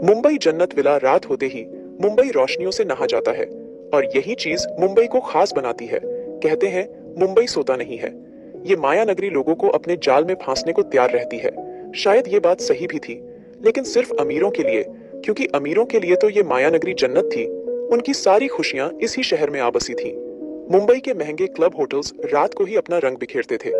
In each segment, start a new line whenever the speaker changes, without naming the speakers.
मुंबई जन्नत विला रात होते ही मुंबई रोशनियों से नहा जाता है और यही चीज मुंबई को खास बनाती है। कहते हैं मुंबई सोता नहीं है। ये माया नगरी लोगों को अपने जाल में फांसने को तैयार रहती है। शायद ये बात सही भी थी, लेकिन सिर्फ अमीरों के लिए, क्योंकि अमीरों के लिए तो ये माया नगरी जन्नत थी। उनकी सारी खुशियां इसी शहर में आ बसी थी। मुंबई के महंगे क्लब होटल्स रात को ही अपना रंग बिखेरते थे।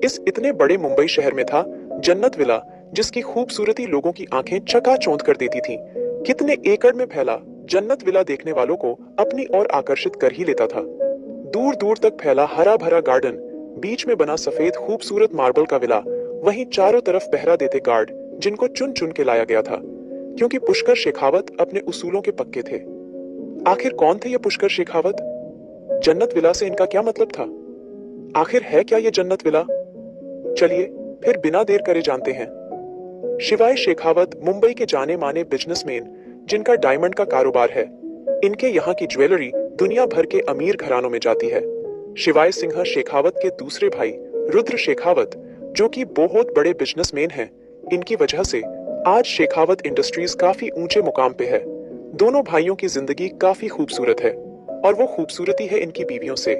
इस इतने बड़े मुंबई शहर में था जन्नत विला, जिसकी खूबसूरती लोगों की आंखें चकाचौंध कर देती थी। कितने एकड़ में फैला जन्नत विला देखने वालों को अपनी ओर आकर्षित कर ही लेता था। दूर दूर तक फैला हरा भरा गार्डन, बीच में बना सफेद खूबसूरत मार्बल का विला, वहीं चारों तरफ पहरा देते गार्ड जिनको चुन चुन के लाया गया था, क्योंकि पुष्कर शेखावत अपने उसूलों के पक्के थे। आखिर कौन थे ये पुष्कर शेखावत? जन्नत विला से इनका क्या मतलब था? आखिर है क्या ये जन्नत विला? चलिए फिर बिना देर करे जानते हैं। शिवाय शेखावत मुंबई के जाने माने बिजनेसमैन, जिनका डायमंड का कारोबार है। इनके यहाँ की ज्वेलरी दुनिया भर के अमीर घरानों में जाती है। शिवाय सिंह शेखावत के दूसरे भाई रुद्र शेखावत, जो कि बहुत बड़े बिजनेसमैन हैं, इनकी वजह से आज शेखावत इंडस्ट्रीज काफी ऊंचे मुकाम पे है। दोनों भाइयों की जिंदगी काफी खूबसूरत है और वो खूबसूरती है इनकी बीवियों से।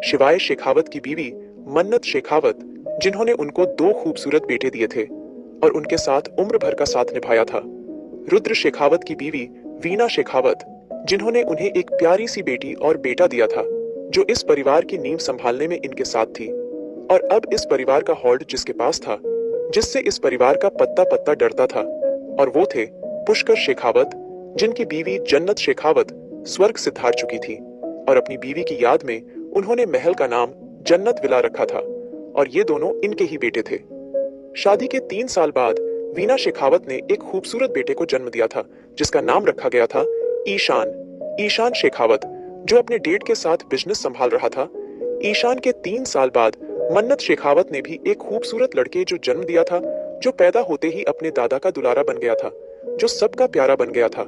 शिवाय शेखावत की बीवी मन्नत शेखावत, जिन्होंने उनको दो खूबसूरत बेटे दिए थे और उनके साथ उम्र भर का साथ निभाया था। रुद्र शेखावत की बीवी वीना शेखावत, जिन्होंने उन्हें एक प्यारी सी बेटी और बेटा दिया था, जो इस परिवार की नींव संभालने में इनके साथ थी। और अब इस परिवार का हॉल्ड जिसके पास था, जिससे इस परिवार का पत्ता पत्ता डरता था, और वो थे पुष्कर शेखावत, जिनकी बीवी जन्नत शेखावत स्वर्ग से धार चुकी थी और अपनी बीवी की याद में उन्होंने महल का नाम जन्नत विला रखा था। और ये दोनों इनके ही बेटे थे। शादी के 3 साल बाद वीना शेखावत ने एक खूबसूरत बेटे को जन्म दिया था, जिसका नाम रखा गया था ईशान। ईशान शेखावत, जो अपने डेड के साथ बिजनेस संभाल रहा था। ईशान के 3 साल बाद मन्नत शेखावत ने भी एक खूबसूरत लड़के जो जन्म दिया था, जो पैदा होते ही अपने दादा का दुलारा बन गया था, जो सबका प्यारा बन गया था।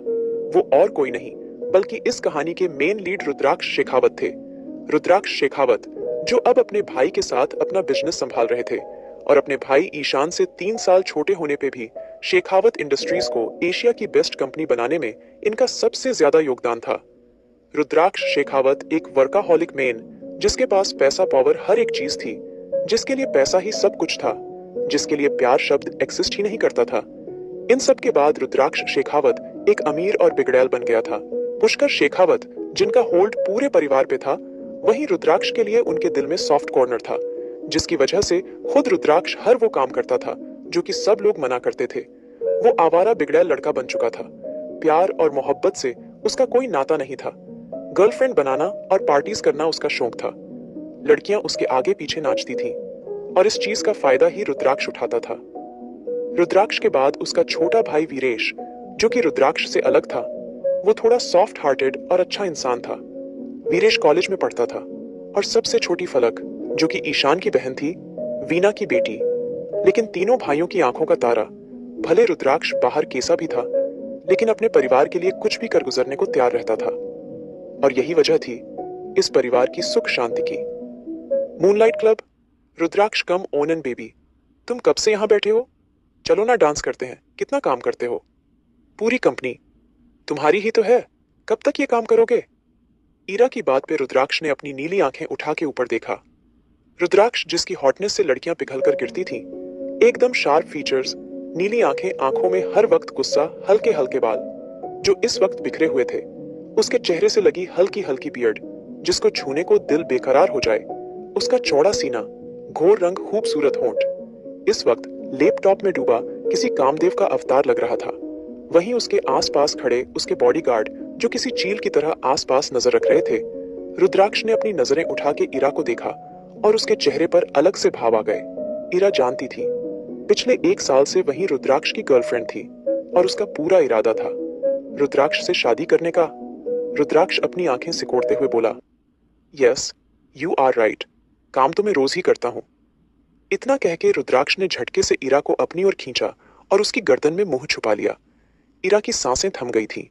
वो और कोई नहीं बल्कि इस कहानी के मेन लीड रुद्राक्ष शेखावत थे। रुद्राक्ष शेखावत, जो अब अपने भाई के साथ अपना बिजनेस संभाल रहे थे और अपने भाई ईशान से 3 साल छोटे होने पे भी शेखावत इंडस्ट्रीज को एशिया की बेस्ट कंपनी बनाने में इनका सबसे ज्यादा योगदान था। रुद्राक्ष शेखावत एक वर्काहॉलिक मैन, जिसके पास पैसा पावर हर एक चीज थी, जिसके लिए पैसा ही सब कुछ था, जिसके लिए प्यार शब्द एक्सिस्ट ही नहीं करता था। इन सब के बाद रुद्राक्ष शेखावत एक अमीर और बिगड़ैल बन गया था। पुष्कर शेखावत, जिनका होल्ड पूरे परिवार पे था, वहीं रुद्राक्ष के लिए उनके दिल में सॉफ्ट कॉर्नर था, जिसकी वजह से खुद रुद्राक्ष हर वो काम करता था जो कि सब लोग मना करते थे। वो आवारा बिगड़ैल लड़का बन चुका था। प्यार और मोहब्बत से उसका कोई नाता नहीं था। गर्लफ्रेंड बनाना और पार्टीज करना उसका शौक था। लड़कियां उसके आगे पीछे नाचती थीं और इस चीज का फायदा ही रुद्राक्ष उठाता था। रुद्राक्ष के बाद उसका छोटा भाई वीरेश, जो कि रुद्राक्ष से अलग था, वो थोड़ा सॉफ्ट हार्टेड और अच्छा इंसान था। वीरेश कॉलेज में पढ़ता था और सबसे छोटी फलक, जो कि ईशान की बहन थी, वीना की बेटी। लेकिन तीनों भाइयों की आंखों का तारा, भले रुद्राक्ष बाहर कैसा भी था, लेकिन अपने परिवार के लिए कुछ भी कर गुजरने को तैयार रहता था। और यही वजह थी इस परिवार की सुख शांति की। मूनलाइट क्लब, रुद्राक्ष कम ओनन बेबी, तुम कब से यहां बैठे हो? चलो ना डांस करते हैं, कितना काम करते हो। पूरी कंपनी तुम्हारी ही तो है, कब तक ये काम करोगे? ईरा की बात पे रुद्राक्ष ने अपनी नीली आंखें उठा के ऊपर देखा। रुद्राक्ष, जिसकी हॉटनेस से लड़कियां पिघलकर गिरती थीं, एकदम शार्प फीचर्स, नीली आंखें, आंखों में हर वक्त गुस्सा, हल्के हल्के बाल जो इस वक्त बिखरे हुए थे, उसके चेहरे से लगी हल्की हल्की बियर्ड जिसको छूने को दिल बेकरार हो जाए, उसका चौड़ा सीना, घोर रंग, खूबसूरत होंठ, इस वक्त लैपटॉप में डूबा किसी कामदेव का अवतार लग रहा था। वहीं उसके आसपास खड़े उसके बॉडीगार्ड, जो किसी चील की तरह आसपास नजर रख रहे थे। रुद्राक्ष ने अपनी नजरें उठा के ईरा को देखा और उसके चेहरे पर अलग से भाव आ गए। ईरा जानती थी पिछले 1 साल से वही रुद्राक्ष की गर्लफ्रेंड थी और उसका पूरा इरादा था रुद्राक्ष से शादी करने का। रुद्राक्ष अपनी आंखें सिकोड़ते हुए बोला, यस, यू आर राइट, काम तो मैं रोज ही करता हूं। इतना कह के रुद्राक्ष ने झटके से ईरा को अपनी ओर खींचा और उसकी गर्दन में मुंह छुपा लिया। ईरा की सांसें थम गई थी।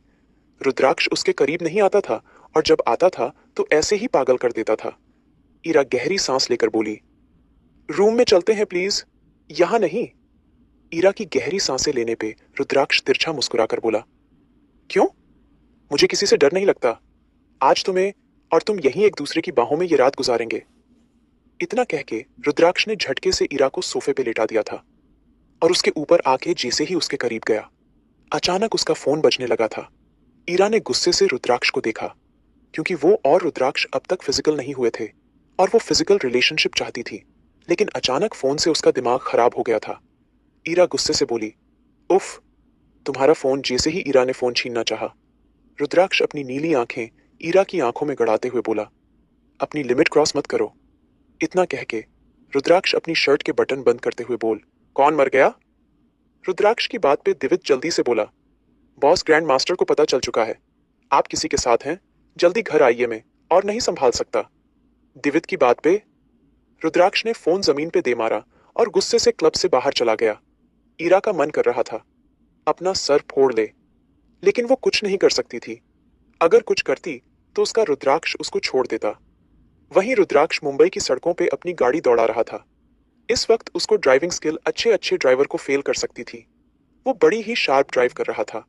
रुद्राक्ष उसके करीब नहीं आता था और जब आता था तो ऐसे ही पागल कर देता था। ईरा गहरी सांस लेकर बोली, रूम में चलते हैं प्लीज, यहां नहीं। ईरा की गहरी सांसें लेने पे रुद्राक्ष तिरछा मुस्कुराकर बोला, क्यों? मुझे किसी से डर नहीं लगता। आज तुम्हें और तुम यहीं एक दूसरे की बाहों में ये रात गुजारेंगे। इतना कह के रुद्राक्ष ने झटके से ईरा को सोफे पे लेटा दिया था और उसके ऊपर आके जैसे ही उसके करीब गया, अचानक उसका फोन बजने लगा था। ईरा ने गुस्से से रुद्राक्ष को देखा, क्योंकि वो और रुद्राक्ष अब तक फिजिकल नहीं हुए थे और वो फिजिकल रिलेशनशिप चाहती थी, लेकिन अचानक फोन से उसका दिमाग खराब हो गया था। ईरा गुस्से से बोली, उफ। तुम्हारा फोन। जैसे ही ईरा ने फोन छीनना चाहा, रुद्राक्ष अपनी नीली आंखें ईरा की आंखों में गड़ाते हुए बोला, अपनी लिमिट क्रॉस मत करो। इतना कह के रुद्राक्ष अपनी शर्ट के बटन बंद करते हुए बोल, कौन मर गया? रुद्राक्ष की बात पे दिवित जल्दी से बोला, बॉस ग्रैंड मास्टर को पता चल चुका है, आप किसी के साथ हैं, जल्दी घर आइए, मैं और नहीं संभाल सकता। दिवित की बात पे रुद्राक्ष ने फोन जमीन पे दे मारा और गुस्से से क्लब से बाहर चला गया। ईरा का मन कर रहा था अपना सर फोड़ ले, लेकिन वो कुछ नहीं कर सकती थी। अगर कुछ करती तो उसका रुद्राक्ष उसको छोड़ देता। वहीं रुद्राक्ष मुंबई की सड़कों पे अपनी गाड़ी दौड़ा रहा था। इस वक्त उसको ड्राइविंग स्किल अच्छे अच्छे ड्राइवर को फेल कर सकती थी। वो बड़ी ही शार्प ड्राइव कर रहा था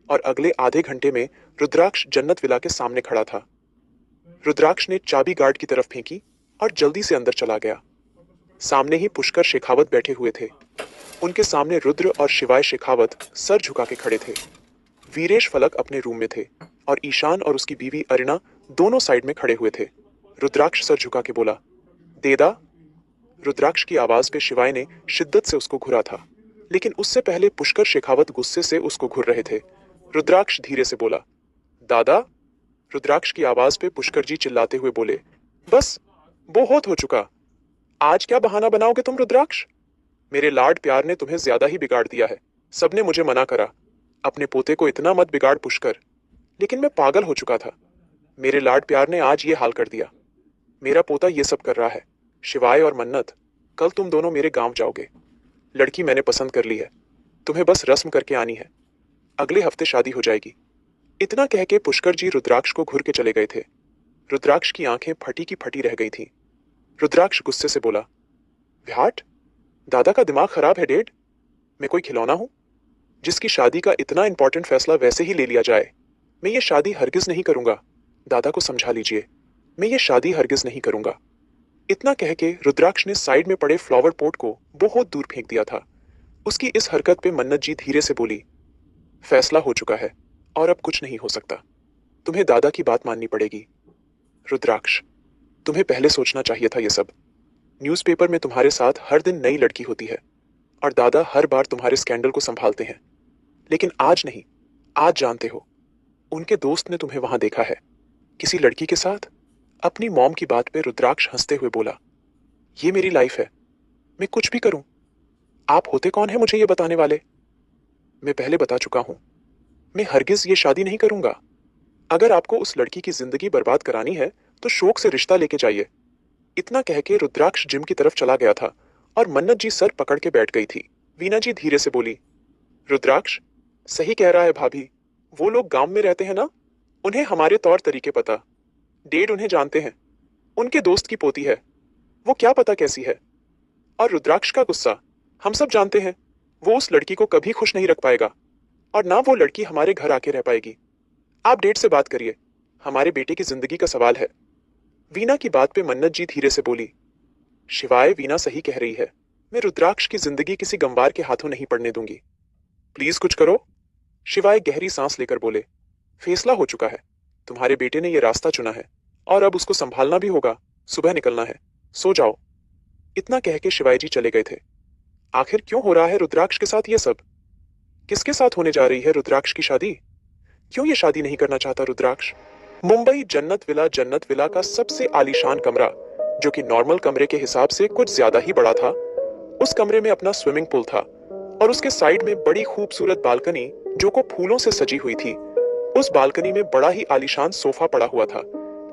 और अगले आधे घंटे में रुद्राक्ष जन्नत विला के सामने खड़ा था। रुद्राक्ष ने चाबी गार्ड की तरफ फेंकी और जल्दी से अंदर चला गया। सामने ही पुष्कर शेखावत बैठे हुए थे। उनके सामने रुद्र और शिवाय शेखावत सर झुका के खड़े थे। वीरेश फलक अपने रूम में थे और ईशान और उसकी बीवी अरिना दोनों साइड में खड़े हुए थे। रुद्राक्ष सर झुका के बोला, देदा। रुद्राक्ष की आवाज पे शिवाय ने शिद्दत से उसको घुरा था, लेकिन उससे पहले पुष्कर शेखावत गुस्से से उसको घुर रहे थे। रुद्राक्ष धीरे से बोला, दादा। रुद्राक्ष की आवाज पे पुष्कर जी चिल्लाते हुए बोले, बस बहुत हो चुका। आज क्या बहाना बनाओगे तुम रुद्राक्ष? मेरे लाड प्यार ने तुम्हें ज्यादा ही बिगाड़ दिया है। सबने मुझे मना करा, अपने पोते को इतना मत बिगाड़ पुष्कर, लेकिन मैं पागल हो चुका था। मेरे लाड प्यार ने आज ये हाल कर दिया। मेरा पोता ये सब कर रहा है। शिवाय और मन्नत, कल तुम दोनों मेरे गांव जाओगे। लड़की मैंने पसंद कर ली है, तुम्हें बस रस्म करके आनी है। अगले हफ्ते शादी हो जाएगी। इतना कह के पुष्कर जी रुद्राक्ष को घुर के चले गए थे। रुद्राक्ष की आंखें फटी की फटी रह गई थी। रुद्राक्ष गुस्से से बोला, व्याट, दादा का दिमाग खराब है डेड। मैं कोई खिलौना हूं जिसकी शादी का इतना इंपॉर्टेंट फैसला वैसे ही ले लिया जाए? मैं ये शादी हरगिज नहीं करूंगा। दादा को समझा लीजिए, मैं ये शादी हरगिज नहीं करूंगा। इतना कह के रुद्राक्ष ने साइड में पड़े फ्लावर पॉट को बहुत दूर फेंक दिया था। उसकी इस हरकत पे मन्नत जी धीरे से बोली, फैसला हो चुका है और अब कुछ नहीं हो सकता। तुम्हें दादा की बात माननी पड़ेगी। रुद्राक्ष, तुम्हें पहले सोचना चाहिए था ये सब। न्यूज़पेपर में तुम्हारे साथ हर दिन नई लड़की होती है और दादा हर बार तुम्हारे स्कैंडल को संभालते हैं, लेकिन आज नहीं। आज जानते हो, उनके दोस्त ने तुम्हें वहां देखा है किसी लड़की के साथ। अपनी मॉम की बात पे रुद्राक्ष हंसते हुए बोला, ये मेरी लाइफ है, मैं कुछ भी करूं। आप होते कौन है मुझे ये बताने वाले? मैं पहले बता चुका हूं, मैं हरगिज ये शादी नहीं करूंगा। अगर आपको उस लड़की की जिंदगी बर्बाद करानी है तो शौक से रिश्ता लेके जाइए। इतना कह के रुद्राक्ष जिम की तरफ चला गया था और मन्नत जी सर पकड़ के बैठ गई थी। वीना जी धीरे से बोली, रुद्राक्ष, सही कह रहा है भाभी। वो लोग गांव में रहते हैं ना, उन्हें हमारे तौर तरीके पता। डेड उन्हें जानते हैं, उनके दोस्त की पोती है, वो क्या पता कैसी है। और रुद्राक्ष का गुस्सा हम सब जानते हैं। वो उस लड़की को कभी खुश नहीं रख पाएगा और ना वो लड़की हमारे घर आके रह पाएगी। आप डेड से बात करिए, हमारे बेटे की जिंदगी का सवाल है। वीना की बात पे मन्नत जी धीरे से बोली, शिवाय, वीना सही कह रही है। मैं रुद्राक्ष की जिंदगी किसी गंवार के हाथों नहीं पड़ने दूंगी। प्लीज कुछ करो। शिवाय गहरी सांस लेकर बोले, फैसला हो चुका है। तुम्हारे बेटे ने यह रास्ता चुना है और अब उसको संभालना भी होगा। सुबह निकलना है, सो जाओ। इतना कह के शिवाय जी चले गए थे। आखिर क्यों हो रहा है रुद्राक्ष के साथ ये सब? किसके साथ होने जा रही है रुद्राक्ष की शादी? क्यों ये शादी नहीं करना चाहता रुद्राक्ष? मुंबई जन्नत विला का सबसे आलीशान कमरा, जो कि नॉर्मल कमरे के हिसाब से कुछ ज्यादा ही बड़ा था, उस कमरे में अपना स्विमिंग पूल था और उसके साइड में बड़ी खूबसूरत बालकनी जो को फूलों से सजी हुई थी। उस बालकनी में बड़ा ही आलीशान सोफा पड़ा हुआ था,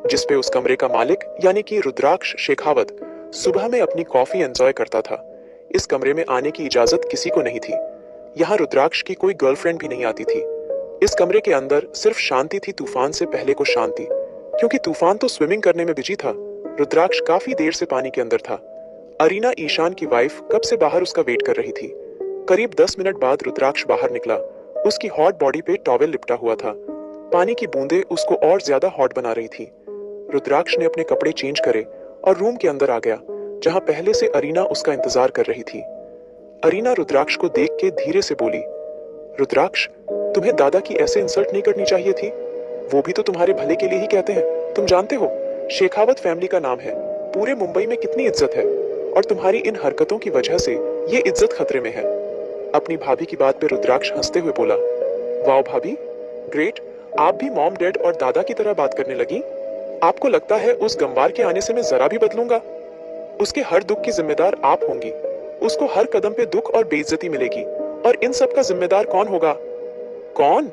जिसपे उस कमरे का मालिक यानी कि रुद्राक्ष शेखावत सुबह में अपनी कॉफी एंजॉय करता था। इस कमरे में आने की इजाजत किसी को नहीं थी। यहाँ रुद्राक्ष की कोई गर्लफ्रेंड भी नहीं आती थी। इस कमरे के अंदर सिर्फ शांति थी तूफान से पहले को शांति, क्योंकि तूफान तो स्विमिंग करने में बिजी था। रुद्राक्ष काफी देर से पानी के अंदर था। अरीना, ईशान की वाइफ, कब से बाहर उसका वेट कर रही थी। करीब 10 मिनट बाद रुद्राक्ष बाहर निकला। उसकी हॉट बॉडी पे टॉवेल लिपटा हुआ था। पानी की बूंदें उसको और ज्यादा हॉट बना रही थी। रुद्राक्ष ने अपने कपड़े चेंज करे और रूम के अंदर आ गया, जहां पहले से अरीना उसका इंतजार कर रही थी। अरीना रुद्राक्ष को देख के धीरे से बोली, रुद्राक्ष, तुम्हें दादा की ऐसे इंसल्ट नहीं करनी चाहिए थी। वो भी तो तुम्हारे भले के लिए ही कहते हैं। तुम जानते हो, शेखावत फैमिली का नाम है, पूरे मुंबई में कितनी इज्जत है, और तुम्हारी इन हरकतों की वजह से ये इज्जत खतरे में है। अपनी भाभी की बात पे रुद्राक्ष हंसते हुए बोला, वाओ भाभी, ग्रेट, आप भी मॉम डैड और दादा की तरह बात करने लगी। आपको लगता है उस गंवार के आने से मैं जरा भी बदलूंगा? उसके हर दुख की जिम्मेदार आप होंगी। उसको हर कदम पे दुख और बेइज्जती मिलेगी, और इन सब का जिम्मेदार कौन होगा? कौन?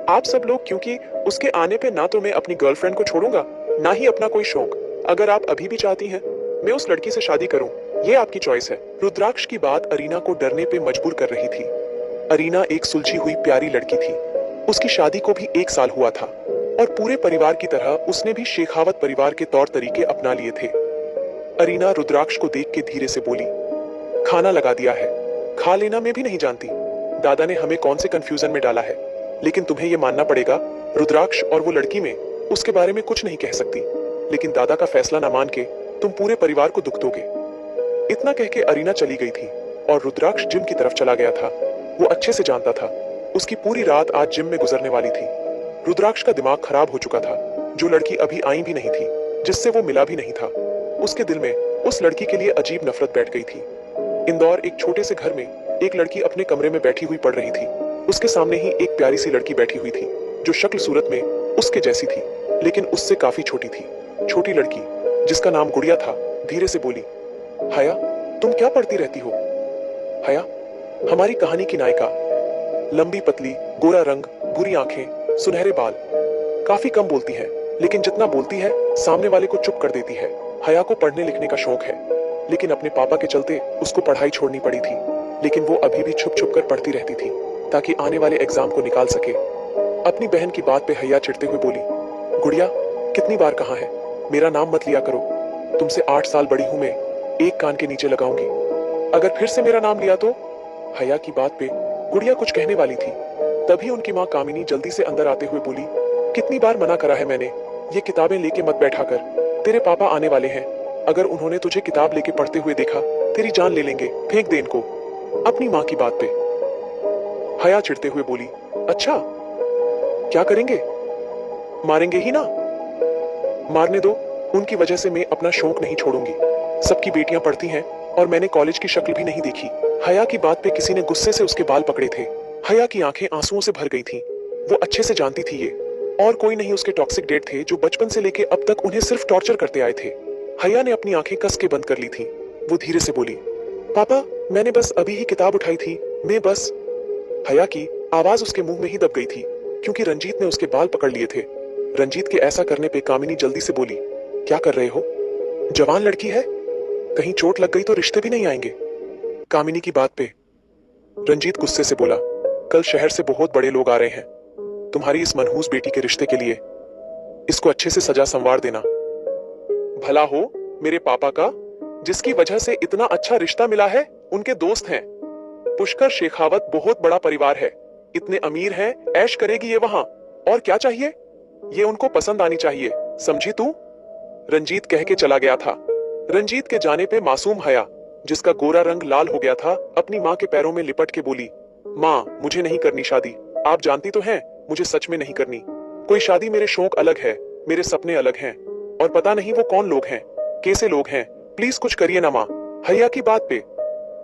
आप सब लोग, क्योंकि उसके आने पे ना तो मैं अपनी गर्लफ्रेंड को छोड़ूंगा, ना ही अपना कोई शौक। अगर आप अभी भी चाहती हैं मैं उस लड़की से शादी करूं, ये आपकी चॉइस है। रुद्राक्ष की बात अरीना को डरने पे मजबूर कर रही थी। अरीना एक सुलझी हुई प्यारी लड़की थी। उसकी शादी को भी 1 साल हुआ था, और पूरे परिवार की तरह उसने भी शेखावत परिवार के तौर तरीके अपना लिए थे। अरीना रुद्राक्ष को देख के धीरे से बोली, खाना लगा दिया है, खा लेना। मैं भी नहीं जानती दादा ने हमें कौन से कंफ्यूजन में डाला है, लेकिन तुम्हें यह मानना पड़ेगा, रुद्राक्ष और वो लड़की में उसके बारे में कुछ नहीं कह सकती, लेकिन दादा का फैसला ना मान के तुम पूरे परिवार को दुख दोगे। इतना कह के अरीना चली गई थी, और रुद्राक्ष जिम की तरफ चला गया था। वो अच्छे से जानता था उसकी पूरी रात आज जिम में गुजरने वाली थी। रुद्राक्ष का दिमाग खराब हो चुका था। जो लड़की अभी आई भी नहीं थी, जिससे वो मिला भी नहीं था, उसके दिल में उस लड़की के लिए अजीब नफरत बैठ गई थी। इंदौर एक छोटे से घर में एक लड़की अपने कमरे में बैठी हुई पढ़ रही थी। उसके सामने ही एक प्यारी सी लड़की बैठी हुई थी, जो शक्ल सूरत में उसके जैसी थी, लेकिन उससे काफी छोटी थी। छोटी लड़की, जिसका नाम गुड़िया था, धीरे से बोली, हया, तुम क्या पढ़ती रहती हो? हया, हमारी कहानी की नायिका, लंबी पतली, गोरा रंग, भूरी आंखें, सुनहरे बाल, काफी कम बोलती है, लेकिन जितना बोलती है सामने वाले को चुप कर देती है। हया को पढ़ने लिखने का शौक है, लेकिन अपने पापा के चलते उसको पढ़ाई छोड़नी पड़ी थी, लेकिन वो अभी भी छुप छुप कर पढ़ती रहती थी, ताकि आने वाले एग्जाम को निकाल सके। अपनी बहन की बात पे हया चिढ़ते हुए बोली, गुड़िया, कितनी बार कहा है मेरा नाम मत लिया करो। तुमसे 8 साल बड़ी हूं मैं, एक कान के नीचे लगाऊंगी। अगर फिर से मेरा नाम लिया तो? हया की बात पे गुड़िया कुछ कहने वाली थी, तभी उनकी माँ कामिनी जल्दी से अंदर आते हुए बोली, कितनी बार मना करा है मैंने, ये किताबें लेके मत बैठा कर, तेरे पापा आने वाले हैं। अगर उन्होंने तुझे किताब लेके पढ़ते हुए देखा, तेरी जान ले लेंगे, फेंक दे इनको। अपनी माँ की बात पे हया चिढ़ते हुए बोली, अच्छा, क्या करेंगे? मारेंगे ही ना? मारने दो, उनकी वजह से मैं अपना शौक नहीं छोड़ूंगी। सबकी बेटियां पढ़ती हैं, और मैंने कॉलेज की शक्ल भी नहीं देखी। हया की बात पे किसी ने गुस्से से उसके बाल पकड़े थे। हया की आंखें आंसुओं से भर गई थीं। वो अच्छे से जानती थी ये और कोई नहीं उसके टॉक्सिक डेट थे, जो बचपन से लेके अब तक उन्हें सिर्फ टॉर्चर करते आए थे। हया ने अपनी आंखें कस के बंद कर ली थी। वो धीरे से बोली, पापा, मैंने बस अभी ही किताब उठाई थी, मैं बस। हया की आवाज उसके मुंह में ही दब गई थी, क्योंकि रंजीत ने उसके बाल पकड़ लिए थे। रंजीत के ऐसा करने पे कामिनी जल्दी से बोली, क्या कर रहे हो? जवान लड़की है, कहीं चोट लग गई तो रिश्ते भी नहीं आएंगे। कामिनी की बात पे रंजीत गुस्से से बोला, कल शहर से बहुत बड़े लोग आ रहे हैं तुम्हारी इस मनहूस बेटी के रिश्ते के लिए। इसको अच्छे से सजा संवार देना। भला हो मेरे पापा का, जिसकी वजह से इतना अच्छा रिश्ता मिला है। उनके दोस्त हैं। पुष्कर शेखावत बहुत बड़ा परिवार है, इतने अमीर हैं, ऐश करेगी ये वहां। और क्या चाहिए? ये उनको पसंद आनी चाहिए, समझी तू? रंजीत कह के चला गया था। रंजीत के जाने पे मासूम हया, जिसका गोरा रंग लाल हो गया था, अपनी माँ के पैरों में लिपट के बोली, माँ, मुझे नहीं करनी शादी। आप जानती तो हैं मुझे सच में नहीं करनी कोई शादी। मेरे शौक अलग है, मेरे सपने अलग हैं, और पता नहीं वो कौन लोग हैं, कैसे लोग हैं। प्लीज कुछ करिए ना माँ। हया की बात पे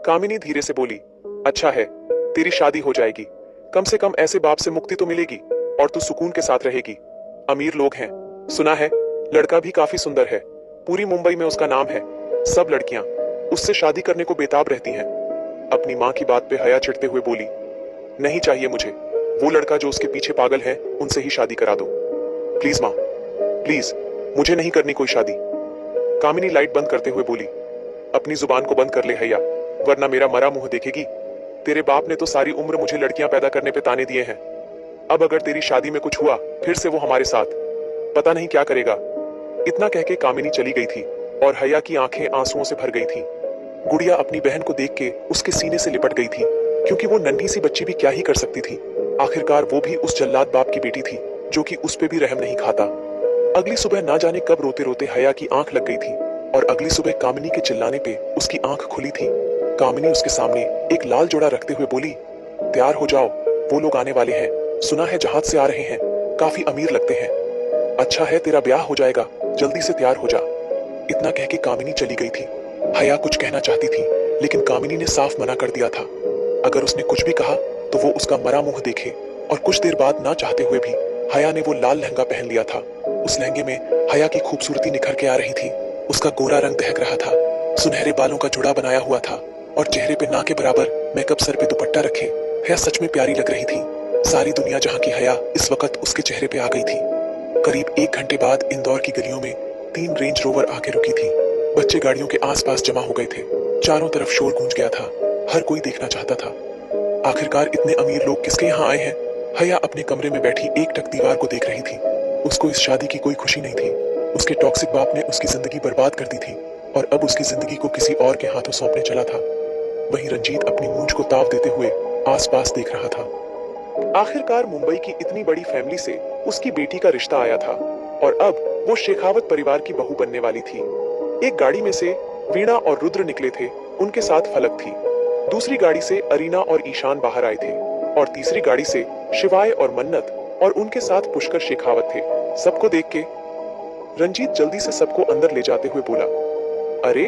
कामिनी धीरे से बोली, अच्छा है, तेरी शादी हो जाएगी। कम से कम ऐसे बाप से मुक्ति तो मिलेगी, और तू सुकून के साथ रहेगी। अमीर लोग हैं, सुना है, लड़का भी काफी सुंदर है, पूरी मुंबई में उसका नाम है। सब लड़कियां उससे शादी करने को बेताब रहती हैं। अपनी माँ की बात पे हया चिढ़ते हुए बोली, नहीं चाहिए मुझे। वो लड़का जो उसके पीछे पागल है, उनसे ही शादी करा दो। प्लीज माँ, प्लीज, मुझे नहीं करनी कोई शादी। कामिनी लाइट बंद करते हुए बोली, अपनी जुबान को बंद कर ले हया, वरना मेरा मरा मुंह देखेगी। तेरे बाप ने तो सारी उम्र मुझे लड़कियां पैदा करने पे ताने दिए हैं। अब अगर तेरी शादी में कुछ हुआ, फिर से वो हमारे साथ, पता नहीं क्या करेगा। इतना कह के कामिनी चली गई थी, और हया की आंखें आंसुओं से भर गई थी। गुड़िया अपनी बहन को देख के उसके सीने से लिपट गई थी। क्योंकि वो नन्ही सी बच्ची भी क्या ही कर सकती थी। आखिरकार वो भी उस जल्लाद बाप की बेटी थी जो कि उस पे भी रहम नहीं खाता। अगली सुबह ना जाने कब रोते रोते हया की आंख लग गई थी और अगली सुबह कामिनी के चिल्लाने पे उसकी आंख खुली थी। कामिनी उसके सामने एक लाल जोड़ा रखते हुए बोली, तैयार हो जाओ, वो लोग आने वाले हैं, सुना है जहाज से आ रहे हैं, काफी अमीर लगते हैं। अच्छा है तेरा ब्याह हो जाएगा, जल्दी से तैयार हो जा। इतना कह के कामिनी चली गई थी। हया कुछ कहना चाहती थी लेकिन कामिनी ने साफ मना कर दिया था। अगर उसने कुछ भी कहा तो वो उसका मरा मुंह देखे। और कुछ देर बाद ना चाहते हुए भी हया ने वो लाल लहंगा पहन लिया था। उस लहंगे में हया की खूबसूरती निखर के आ रही थी। उसका गोरा रंग दहक रहा था, सुनहरे बालों का जुड़ा बनाया हुआ था और चेहरे पे ना के बराबर मेकअप, सर पे दुपट्टा रखे हया सच में प्यारी लग रही थी। सारी दुनिया जहाँ की हया इस वक्त उसके चेहरे पे आ गई थी। करीब 1 घंटे बाद इंदौर की गलियों में 3 रेंज रोवर आके रुकी थी। बच्चे गाड़ियों के आसपास जमा हो गए थे। चारों तरफ शोर गूंज गया था, हर कोई देखना चाहता था। आखिरकार इतने अमीर लोग किसके यहाँ आए हैं? हया अपने कमरे में बैठी एकटक दीवार को देख रही थी। उसको इस शादी की कोई खुशी नहीं थी। उसके टॉक्सिक बाप ने उसकी जिंदगी बर्बाद कर दी थी और अब उसकी जिंदगी को किसी और के हाथों सौंपने चला था। वहीं रंजीत अपनी मूंछ को ताव देते हुए आसपास देख रहा था। आखिरकार मुंबई की इतनी बड़ी फैमिली से उसकी बेटी का रिश्ता आया था और अब वो शेखावत परिवार की बहू बनने वाली थी। एक गाड़ी में से वीणा और रुद्र निकले थे, उनके साथ फलक थी। दूसरी गाड़ी से अरीना और ईशान बाहर आए थे और तीसरी गाड़ी से शिवाय और मन्नत और उनके साथ पुष्कर शेखावत थे। सबको देख के रंजीत जल्दी से सबको अंदर ले जाते हुए बोला, अरे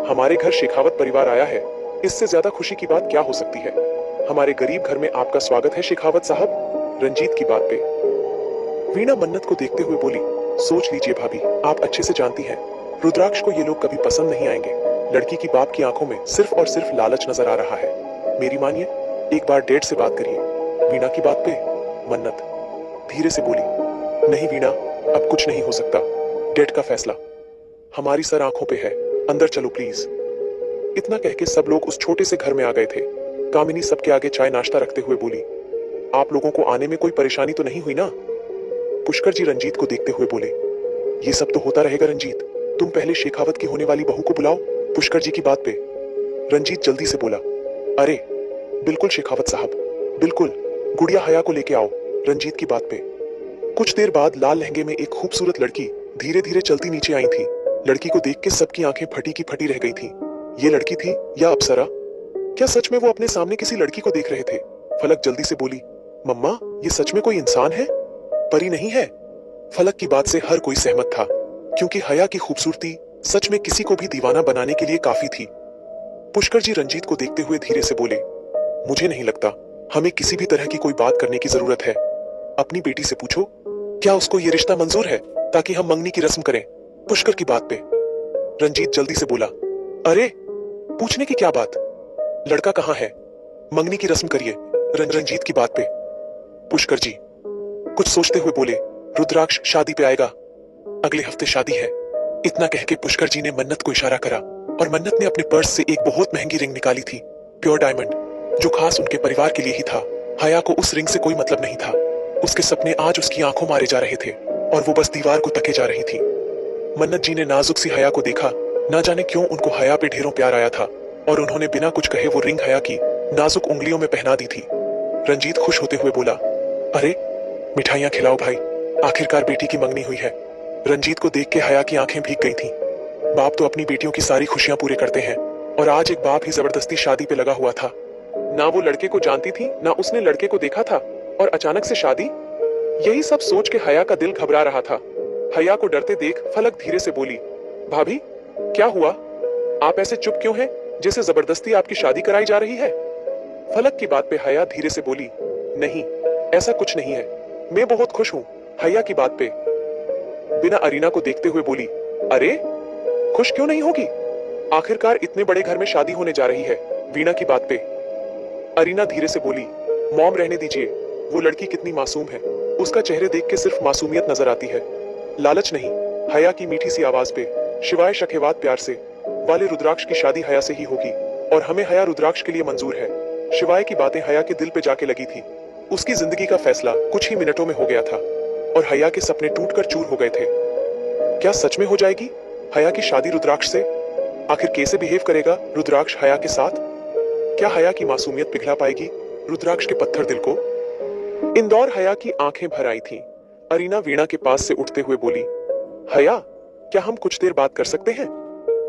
हमारे घर शेखावत परिवार आया है, इससे ज्यादा खुशी की बात क्या हो सकती है। हमारे गरीब घर में आपका स्वागत है शेखावत साहब। रंजीत की बात पे वीणा मन्नत को देखते हुए बोली, सोच लीजिए भाभी, आप अच्छे से जानती हैं रुद्राक्ष को ये लोग कभी पसंद नहीं आएंगे। लड़की की बाप की आंखों में सिर्फ और सिर्फ लालच नजर आ रहा है। मेरी मानिए, एक बार डैड से बात करिए। वीणा की बात पे मन्नत धीरे से बोली, नहीं वीणा, अब कुछ नहीं हो सकता। डैड का फैसला हमारी सर आंखों पे है, अंदर चलो प्लीज। इतना कह के सब लोग उस छोटे से घर में आ गए थे। कामिनी सबके आगे चाय नाश्ता रखते हुए बोली, आप लोगों को आने में कोई परेशानी तो नहीं हुई ना? पुष्कर जी रंजीत को देखते हुए बोले, ये सब तो होता रहेगा रंजीत, तुम पहले शेखावत की होने वाली बहू को बुलाओ। पुष्कर जी की बात पे रंजीत जल्दी से बोला, अरे बिल्कुल शेखावत साहब, बिल्कुल, गुड़िया हया को लेके आओ। रंजीत की बात पे कुछ देर बाद लाल लहंगे में एक खूबसूरत लड़की धीरे धीरे चलती नीचे आई थी। लड़की को देख के सबकी आंखें फटी की फटी रह गई थी। ये लड़की थी या अप्सरा? क्या सच में वो अपने सामने किसी लड़की को देख रहे थे? फलक जल्दी से बोली, मम्मा ये सच में कोई इंसान है, परी नहीं है। फलक की बात से हर कोई सहमत था क्योंकि हया की खूबसूरती सच में किसी को भी दीवाना बनाने के लिए काफी थी। पुष्कर जी रंजीत को देखते हुए धीरे से बोले, मुझे नहीं लगता हमें किसी भी तरह की कोई बात करने की जरूरत है। अपनी बेटी से पूछो क्या उसको ये रिश्ता मंजूर है ताकि हम मंगनी की रस्म करें। पुष्कर की बात पे रंजीत जल्दी से बोला, अरे पूछने की क्या बात, लड़का कहाँ है, मंगनी की रस्म करिए। रंजीत की बात पे पुष्कर जी कुछ सोचते हुए बोले, रुद्राक्ष शादी पे आएगा, अगले हफ्ते शादी है। इतना कह के पुष्कर जी ने मन्नत को इशारा करा और मन्नत ने अपने पर्स से एक बहुत महंगी रिंग निकाली थी, प्योर डायमंड, जो खास उनके परिवार के लिए ही था। हया को उस रिंग से कोई मतलब नहीं था। उसके सपने आज उसकी आंखों मारे जा रहे थे और वो बस दीवार को तके जा रही थी। मन्नत जी ने नाजुक सी हया को देखा, ना जाने क्यों उनको हया पे ढेरों प्यार आया था और उन्होंने बिना कुछ कहे वो रिंग हया की नाजुक उंगलियों में पहना दी थी। रंजीत खुश होते हुए बोला, अरे मिठाइयां खिलाओ भाई, आखिरकार बेटी की मंगनी हुई है। रंजीत को देख के हया की आंखें भीग गई थीं। बाप तो अपनी बेटियों की सारी खुशियां पूरे करते हैं और आज एक बाप ही जबरदस्ती शादी पे लगा हुआ था। ना वो लड़के को जानती थी ना उसने लड़के को देखा था और अचानक से शादी। यही सब सोच के हया का दिल घबरा रहा था। हया को डरते देख फलक धीरे से बोली, भाभी क्या हुआ, आप ऐसे चुप क्यों हैं, जैसे जबरदस्ती आपकी शादी कराई जा रही है। फलक की बात पे हया धीरे से बोली, नहीं ऐसा कुछ नहीं है, मैं बहुत खुश हूँ। हया की बात पे बिना अरीना को देखते हुए बोली, अरे खुश क्यों नहीं होगी, आखिरकार इतने बड़े घर में शादी होने जा रही है। वीणा की बात पे अरीना धीरे से बोली, मॉम रहने दीजिए, वो लड़की कितनी मासूम है, उसका चेहरे देख के सिर्फ मासूमियत नजर आती है, लालच नहीं। हया की मीठी सी आवाज पे शिवाय शखेवात प्यार से, वाले रुद्राक्ष की शादी हया से ही होगी और हमें हया रुद्राक्ष के लिए मंजूर है। शिवाय की बातें हया के दिल पे जाके लगी थी। उसकी जिंदगी का फैसला कुछ ही मिनटों में हो गया था और हया के सपने टूटकर चूर हो गए थे। क्या सच में हो जाएगी हया की शादी रुद्राक्ष से? आखिर कैसे बिहेव करेगा रुद्राक्ष हया के साथ? क्या हया की मासूमियत पिघला पाएगी रुद्राक्ष के पत्थर दिल को? इंदौर हया की आंखें भर आई थीं। अरीना वीणा के पास से उठते हुए बोली, हया, क्या हम कुछ देर बात कर सकते हैं?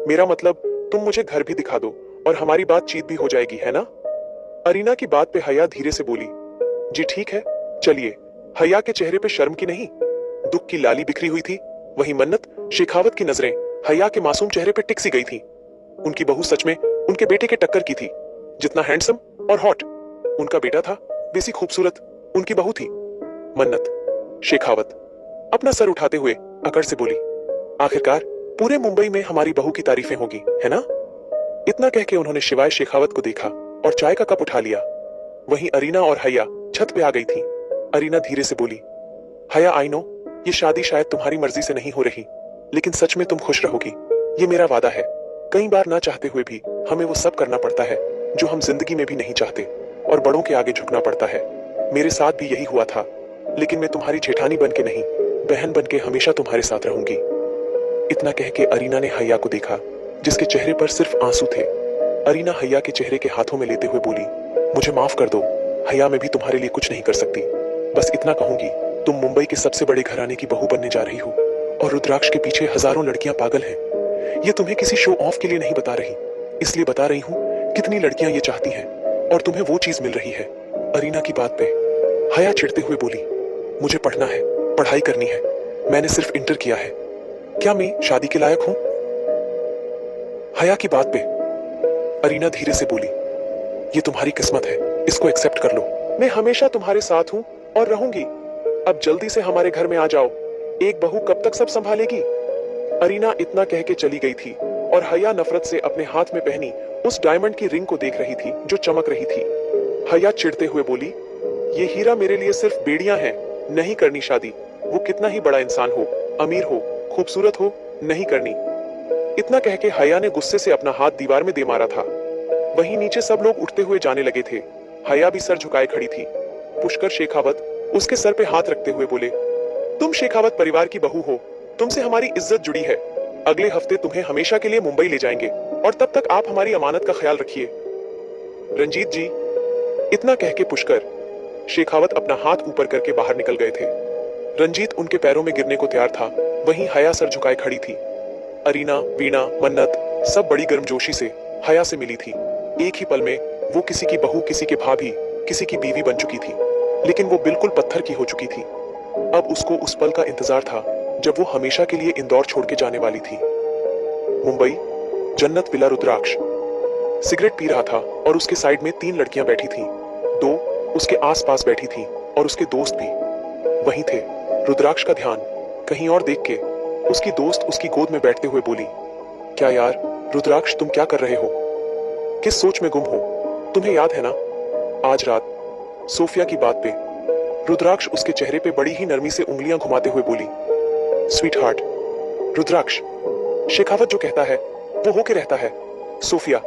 मेरा मतलब, तुम मुझे घर भी दिखा दो और हमारी बातचीत भी हो जाएगी, है ना? अरीना की बात पे हया धीरे से बोली, जी ठीक है, चलिए। हया के चेहरे पे शर्म की नहीं, दुख की लाली बिखरी हुई थी। वहीं मन्नत, शेखावत की नजरें हया के मासूम चेहरे पे टिक सी गई थी। उनकी बहू सच में उनके बेटे के टक्कर की थी। जितना हैंडसम और हॉट उनका बेटा था, वैसी खूबसूरत उनकी बहू थी। मन्नत, शेखावत अपना सर उठाते हुए अकड़ से बोली, आखिरकार पूरे मुंबई में हमारी बहू की तारीफें होगी, है ना? इतना कह के उन्होंने शिवाय शेखावत को देखा और चाय का कप उठा लिया। वहीं अरीना और हया छत पे आ गई थी। अरीना धीरे से बोली, हया, आई नो ये शादी शायद तुम्हारी मर्जी से नहीं हो रही, लेकिन सच में तुम खुश रहोगी, ये मेरा वादा है। कई बार ना चाहते हुए भी हमें वो सब करना पड़ता है जो हम जिंदगी में भी नहीं चाहते, और बड़ों के आगे झुकना पड़ता है। मेरे साथ भी यही हुआ था, लेकिन मैं तुम्हारी जेठानी बन के नहीं, बहन बन के हमेशा तुम्हारे साथ रहूंगी। इतना कह के अरीना ने हया को देखा, जिसके चेहरे पर सिर्फ आंसू थे। अरीना हया के चेहरे के हाथों में लेते हुए बोली, मुझे माफ कर दो हया, मैं भी तुम्हारे लिए कुछ नहीं कर सकती। बस इतना कहूंगी, तुम मुंबई के सबसे बड़े घराने की बहू बनने जा रही हो, और रुद्राक्ष के पीछे हजारों लड़कियां पागल हैं। ये तुम्हें किसी शो ऑफ के लिए नहीं बता रही, इसलिए बता रही हूँ कितनी लड़कियां ये चाहती हैं, और तुम्हें वो चीज मिल रही है। अरीना की बात पे हया चिढ़ते हुए बोली, मुझे पढ़ना है, पढ़ाई करनी है, मैंने सिर्फ इंटर किया है, क्या मैं शादी के लायक हूं? हया की बात पे अरीना धीरे से बोली, ये तुम्हारी किस्मत है, इसको एक्सेप्ट कर लो। मैं हमेशा तुम्हारे साथ हूं और रहूंगी। अब जल्दी से हमारे घर में आ जाओ, एक बहू कब तक सब संभालेगी? अरीना इतना कह के चली गई थी, और हया नफरत से अपने हाथ में पहनी उस डायमंड की रिंग को देख रही थी जो चमक रही थी। हया चिढ़ते हुए बोली, ये हीरा मेरे लिए सिर्फ बेड़ियां हैं, नहीं करनी शादी। वो कितना ही बड़ा इंसान हो, अमीर हो, खूबसूरत हो, नहीं करनी। इतना कह के हया ने गुस्से से अपना हाथ दीवार में दे मारा था। वहीं नीचे सब लोग उठते हुए जाने लगे थे। हया भी सर झुकाए खड़ी थी। पुष्कर शेखावत उसके सर पे हाथ रखते हुए बोले, तुम शेखावत परिवार की बहू हो, तुमसे हमारी इज्जत जुड़ी है। अगले हफ्ते तुम्हें हमेशा के लिए मुंबई ले जाएंगे, और तब तक आप हमारी अमानत का ख्याल रखिए। रंजीत जी, इतना कह के पुष्कर शेखावत अपना हाथ ऊपर करके बाहर निकल गए थे। रंजीत उनके पैरों में गिरने को तैयार था। वहीं हया सर झुकाए खड़ी थी। अरीना, वीणा, मन्नत सब बड़ी गर्मजोशी से हया से मिली थी। एक ही पल में वो किसी की बहू, किसी के भाभी, किसी की बीवी बन चुकी थी, लेकिन वो बिल्कुल पत्थर की हो चुकी थी। अब उसको उस पल का इंतजार था जब वो हमेशा के लिए इंदौर छोड़ के जाने वाली थी। मुंबई, जन्नत विला रुद्राक्ष सिगरेट पी रहा था, और उसके साइड में 3 लड़कियां बैठी थीं। 2 उसके आस पास बैठी थीं, और उसके दोस्त भी वहीं थे। रुद्राक्ष का ध्यान कहीं और देख के उसकी दोस्त उसकी गोद में बैठते हुए बोली, क्या यार रुद्राक्ष, तुम क्या कर रहे हो? किस सोच में गुम हो? तुम्हें याद है ना आज रात सोफिया की बात पे? रुद्राक्ष उसके चेहरे पे बड़ी ही नरमी से उंगलियां घुमाते हुए बोली, स्वीट हार्ट। रुद्राक्ष, शेखावत जो कहता है वो होके रहता है। सोफिया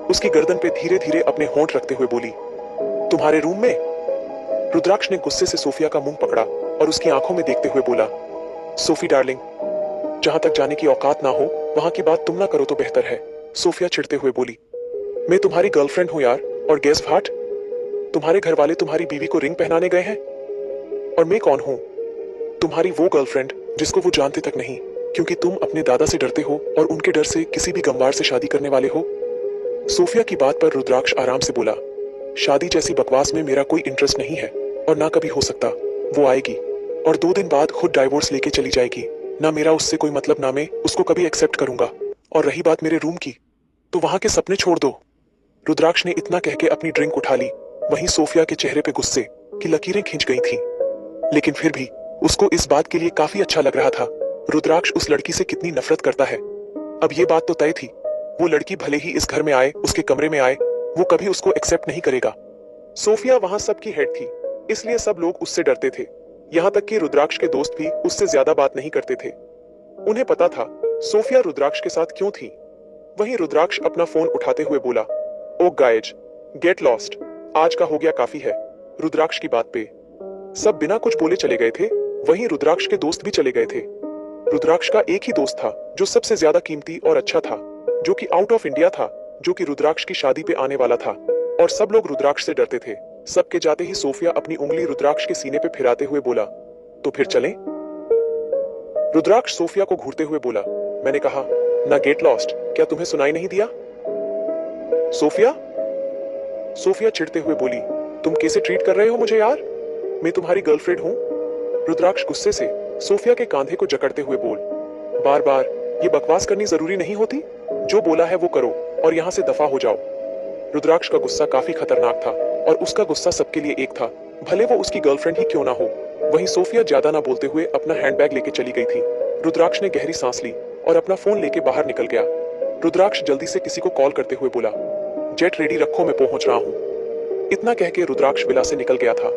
उसकी गर्दन पे धीरे धीरे अपने होंठ रखते हुए बोली, तुम्हारे रूम में? रुद्राक्ष ने गुस्से से सोफिया का मुंह पकड़ा और उसकी आंखों में देखते हुए बोला, सोफी डार्लिंग, जहां तक जाने की औकात ना हो वहां की बात तुम ना करो तो बेहतर है। सोफिया चिढ़ते हुए बोली, मैं तुम्हारी गर्लफ्रेंड हूं यार, और गेस व्हाट? तुम्हारे घर वाले तुम्हारी बीवी को रिंग पहनाने गए हैं, और मैं कौन हूं? तुम्हारी वो गर्लफ्रेंड जिसको वो जानते तक नहीं, क्योंकि तुम अपने दादा से डरते हो और उनके डर से किसी भी गंवार से शादी करने वाले हो। सोफिया की बात पर रुद्राक्ष आराम से बोला, शादी जैसी बकवास में मेरा कोई इंटरेस्ट नहीं है, और ना कभी हो सकता। वो आएगी और 2 दिन बाद खुद डाइवोर्स लेके चली जाएगी। ना मेरा उससे कोई मतलब, ना मैं उसको कभी एक्सेप्ट करूंगा। और रही बात मेरे रूम की, तो वहां के सपने छोड़ दो। रुद्राक्ष ने इतना कह के अपनी ड्रिंक उठा ली। वहीं सोफिया के चेहरे पे गुस्से की लकीरें खिंच गई थीं, लेकिन फिर भी उसको इस बात के लिए काफी अच्छा लग रहा था रुद्राक्ष उस लड़की से कितनी नफरत करता है। अब ये बात तो तय थी, वो लड़की भले ही इस घर में आए, उसके कमरे में आए, वो कभी उसको एक्सेप्ट नहीं करेगा। सोफिया वहां सबकी हेड थी, इसलिए सब लोग उससे डरते थे। यहां तक कि रुद्राक्ष के दोस्त भी उससे ज्यादा बात नहीं करते थे। उन्हें पता था सोफिया रुद्राक्ष के साथ क्यों थी। वहीं रुद्राक्ष अपना फोन उठाते हुए बोला, ओ गाइज, गेट लॉस्ट, आज का हो गया काफी है। रुद्राक्ष की बात पे सब बिना कुछ बोले चले गए थे। वहीं रुद्राक्ष के दोस्त भी चले गए थे। रुद्राक्ष का एक ही दोस्त था जो सबसे ज्यादा कीमती और अच्छा था, जो कि आउट ऑफ इंडिया था, जो कि रुद्राक्ष की शादी पे आने वाला था। और सब लोग रुद्राक्ष से डरते थे। सबके जाते ही सोफिया अपनी उंगली रुद्राक्ष के सीने पे फिराते हुए बोला, तो फिर चलें? रुद्राक्ष सोफिया को घूरते हुए बोला, मैंने कहा ना गेट लॉस्ट, क्या तुम्हें सुनाई नहीं दिया? सोफिया सोफिया चिढ़ते हुए बोली, तुम कैसे ट्रीट कर रहे हो मुझे यार? मैं तुम्हारी गर्लफ्रेंड हूं। रुद्राक्ष गुस्से से सोफिया के कांधे को जकड़ते हुए बोल, बार बार ये बकवास करनी जरूरी नहीं होती। जो बोला है वो करो और यहां से दफा हो जाओ। रुद्राक्ष का गुस्सा काफी खतरनाक था और उसका गुस्सा सबके लिए एक था, भले वो उसकी गर्लफ्रेंड ही क्यों ना हो। वहीं सोफिया ज्यादा ना बोलते हुए अपना हैंडबैग लेके चली गई थी। रुद्राक्ष ने गहरी सांस ली और अपना फोन लेके बाहर निकल गया। रुद्राक्ष जल्दी से किसी को कॉल करते हुए बोला, जेट रेडी रखो, मैं पहुंच रहा हूं। इतना कह के रुद्राक्ष विला से निकल गया था।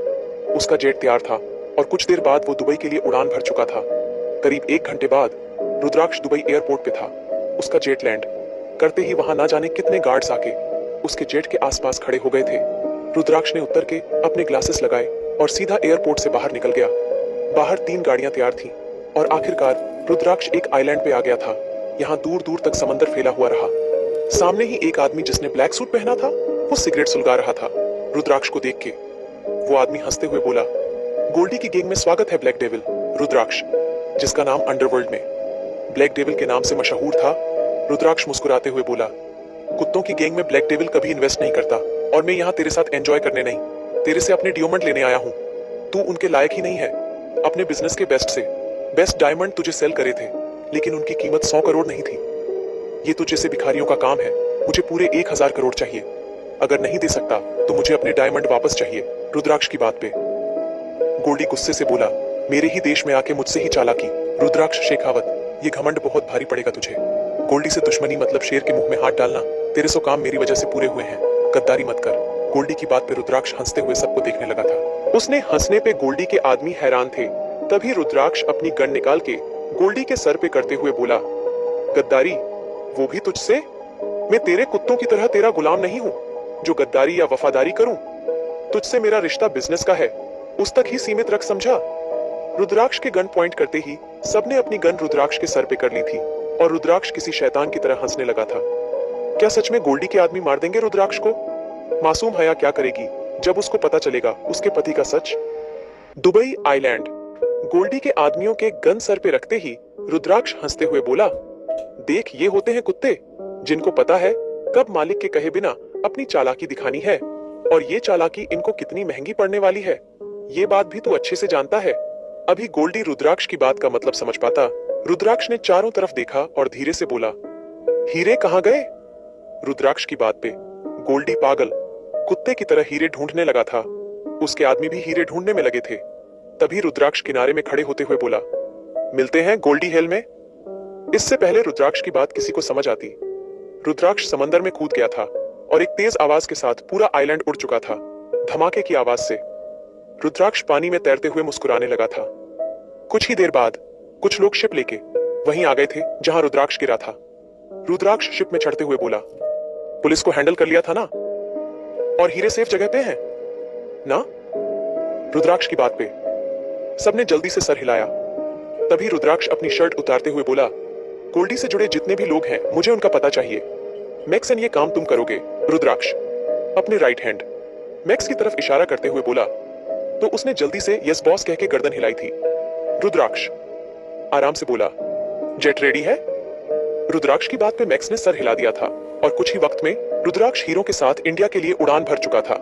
उसका जेट तैयार था और कुछ देर बाद वो दुबई के लिए उड़ान भर चुका था। करीब 1 घंटे बाद रुद्राक्ष दुबई एयरपोर्ट पे था। उसका जेट लैंड करते ही वहां ना जाने कितने गार्ड्स आके उसके जेट के आसपास खड़े हो गए थे। रुद्राक्ष ने उतर के अपने ग्लासेस लगाए और सीधा एयरपोर्ट से बाहर निकल गया। बाहर 3 गाड़ियां तैयार थीं और आखिरकार रुद्राक्ष एक आइलैंड पे आ गया था। यहाँ दूर दूर तक समंदर फैला हुआ रहा। सामने ही एक आदमी जिसने ब्लैक सूट पहना था, वो सिगरेट सुलगा रहा था। रुद्राक्ष को देख के वो आदमी हंसते हुए बोला, गोल्डी की गैंग में स्वागत है ब्लैक डेविल। रुद्राक्ष, जिसका नाम अंडरवर्ल्ड में ब्लैक डेविल के नाम से मशहूर था, रुद्राक्ष मुस्कुराते हुए बोला, कुत्तों की गैंग में ब्लैक डेविल कभी इन्वेस्ट नहीं करता और मैं यहाँ तेरे साथ एंजॉय करने नहीं, तेरे से अपने डायमंड लेने आया हूँ। तू उनके लायक ही नहीं है। अपने बिजनेस के बेस्ट डायमंड तुझे सेल करे थे, लेकिन उनकी कीमत 100 करोड़ नहीं थी। ये तो जैसे भिखारियों का काम है। मुझे पूरे 1000 करोड़ चाहिए। अगर नहीं दे सकता तो मुझे अपने डायमंड वापस चाहिए। रुद्राक्ष की बात पे गोल्डी गुस्से से बोला, मेरे ही देश में आके मुझसे ही चालाकी। रुद्राक्ष शेखावत, ये घमंड बहुत भारी पड़ेगा तुझे। गोल्डी से दुश्मनी मतलब शेर के मुंह में हाथ डालना। तेरे 100 काम मेरी वजह से पूरे हुए हैं, गद्दारी मत कर। गोल्डी की बात पे रुद्राक्ष हंसते हुए सबको देखने लगा था। उसने हंसने पे गोल्डी के आदमी हैरान थे। तभी रुद्राक्ष अपनी गन निकाल के गोल्डी के सर पे करते हुए बोला, गद्दारी, वो भी तुझसे? मैं तेरे कुत्तों की तरह तेरा गुलाम नहीं हूँ जो गद्दारी या वफादारी करूं। तुझसे मेरा रिश्ता बिजनेस का है, उस तक ही सीमित रख, समझा? रुद्राक्ष के गन पॉइंट करते ही सबने अपनी गन रुद्राक्ष के सर पे कर ली थी और रुद्राक्ष किसी शैतान की तरह हंसने लगा था। क्या सच में गोल्डी के आदमी मार देंगे रुद्राक्ष को? मासूम हया क्या करेगी जब उसको पता चलेगा उसके पति का सच? दुबई आइलैंड गोल्डी के आदमियों के गन सर पे रखते ही रुद्राक्ष हंसते हुए बोला, देख, ये होते हैं कुत्ते जिनको पता है कब मालिक के कहे बिना अपनी चालाकी दिखानी है, और ये चालाकी इनको कितनी महंगी पड़ने वाली है, ये बात भी तू अच्छे से जानता है। अभी गोल्डी रुद्राक्ष की बात का मतलब समझ पाता। रुद्राक्ष ने चारों तरफ देखा और धीरे से बोला, हीरे कहाँ गए? रुद्राक्ष की बात पे गोल्डी पागल कुत्ते की तरह हीरे ढूंढने लगा था। उसके आदमी भी हीरे ढूंढने में लगे थे। तभी रुद्राक्ष किनारे में खड़े होते हुए बोला, मिलते हैं गोल्डी हेल में। इससे पहले रुद्राक्ष की बात किसी को समझ आती, रुद्राक्ष समंदर में कूद गया था और एक तेज आवाज के साथ पूरा आइलैंड उड़ चुका था। धमाके की आवाज से रुद्राक्ष पानी में तैरते हुए मुस्कुराने लगा था। कुछ ही देर बाद कुछ लोग शिप लेके वहीं आ गए थे जहां रुद्राक्ष गिरा था। रुद्राक्ष शिप में चढ़ते हुए बोला, पुलिस को हैंडल कर लिया था ना, और हीरे सेफ जगह पे हैं ना? रुद्राक्ष की बात पे सबने जल्दी से सर हिलाया। तभी रुद्राक्ष अपनी शर्ट उतारते हुए बोला, गोल्डी से जुड़े जितने भी लोग हैं मुझे उनका पता चाहिए। मैक्स एंड ये काम तुम करोगे। रुद्राक्ष अपने राइट हैंड मैक्स की तरफ इशारा करते हुए बोला, तो उसने जल्दी से यस बॉस कह के गर्दन हिलाई थी। रुद्राक्ष आराम से बोला, जेट रेडी है? रुद्राक्ष की बात पे मैक्स ने सर हिला दिया था और कुछ ही वक्त में रुद्राक्ष हीरो के साथ इंडिया के लिए उड़ान भर चुका था।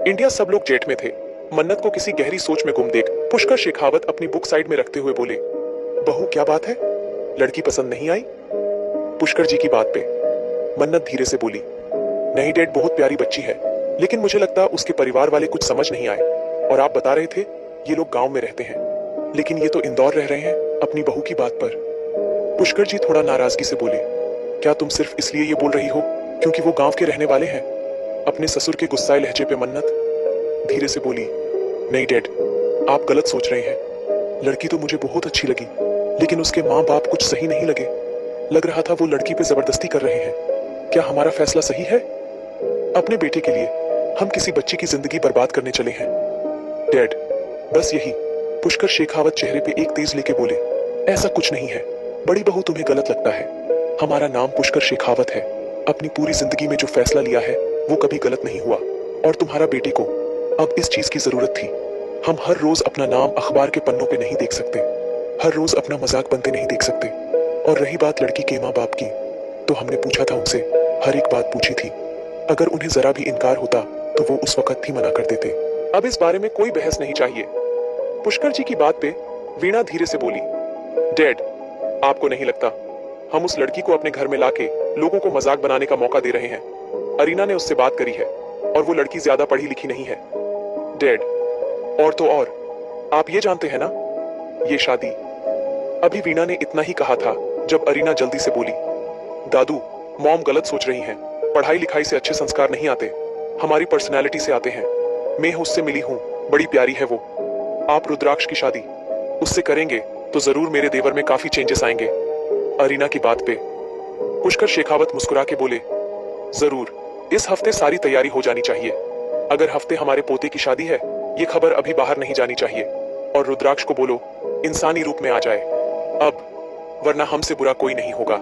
इंडिया सब लोग जेट में थे। मन्नत को किसी गहरी सोच में गुम देख पुष्कर शेखावत अपनी बुक साइड में रखते हुए बोले, बहू क्या बात है, लड़की पसंद नहीं आई? पुष्कर जी की बात पे मन्नत धीरे से बोली, नहीं डैड, बहुत प्यारी बच्ची है, लेकिन मुझे लगता उसके परिवार वाले कुछ समझ नहीं आए। और आप बता रहे थे ये लोग गांव में रहते हैं, लेकिन ये तो इंदौर रह रहे हैं अपनी बहू की बात पर। पुष्कर जी थोड़ा नाराजगी से बोले, क्या तुम सिर्फ इसलिए ये बोल रही हो क्योंकि वो गांव के रहने वाले हैं? अपने ससुर के गुस्साए लहजे पे मन्नत धीरे से बोली, नहीं डैड, आप गलत सोच रहे हैं। लड़की तो मुझे बहुत अच्छी लगी, लेकिन उसके माँ बाप कुछ सही नहीं लगे। लग रहा था वो लड़की पे जबरदस्ती कर रहे हैं। क्या हमारा फैसला सही है? अपने बेटे के लिए हम किसी बच्ची की जिंदगी बर्बाद करने चले हैं। डैड, बस यही। पुष्कर शेखावत चेहरे पे एक तेज लेके बोले, ऐसा कुछ नहीं है। बड़ी बहू, तुम्हें गलत लगता है। हमारा नाम पुष्कर शेखावत है। अपनी पूरी जिंदगी में जो फैसला लिया है वो कभी गलत नहीं हुआ और तुम्हारा बेटे को अब इस चीज की जरूरत थी। हम हर रोज अपना नाम अखबार के पन्नों पे नहीं देख सकते, हर रोज अपना मजाक बनते नहीं देख सकते। और रही बात लड़की के माँ बाप की, तो हमने पूछा था उनसे, हर एक बात पूछी थी। अगर उन्हें जरा भी इनकार होता तो वो उस वक्त ही मना कर देते। अब इस बारे में कोई बहस नहीं चाहिए। पुष्कर जी की बात पे वीणा धीरे से बोली, डैड, आपको नहीं लगता हम उस लड़की को अपने घर में लाके लोगों को मजाक बनाने का मौका दे रहे हैं? अरीना ने उससे बात करी है और वो लड़की ज्यादा पढ़ी लिखी नहीं है। डैड, और तो और आप ये जानते हैं ना, ये शादी। अभी वीणा ने इतना ही कहा था जब अरीना जल्दी से बोली, दादू, मॉम गलत सोच रही हैं। पढ़ाई लिखाई से अच्छे संस्कार नहीं आते, हमारी पर्सनैलिटी से आते हैं। मैं उससे मिली हूँ, बड़ी प्यारी है वो। आप रुद्राक्ष की शादी उससे करेंगे तो जरूर मेरे देवर में काफी चेंजेस आएंगे। अरीना की बात पे पुष्कर शेखावत मुस्कुरा के बोले, जरूर, इस हफ्ते सारी तैयारी हो जानी चाहिए। अगर हफ्ते हमारे पोते की शादी है, ये खबर अभी बाहर नहीं जानी चाहिए। और रुद्राक्ष को बोलो इंसानी रूप में आ जाए अब, वरना हमसे बुरा कोई नहीं होगा।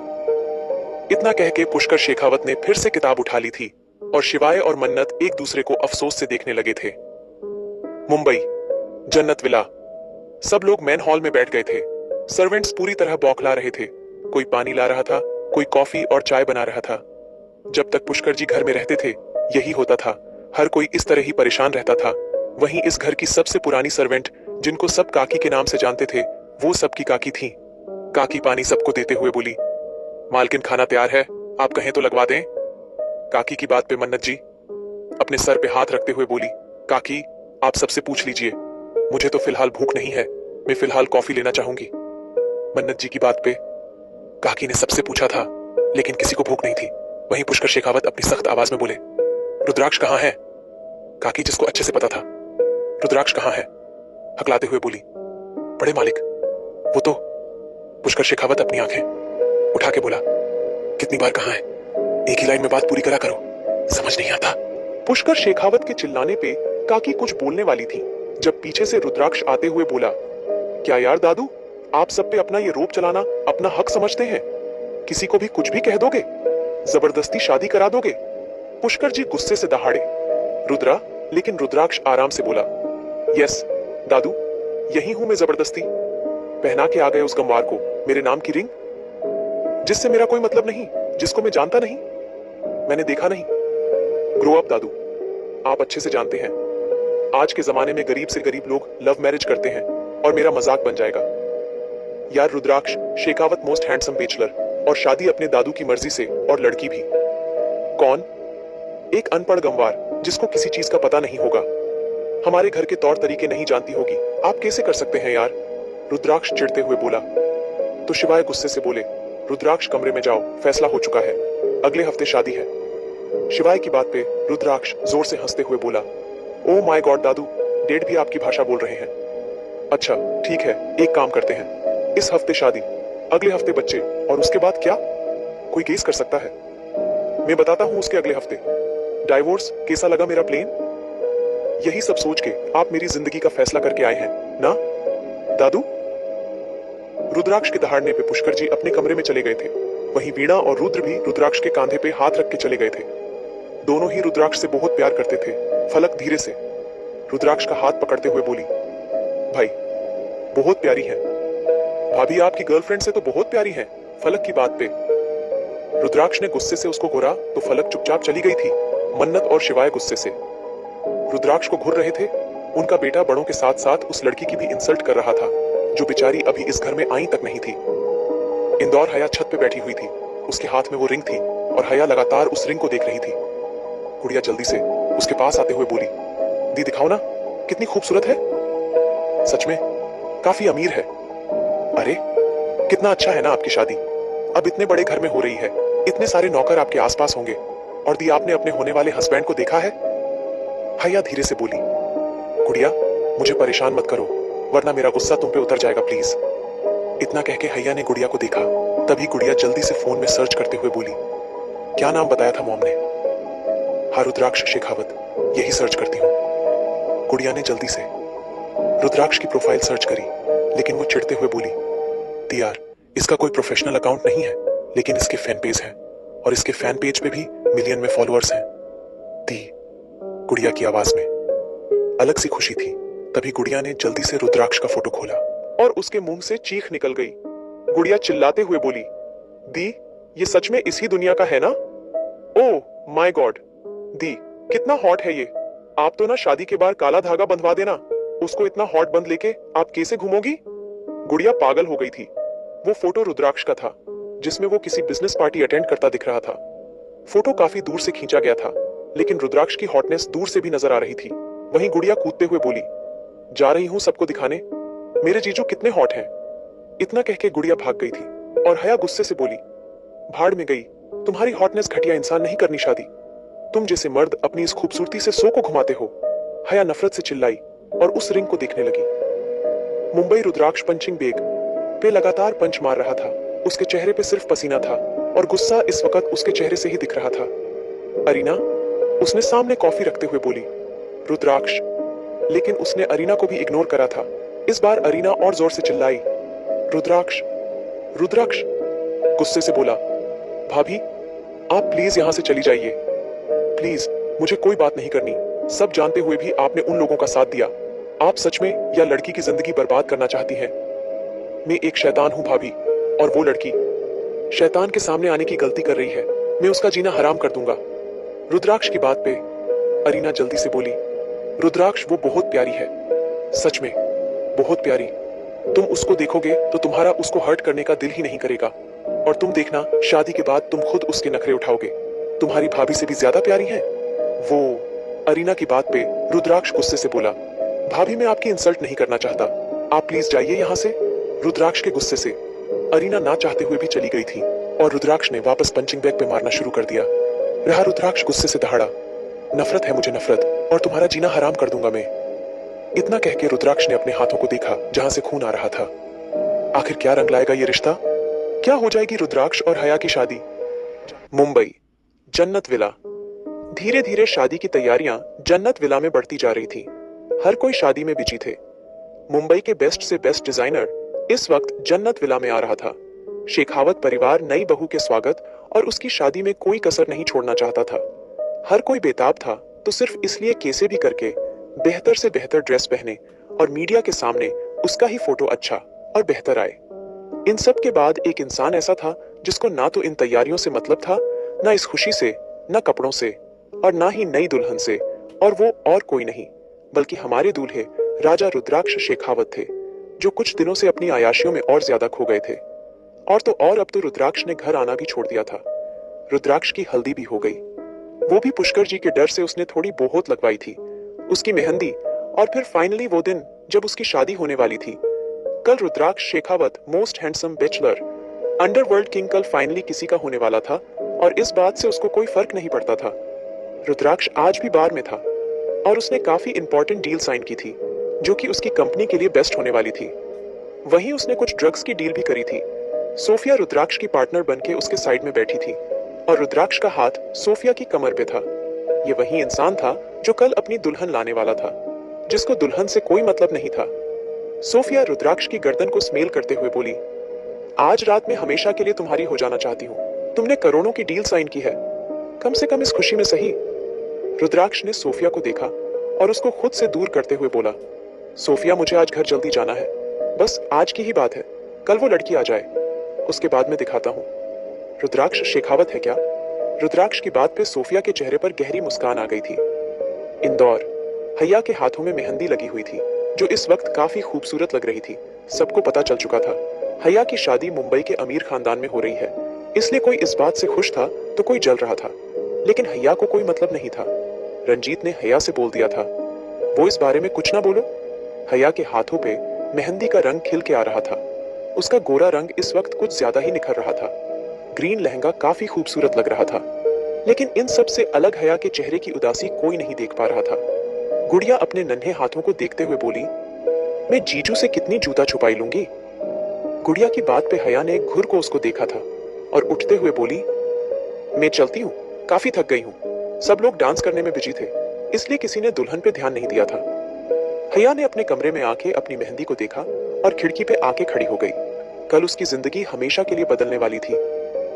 इतना कह के पुष्कर शेखावत ने फिर से किताब उठा ली थी और शिवाय और मन्नत एक दूसरे को अफसोस से देखने लगे थे। मुंबई, जन्नत विला। सब लोग मैन हॉल में बैठ गए थे। सर्वेंट्स पूरी तरह बौखला रहे थे। कोई पानी ला रहा था, कोई कॉफी और चाय बना रहा था। जब तक पुष्कर जी घर में रहते थे यही होता था, हर कोई इस तरह ही परेशान रहता था। वहीं इस घर की सबसे पुरानी सर्वेंट, जिनको सब काकी के नाम से जानते थे, वो सबकी काकी थी। काकी पानी सबको देते हुए बोली, मालकिन खाना तैयार है, आप कहें तो लगवा दें। काकी की बात पे मन्नत जी अपने सर पे हाथ रखते हुए बोली, काकी आप सबसे पूछ लीजिए, मुझे तो फिलहाल भूख नहीं है, मैं फिलहाल कॉफी लेना चाहूंगी। मन्नत जी की बात पे काकी ने सबसे पूछा था लेकिन किसी को भूख नहीं थी। वहीं पुष्कर शेखावत अपनी सख्त आवाज में बोले, रुद्राक्ष कहाँ है? काकी जिसको अच्छे से पता था रुद्राक्ष कहाँ है, हकलाते हुए बोली, बड़े मालिक वो तो। पुष्कर शेखावत अपनी आंखें उठा के बोला, कितनी बार कहा है, एक ही लाइन में बात पूरी करा करो, समझ नहीं आता। पुष्कर शेखावत के चिल्लाने पे काकी कुछ बोलने वाली थी जब पीछे से रुद्राक्ष आते हुए बोला, क्या यार दादू, आप सब पे अपना ये रोब चलाना अपना हक समझते हैं? किसी को भी कुछ भी कह दोगे? जबरदस्ती शादी करा दोगे? पुष्कर जी गुस्से से दहाड़े। रुद्रा, लेकिन रुद्राक्ष आराम से बोला, यस दादू, यही हूं मैं जबरदस्ती। पहना के आ गए उस गंवार को मेरे नाम की रिंग, जिससे मेरा कोई मतलब नहीं, जिसको मैं जानता नहीं, मैंने देखा नहीं। ग्रो अप दादू, आप अच्छे से जानते हैं आज के जमाने में गरीब से गरीब लोग लव मैरिज करते हैं और मेरा मजाक बन जाएगा। यार रुद्राक्ष शेखावत मोस्ट हैंडसम बैचलर, और शादी अपने दादू की मर्जी से, और लड़की भी कौन? एक अनपढ़ गंवार जिसको किसी चीज का पता नहीं होगा, हमारे घर के तौर तरीके नहीं जानती होगी। आप कैसे कर सकते हैं यार? रुद्राक्ष चिढ़ते हुए बोला। तो शिवाय गुस्से से बोले, रुद्राक्ष कमरे में जाओ, फैसला हो चुका है, अगले हफ्ते शादी है। शिवाय की बात पे रुद्राक्ष जोर से हंसते हुए बोला, oh my God Dadu, dead भी आपकी भाषा बोल रहे हैं। अच्छा ठीक है, एक काम करते हैं, इस हफ्ते शादी, अगले हफ्ते बच्चे, और उसके बाद क्या? कोई गेस कर सकता है? मैं बताता हूं उसके अगले हफ्ते डाइवोर्स। कैसा लगा मेरा प्लेन? यही सब सोच के आप मेरी जिंदगी का फैसला करके आए हैं ना दादू? रुद्राक्ष के दहाड़ने पे पुष्कर जी अपने कमरे में चले गए थे। वहीं वीणा और रुद्र भी रुद्राक्ष के कांधे पे हाथ रख के चले गए थे। दोनों ही रुद्राक्ष से बहुत प्यार करते थे। फलक धीरे से रुद्राक्ष का हाथ पकड़ते हुए बोली, भाई बहुत प्यारी है, भाभी आपकी गर्लफ्रेंड से तो बहुत प्यारी है। फलक की बात पे रुद्राक्ष ने गुस्से से उसको घूरा तो फलक चुपचाप चली गई थी। मन्नत और शिवाय गुस्से से रुद्राक्ष को घूर रहे थे। उनका बेटा बड़ों के साथ साथ उस लड़की की भी इंसल्ट कर रहा था जो बेचारी अभी इस घर में आई तक नहीं थी। इंदौर हया छत पे बैठी हुई थी, उसके हाथ में वो रिंग थी और हया लगातार उस रिंग को देख रही थी। गुड़िया जल्दी से उसके पास आते हुए बोली, दी दिखाओ ना, कितनी खूबसूरत है, सच में काफी अमीर है। अरे कितना अच्छा है ना आपकी शादी, अब इतने बड़े घर में हो रही है, इतने सारे नौकर आपके आसपास होंगे, और दी आपने अपने होने वाले हस्बैंड को देखा है? हया धीरे से बोली, गुड़िया मुझे परेशान मत करो वरना मेरा गुस्सा तुम पे उतर जाएगा प्लीज। इतना कह के हया ने गुड़िया को देखा। तभी गुड़िया जल्दी से फोन में सर्च करते हुए बोली, क्या नाम बताया था मॉम ने? हाँ रुद्राक्ष शेखावत, यही सर्च करती हूँ। गुड़िया ने जल्दी से रुद्राक्ष की प्रोफाइल सर्च करी, लेकिन वो चिढ़ते हुए बोली, दी यार इसका कोई प्रोफेशनल अकाउंट नहीं है, लेकिन इसके फैन पेज है और इसके फैन पेज पे भी मिलियन में फॉलोअर्स हैं। दी, गुड़िया की आवाज में अलग सी खुशी थी। तभी गुड़िया ने जल्दी से रुद्राक्ष का फोटो खोला और उसके मुंह से चीख निकल गई। गुड़िया चिल्लाते हुए बोली, दी, ये सच में इसी दुनिया का है ना? ओह माय गॉड, दी कितना हॉट है ये। आप तो ना शादी के बाद काला धागा बंधवा देना। उसको इतना हॉट बंद लेके आप कैसे घूमोगी? गुड़िया पागल हो गई थी। वो फोटो रुद्राक्ष का था, जिसमें वो किसी बिजनेस पार्टी अटेंड करता दिख रहा था। फोटो काफी दूर से खींचा गया था, लेकिन रुद्राक्ष की हॉटनेस दूर से भी नजर आ रही थी। वहीं गुड़िया कूदते हुए बोली, जा रही हूं सबको दिखाने, मेरे जीजू कितने हॉट हैं। इतना कह के गुड़िया भाग गई थी और हया गुस्से से बोली, भाड़ में गई, तुम्हारी हॉटनेस घटिया इंसान नहीं करनी शादी। तुम जैसे मर्द अपनी इस खूबसूरती से सो को घुमाते हो। हया नफरत से चिल्लाई और उस रिंग को देखने लगी। मुंबई रुद्राक्ष पंचिंग बैग पे लगातार पंच मार रहा था। उसके चेहरे पे सिर्फ पसीना था और गुस्सा इस वक्त उसके चेहरे से ही दिख रहा था। अरीना, उसने सामने कॉफी रखते हुए बोली, रुद्राक्ष। लेकिन उसने अरीना को भी इग्नोर करा था। इस बार अरीना और जोर से चिल्लाई, रुद्राक्ष, रुद्राक्ष। गुस्से से बोला, भाभी आप प्लीज यहां से चली जाइए, प्लीज, मुझे कोई बात नहीं करनी। सब जानते हुए भी आपने उन लोगों का साथ दिया। आप सच में या लड़की की जिंदगी बर्बाद करना चाहती हैं? मैं एक शैतान हूं भाभी, और वो लड़की शैतान के सामने आने की गलती कर रही है। मैं उसका जीना हराम कर दूंगा। रुद्राक्ष की बात पे अरीना जल्दी से बोली, रुद्राक्ष वो बहुत प्यारी है, सच में बहुत प्यारी। तुम उसको देखोगे तो तुम्हारा उसको हर्ट करने का दिल ही नहीं करेगा। और तुम देखना, शादी के बाद तुम खुद उसके नखरे उठाओगे। तुम्हारी भाभी से भी ज्यादा प्यारी है वो। अरीना की बात पे रुद्राक्ष गुस्से से बोला, भाभी मैं आपकी इंसल्ट नहीं करना चाहता, आप प्लीज जाइए यहाँ से। रुद्राक्ष के गुस्से से अरीना ना चाहते हुए भी चली गई थी और रुद्राक्ष ने वापस पंचिंग बैग पे मारना शुरू कर दिया। रहा रुद्राक्ष गुस्से से दहाड़ा, नफरत है मुझे नफरत, और तुम्हारा जीना हराम कर दूंगा मैं। इतना कह के रुद्राक्ष ने अपने हाथों को देखा जहां से खून आ रहा था। आखिर क्या रंग लाएगा ये रिश्ता? क्या हो जाएगी रुद्राक्ष और हया की शादी? मुंबई जन्नत विला। धीरे धीरे शादी की तैयारियां जन्नत विला में बढ़ती जा रही थी। हर कोई शादी में बिजी थे। मुंबई के बेस्ट से बेस्ट डिजाइनर इस वक्त जन्नत विला में आ रहा था। शेखावत परिवार नई बहू के स्वागत और उसकी शादी में कोई कसर नहीं छोड़ना चाहता था। हर कोई बेताब था, तो सिर्फ इसलिए कैसे भी करके बेहतर से बेहतर ड्रेस पहने और मीडिया के सामने उसका ही फोटो अच्छा और बेहतर आए। इन सब के बाद एक इंसान ऐसा था जिसको ना तो इन तैयारियों से मतलब था, ना इस खुशी से, ना कपड़ों से, और ना ही नई दुल्हन से। और वो और कोई नहीं बल्कि हमारे दूल्हे राजा रुद्राक्ष शेखावत थे, जो कुछ दिनों से अपनी आयाशियों में और ज्यादा खो गए थे। और तो और अब तो रुद्राक्ष ने घर आना भी छोड़ दिया था। रुद्राक्ष की हल्दी भी हो गई, वो भी पुष्कर जी के डर से उसने थोड़ी बहुत लगवाई थी। उसकी मेहंदी, और फिर फाइनली वो दिन जब उसकी शादी होने वाली थी। कल Rudraksh Shekhawat most handsome bachelor underworld king कल फाइनली किसी का होने वाला था, और इस बात से उसको कोई फर्क नहीं पड़ता था। रुद्राक्ष आज भी बार में था और उसने काफी इंपॉर्टेंट डील साइन की थी, जो कि उसकी कंपनी के लिए बेस्ट होने वाली थी। वहीं उसने कुछ ड्रग्स की डील भी करी थी। सोफिया रुद्राक्ष की पार्टनर बनके उसके साइड में बैठी थी और रुद्राक्ष का हाथ सोफिया की कमर पे था। ये वही इंसान था जो कल अपनी दुल्हन लाने वाला था, जिसको दुल्हन से कोई मतलब नहीं था। सोफिया रुद्राक्ष की गर्दन को स्मेल करते हुए बोली, आज रात में हमेशा के लिए तुम्हारी हो जाना चाहती हूँ। तुमने करोड़ों की डील साइन की है, कम से कम इस खुशी में सही। रुद्राक्ष ने सोफिया को देखा और उसको खुद से दूर करते हुए बोला, सोफिया मुझे आज घर जल्दी जाना है, बस आज की ही बात है, कल वो लड़की आ जाए, उसके बाद मैं दिखाता हूँ। रुद्राक्ष शेखावत है क्या? रुद्राक्ष की बात पे सोफिया के चेहरे पर गहरी मुस्कान आ गई थी। इंदौर, हया के हाथों में मेहंदी लगी हुई थी, जो इस वक्त काफी खूबसूरत लग रही थी। सबको पता चल चुका था हया की शादी मुंबई के अमीर खानदान में हो रही है, इसलिए कोई इस बात से खुश था तो कोई जल रहा था, लेकिन हया को कोई मतलब नहीं था। रंजीत ने हया से बोल दिया था, वो इस बारे में कुछ ना बोलो। हया के हाथों पे मेहंदी का रंग खिल के आ रहा था। उसका गोरा रंग इस वक्त कुछ ज्यादा ही निखर रहा था। ग्रीन लहंगा काफी खूबसूरत लग रहा था, लेकिन इन सब से अलग हया के चेहरे की उदासी कोई नहीं देख पा रहा था। गुड़िया अपने नन्हे हाथों को देखते हुए बोली, मैं जीजू से कितनी जूता छुपाई लूंगी। गुड़िया की बात पे हया ने घुर को उसको देखा था और उठते हुए बोली, मैं चलती हूँ, काफी थक गई हूँ। सब लोग डांस करने में बिजी थे, इसलिए किसी ने दुल्हन पे ध्यान नहीं दिया था। हया ने अपने कमरे में आके अपनी मेहंदी को देखा और खिड़की पे आके खड़ी हो गई। कल उसकी जिंदगी हमेशा के लिए बदलने वाली थी।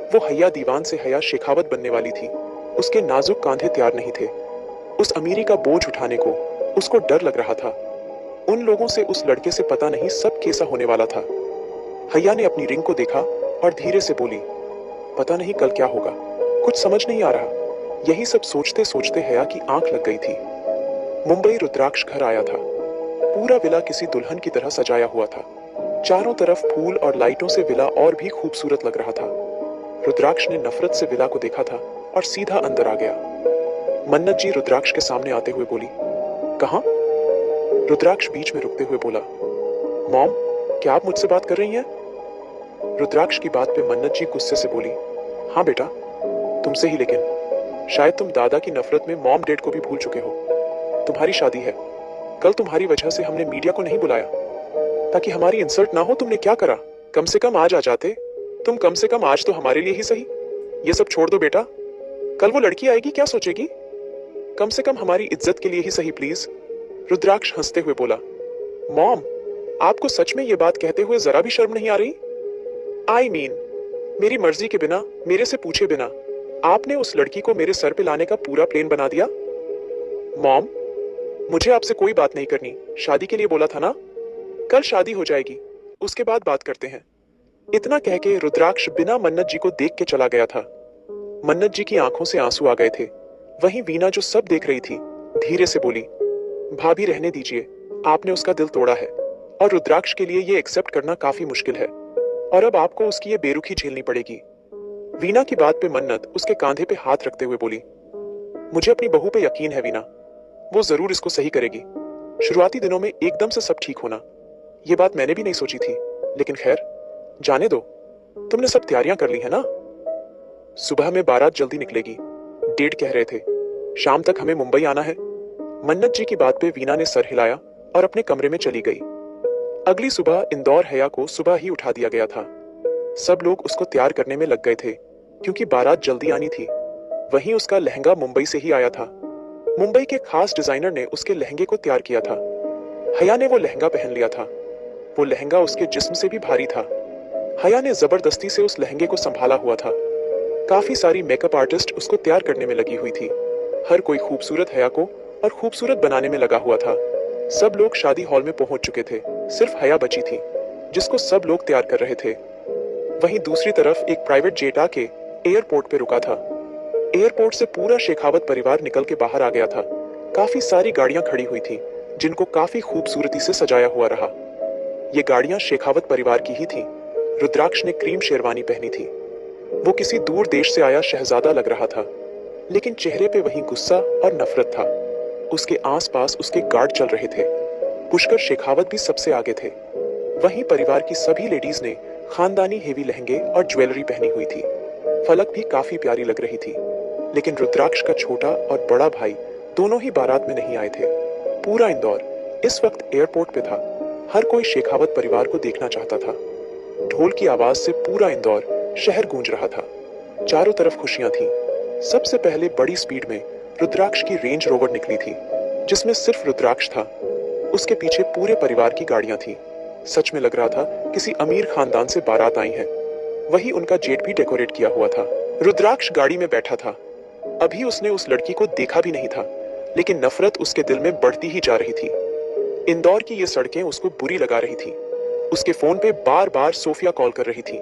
वो हया दीवान से हया शेखावत बनने वाली थी। उसके नाजुक कांधे तैयार नहीं थे, उस अमीरी का बोझ उठाने को उसको डर लग रहा था। उन लोगों से उस लड़के से पता नहीं सब कैसा होने वाला था। हैया ने अपनी रिंग को देखा और धीरे से बोली, पता नहीं कल क्या होगा, कुछ समझ नहीं आ रहा। यही सब सोचते सोचते हैया की आंख लग गई थी। मुंबई रुद्राक्ष घर आया था। पूरा विला किसी दुल्हन की तरह सजाया हुआ था। चारों तरफ फूल और लाइटों से विला और भी खूबसूरत लग रहा था। रुद्राक्ष ने नफरत से विला को देखा था और सीधा अंदर आ गया। मन्नत जी रुद्राक्ष के सामने आते हुए बोली, कहाँ? रुद्राक्ष बीच में रुकते हुए बोला, मॉम, क्या आप मुझसे बात कर रही हैं? रुद्राक्ष की बात पे मन्नत जी गुस्से से बोली, हाँ बेटा, तुमसे ही, लेकिन शायद तुम दादा की नफरत में मॉम डैड को भी भूल चुके हो। तुम्हारी शादी है। कल तुम्हारी वजह से हमने मीडिया को नहीं बुलाया ताकि हमारी इंसल्ट ना हो। तुमने क्या करा? कम से कम आज आ जाते। तुम कम से कम आज तो हमारे लिए ही सही। ये सब छोड़ दो बेटा। कल वो लड़की आएगी, क्या सोचेगी? कम से कम हमारी इज्जत के लिए ही सही प्लीज। रुद्राक्ष हंसते हुए बोला, मॉम, आपको सच में ये बात कहते हुए जरा भी शर्म नहीं आ रही? आई मीन, मेरी मर्जी के बिना, मेरे से पूछे बिना आपने उस लड़की को मेरे सर पे लाने का पूरा प्लान बना दिया। मॉम, मुझे आपसे कोई बात नहीं करनी। शादी के लिए बोला था ना? कल शादी हो जाएगी, उसके बाद बात करते हैं। इतना कह के रुद्राक्ष बिना मन्नत जी को देख के चला गया था। मन्नत जी की आंखों से आंसू आ गए थे। वहीं वीना जो सब देख रही थी, धीरे से बोली, भाभी रहने दीजिए, आपने उसका दिल तोड़ा है और रुद्राक्ष के लिए ये एक्सेप्ट करना काफी मुश्किल है और अब आपको उसकी ये बेरुखी झेलनी पड़ेगी। वीना की बात पे मन्नत उसके कांधे पे हाथ रखते हुए बोली, मुझे अपनी बहू पे यकीन है वीना, वो जरूर इसको सही करेगी। शुरुआती दिनों में एकदम से सब ठीक होना, ये बात मैंने भी नहीं सोची थी, लेकिन खैर, जाने दो। तुमने सब तैयारियां कर ली है ना? सुबह में बारात जल्दी निकलेगी, डेट कह रहे थे। शाम तक हमें मुंबई आना है। मन्नत जी की बात पे वीना ने सर हिलाया और अपने कमरे में चली गई। अगली सुबह इंदौर हैया को सुबह ही उठा दिया गया था। सब लोग उसको तैयार करने में लग गए थे क्योंकि बारात जल्दी आनी थी। वहीं उसका लहंगा मुंबई से ही आया था। मुंबई के खास डिजाइनर ने उसके लहंगे को तैयार किया था। हैया ने वो लहंगा पहन लिया था। वो लहंगा उसके जिस्म से भी भारी था। हैया ने जबरदस्ती से उस लहंगे को संभाला हुआ था। काफी सारी मेकअप आर्टिस्ट उसको तैयार करने में लगी हुई थी। हर कोई खूबसूरत हैया को और खूबसूरत बनाने में लगा हुआ था। सब लोग शादी हॉल में पहुंच चुके थे, सिर्फ हैया बची थी जिसको सब लोग तैयार कर रहे थे। वहीं दूसरी तरफ एक प्राइवेट जेट आके एयरपोर्ट पे रुका था। एयरपोर्ट से पूरा शेखावत परिवार निकल के बाहर आ गया था। काफी सारी गाड़ियां खड़ी हुई थी जिनको काफी खूबसूरती से सजाया हुआ रहा। ये गाड़ियां शेखावत परिवार की ही थी। रुद्राक्ष ने क्रीम शेरवानी पहनी थी। वो किसी दूर देश से आया शहजादा लग रहा था, लेकिन चेहरे पे वही गुस्सा और नफरत था। उसके आसपास उसके गार्ड चल रहे थे। पुष्कर शेखावत भी सबसे आगे थे। वहीं परिवार की सभी लेडीज ने खानदानी हेवी लहंगे और ज्वेलरी पहनी हुई थी। फलक भी काफी प्यारी लग रही थी, लेकिन रुद्राक्ष का छोटा और बड़ा भाई दोनों ही बारात में नहीं आए थे। पूरा इंदौर इस वक्त एयरपोर्ट पे था। हर कोई शेखावत परिवार को देखना चाहता था। ढोल की आवाज से पूरा इंदौर शहर गूंज रहा था। चारों तरफ खुशियां थीं। सबसे पहले बड़ी स्पीड में रुद्राक्ष की रेंज रोवर निकली थी, जिसमें सिर्फ रुद्राक्ष था। उसके पीछे पूरे परिवार की गाड़ियां थीं। सच में लग रहा था किसी अमीर खानदान से बारात आई है। वही उनका जेट भी डेकोरेट किया हुआ था। रुद्राक्ष गाड़ी में बैठा था। अभी उसने उस लड़की को देखा भी नहीं था, लेकिन नफरत उसके दिल में बढ़ती ही जा रही थी। इंदौर की ये सड़कें उसको बुरी लगा रही थी। उसके फोन पे बार बार सोफिया कॉल कर रही थी,